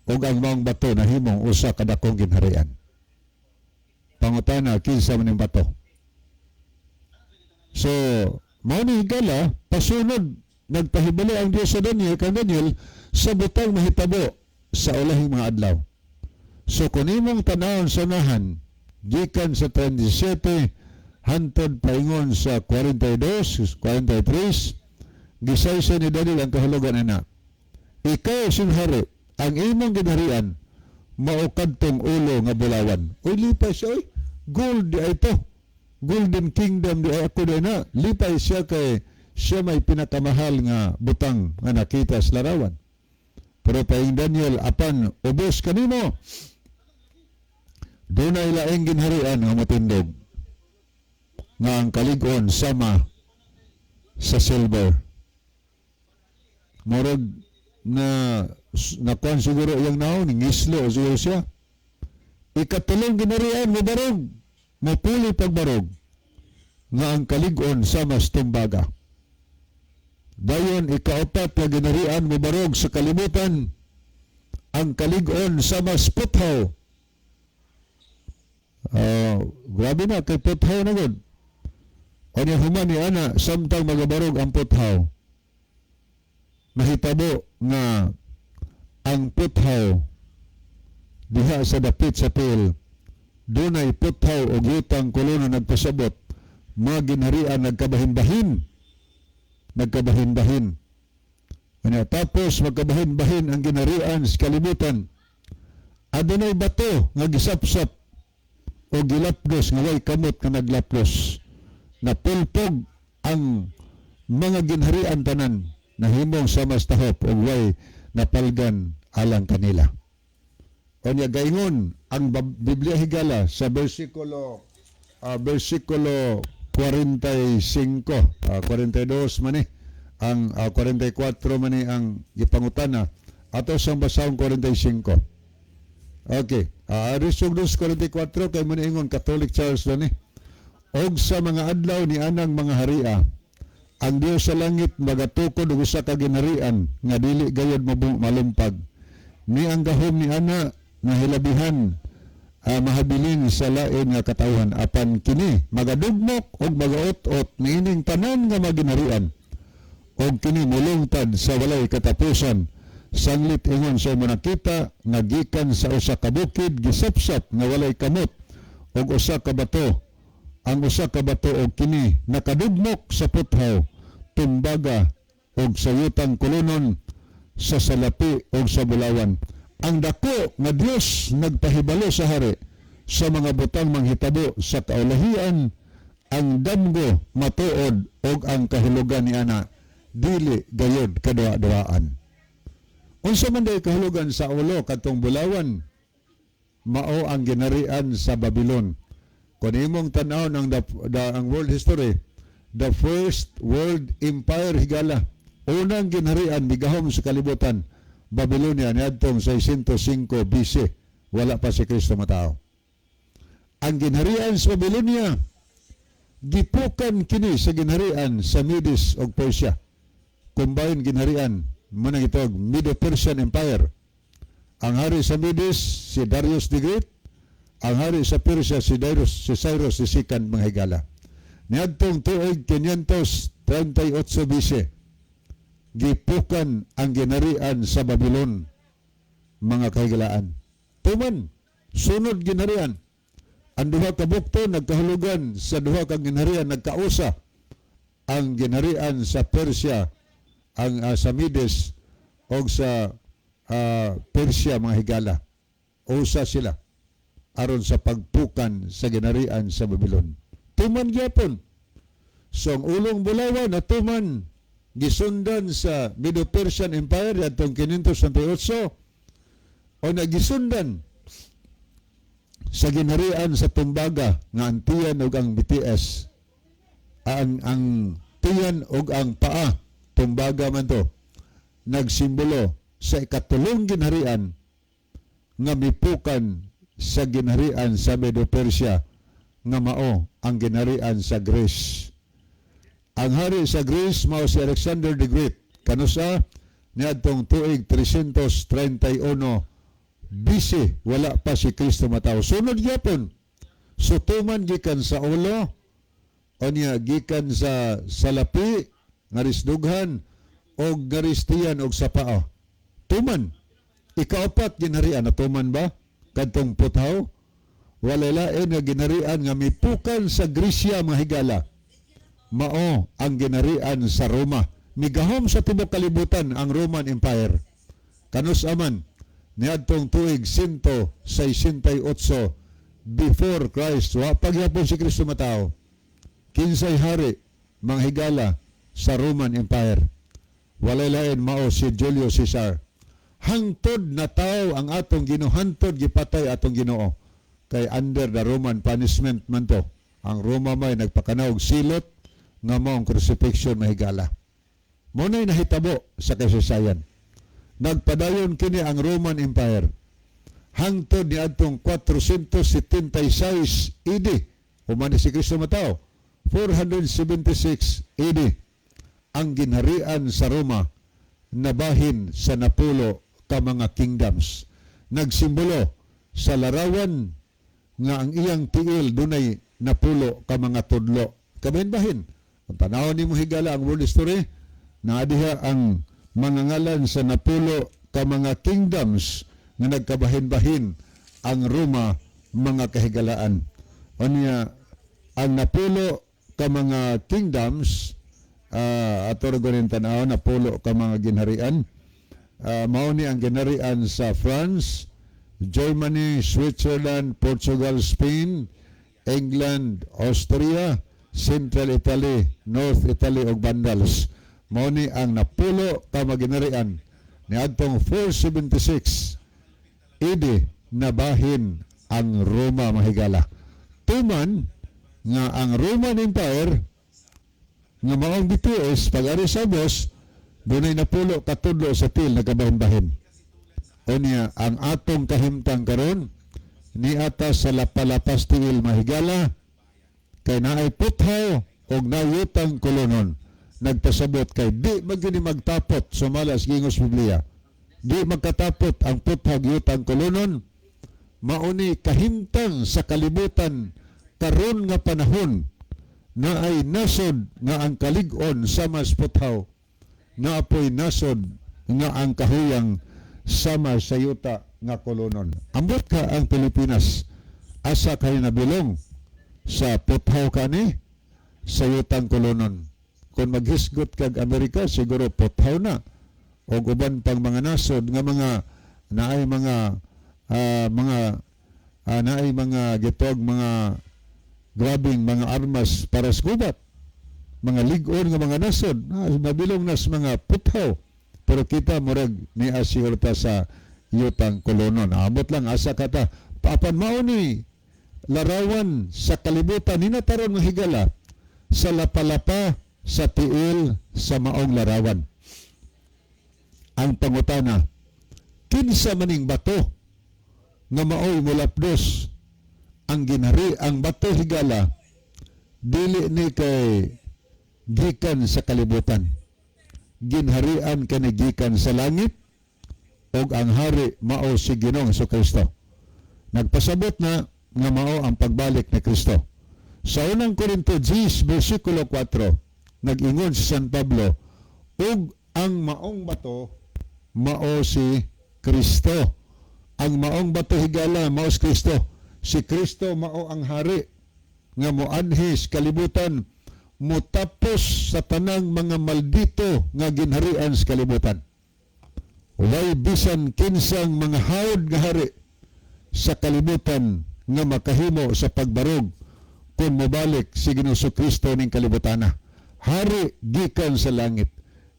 o ang maong bato nahimong usa kadakong ginharian. Pangutana kinsa man ning bato. So mao ni higala pasunod nagpahibalo ang Dios sa Daniel kang Daniel sa butang mahitabo sa ulahing mga adlaw. So kung imong tanawon sa nahan gikan sa 37 hantod paingon sa 42, 43, gisaysay ni Daniel ang kahulugan na. Ikaw sing hari, ang imong ginharian, maukadtong ulo nga bulawan. Uy, lipay siya, uy, gold di ay ito. Golden Kingdom di ay ako di na. Lipay siya kay siya may pinakamahal nga butang nga nakita sa larawan. Pero paing Daniel, apan, ubos kanino. Doon ay laing ginharian nga matindog. Nga ang kalig-on sama sa silver. Morag na nakuan siguro yung naon, ngislo o siguro siya. Ikatulong ginarian, mabarog. Mapuli pagbarog. nga ang kalig-on sa mas tumbaga. Dayon ikaapat nga ginharian mobarog sa kalibutan, ang kalig-on sa mas puthaw. Grabe na kay puthaw na gud. O niya human ni ana samtang magabarog ang puthaw. Mahitabo nga ang puthaw diha sa dapit sa pil, dunay puthaw o yutang kolono nagpasabot, mga ginharian nagkabahin-bahin. Tapos magkabahin-bahin ang ginharian sa kalibutan. Adunay bato nga gisapsap o gilapdos nga way kamot nga naglaplos. Napulpog ang mga ginharian tanan na himong sa mas tahop o way napalgan alang kanila. O niya gaingon ang Biblia higala sa versikulo 45, 42 man ang 44 man ang gipangutana ato sa basahon 45. Okay, Arisog 2:44 kay maniingon Catholic Church na ni. Og sa mga adlaw ni anang mga haria, ang Dios sa langit magatukod og usa ka ginharian nga dili gayud malumpag. Ni ang gahom ni ana nga hilabihan mahabilin sa lain nga katawhan, apan kini magadugmok og magaot-ot niining tanan nga maginharian, og kini mulungtad sa walay katapusan. Sanglit ingon sa manakita nga gikan sa usa ka bukid gisapsap nga walay kamot og usa ka bato. Ang usa ka bato og kini nakadugmok sa puthaw, tumbaga og sayutang kolonon sa salapi og sa bulawan. Ang dako nga Dios nagpahibalo sa hari sa mga butang manghitabo sa kaulahian, ang damgo matuod og ang kahulugan ni ana dili gayud kadua-duaan. Unsa man day kahulugan sa ulo kadtong bulawan, mao ang ginharian sa Babylon. Kung imong tan-awon ang world history, the first world empire higala, unang ginharian migahom sa kalibutan, Babylonia niadtong 605 BC, wala pa si Kristo matao. Ang ginharian sa Babylonia gipukan kini sa ginharian sa Medes ug Persia. Combined ginharian manang itog Medo-Persian Empire. Ang hari sa Medes si Darius the Great, ang hari sa Persia si Cyrus the Second mga higala. Niadtong tuig 538 BC, gipukan ang ginharian sa Babylon mga kahigalaan. Tuman, sunod ginharian. Ang duha ka bukto nagkahulugan sa duha ka ginharian nagkausa. Ang ginharian sa Persia, ang sa Medes o sa Persia mga higala. Usa sila aron sa pagpukan sa ginharian sa Babylon. Tuman gyapon. So ang ulong bulawan na tuman gisundan sa Medo-Persian Empire atong 598 o nagisundan sa ginharian sa tumbaga nga ang tiyan ug ang BTS, ang tiyan ug ang paa, tumbaga man to, nagsimbolo sa ikatulong ginharian nga mipukan sa ginharian sa Medo-Persia nga mao ang ginharian sa Greece. Ang hari sa Greece mao si Alexander the Great, kanusa niadtong tuig 331 BC, wala pa si Kristo matao. Sunod gyapon, sutuman gikan sa ulo o niya gikan sa salapi ngarisdughan o garistiyan og sa paa. Tuman, ikaapat ginharian na tuman ba kadtong puthaw, walay lain nga ginharian nga mipukan sa Grisya mga higala. Mao ang ginharian sa Roma. Migahom sa tibok kalibutan ang Roman Empire. Kanus aman niadtong tuig 168 before Christ, wa pagyapon si Kristo matao. Kinsay hari mga higala sa Roman Empire. Walay lain mao si Julius Caesar. Hangtod na tao ang atong Ginoo, hantod gipatay atong Ginoo. Kay under the Roman punishment man to. Ang Roma may nagpakanaw og silot nga mao ang crucifixion mahigala. Munay nahitabo sa kasaysayan. Nagpadayon kini ang Roman Empire hangtod ni adtong 476 AD. Human si Kristo matao. 476 AD ang ginharian sa Roma na bahin sa napulo ka mga kingdoms. Nagsimbolo sa larawan nga ang iyang tiil dunay napulo ka mga tudlo. Kabahin-bahin. Kung tanawon nimo higala ang world history, na diha ang mga ngalan sa napulo ka mga kingdoms nga nagkabahin-bahin ang Roma mga kahigalaan. O niya, ang napulo ka mga kingdoms, ato rin tanaw, napulo ka mga ginharian, mao ni ang ginharian sa France, Germany, Switzerland, Portugal, Spain, England, Austria, Central Italy, North Italy ug Vandals. Mao ni ang napulo ka mga ginharian niadtong 476 AD na bahin ang Roma mahigala. Tuman nga ang Roman Empire nga maong BTS pag-ari sa Bos, dunay napulo katudlo sa til nagabahin-bahin. O niya, ang atong kahimtang karon ni atas sa lapalapas tiil mahigala kay naay puthaw og nayutang kolonon. Nagpasabot kay di magini magtapot sumalas gingos Biblia. Di magkatapot ang puthaw yutang kolonon. Mauni kahimtang sa kalibutan karon nga panahon na ay nasod nga ang kalig-on sa mas puthaw, na apoy nasod nga ang kahuyang sama sa yuta nga kolonon. Ambot ka ang Pilipinas, asa kayo nabilong sa puthaw kani sa yutang kolonon. Kung maghisgot kag Amerika, siguro puthaw na. O uban pang mga nasod nga mga naay mga naay mga gitog mga grabing mga armas para sa gubat. Mga lig-on nga mga nasod, nabilong nas mga puthaw. Pero kita murag ni asigurta sa yutang kolonon. Abot lang asa kata papan mao ni larawan sa kalibutan ni nataron nga higala sa lapalapa sa tiil sa maong larawan. Ang pangutana, kinsa maning bato nga maoy mulapdos ang ginhari ang bato higala dili ni kay gikan sa kalibutan. Ginharian kani gikan sa langit og ang hari mao si Ginoong Jesucristo. Nagpasabot na nga mao ang pagbalik ni Kristo. Sa unang Korinto 10 bersikulo 4 nag-ingon si San Pablo ug ang maong bato mao si Kristo. Ang maong bato higala mao si Kristo. Si Kristo mao ang hari nga moanhis kalibutan, mutapos sa tanang mga maldito nga ginharian sa kalibutan. Way bisan kinsang mga hawd nga hari sa kalibutan nga makahimo sa pagbarog kung mobalik si Ginoong Jesucristo ning kalibutana. Hari gikan sa langit,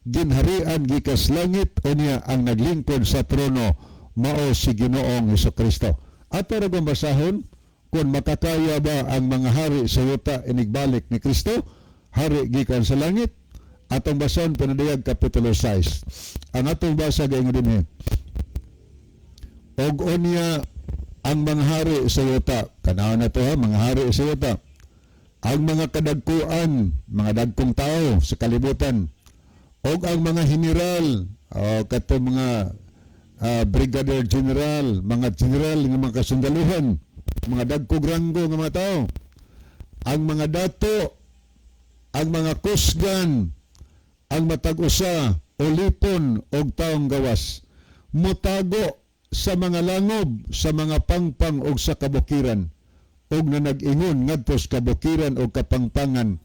ginharian gikan sa langit, o niya ang naglingkod sa trono mao si Ginoong Jesucristo. Ato ra basahon kung makakaya ba ang mga hari sa yuta inigbalik ni Kristo, hari gikan sa langit. Atong basahon Panadayag Kapitulo 6. Ang atong basa gayon dinhi. Og unya ang mga hari sa yuta, kanaon na to ha, mga hari sa yuta, ang mga kadagkuan, mga dagkong tao sa kalibutan, og ang mga general, kato mga brigadier general, mga general nga mga kasundaluhan, mga dagkog ranggo nga mga tao, ang mga dato, ang mga kusgan, ang matag-usa o lipon og taong gawas, mutago sa mga langob, sa mga pangpang og sa kabukiran, og na nag-ingon ngadto sa kabukiran og kapangpangan,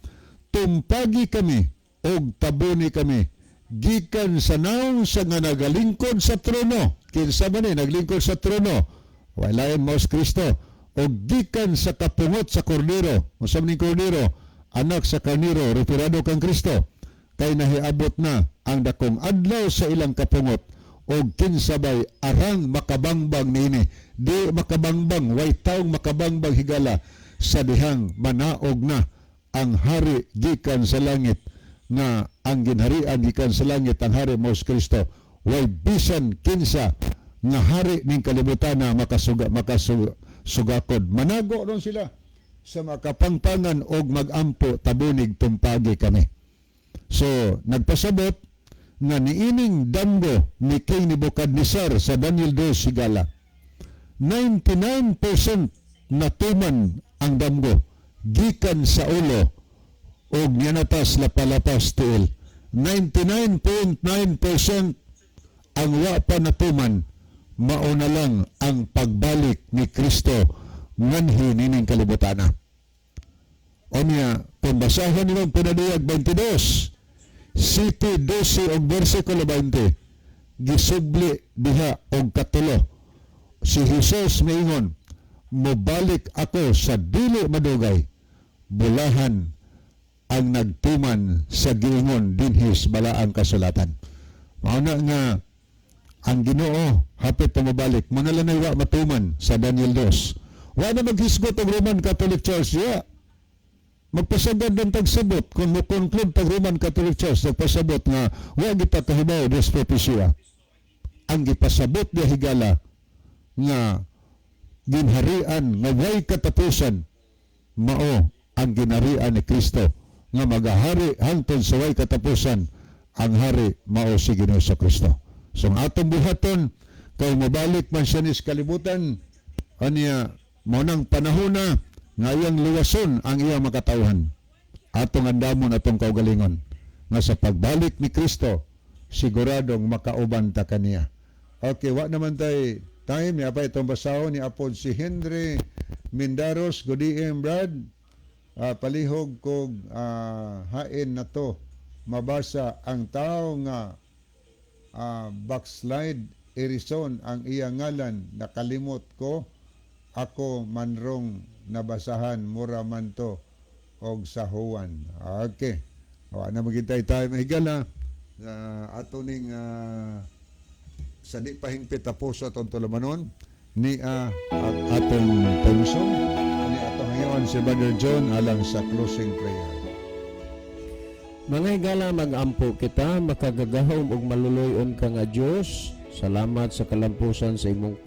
tumpagi kami og tabuni kami gikan sa naong sa nga nagalingkod sa trono. Kinsa man ni naglingkod sa trono? Walain mao si Kristo. Og gikan sa kapungot sa kordero. Unsa man ning kordero? Anak sa karnero, referado kang Kristo. Kay nahiabot na ang dakong adlaw sa ilang kapungot, og kinsabay arang makabangbang niini. Di makabangbang, way taong makabangbang higala sa dihang manaog na ang hari gikan sa langit, nga ang ginharian gikan sa langit ang hari mao si Kristo. Way bisan kinsa nga hari ning kalibutan na makasugakod. Manago ron sila sa makapangpangan og magampo tabunig tumpagi kami. So nagpasabot nga niining damgo ni King Nebukadnesar sa Daniel 2 sigala, 99% natuman ang damgo gikan sa ulo og nianatas lapalapas tiil. 99.9% ang wa pa natuman, mao na lang ang pagbalik ni Kristo nganhi nining kalibutana. O niya, kung basahan nilang pinadiyag 22, City 12 og versikulo 20, gisubli diha og katulo. Si Jesus maingon, mobalik ako sa dili madugay, bulahan ang nagtuman sa giingon dinhis balaang kasulatan. Mauna nga ang Ginoo hapit na mabalik, muna lang wa matuman sa Daniel 2. Wa na maghisgot ang Roman Catholic Church. Yeah. Magpasagad ng tagsabot kung mo-conclude tag Roman Catholic Church nagpasabot nga wa kita kahibaw des propesya. Ang gipasabot di higala nga ginharian nga way katapusan, mao ang ginharian ni Kristo nga magahari hangtod sa way katapusan. Ang hari mao si Ginoo Kristo. So ang atong buhaton kay mabalik man siya nis kalibutan, aniya mo nang panahon na nga iyang luwason ang iyang makatawhan. Atong andamon atong kaugalingon nga sa pagbalik ni Kristo siguradong makauban ta kaniya. Okay, wa naman tay time ni apa itong basahon ni apod si Henry Mindaros. Good evening, Brad. Palihog kog hain na to mabasa ang tao nga backslide Erison ang iya ngalan, nakalimot ko, ako manrong nabasahan mura man to og sahuan. Okay, wa na magintay tayo mahigala ato ning sa di pahingpit tapos atong tulumanon ni atong tensyon ni atong ngayon si Brother John alang sa closing prayer. Mga higala, mag-ampo kita, makagagahom ug maluluyon ka nga Dios. Salamat sa kalampusan sa imong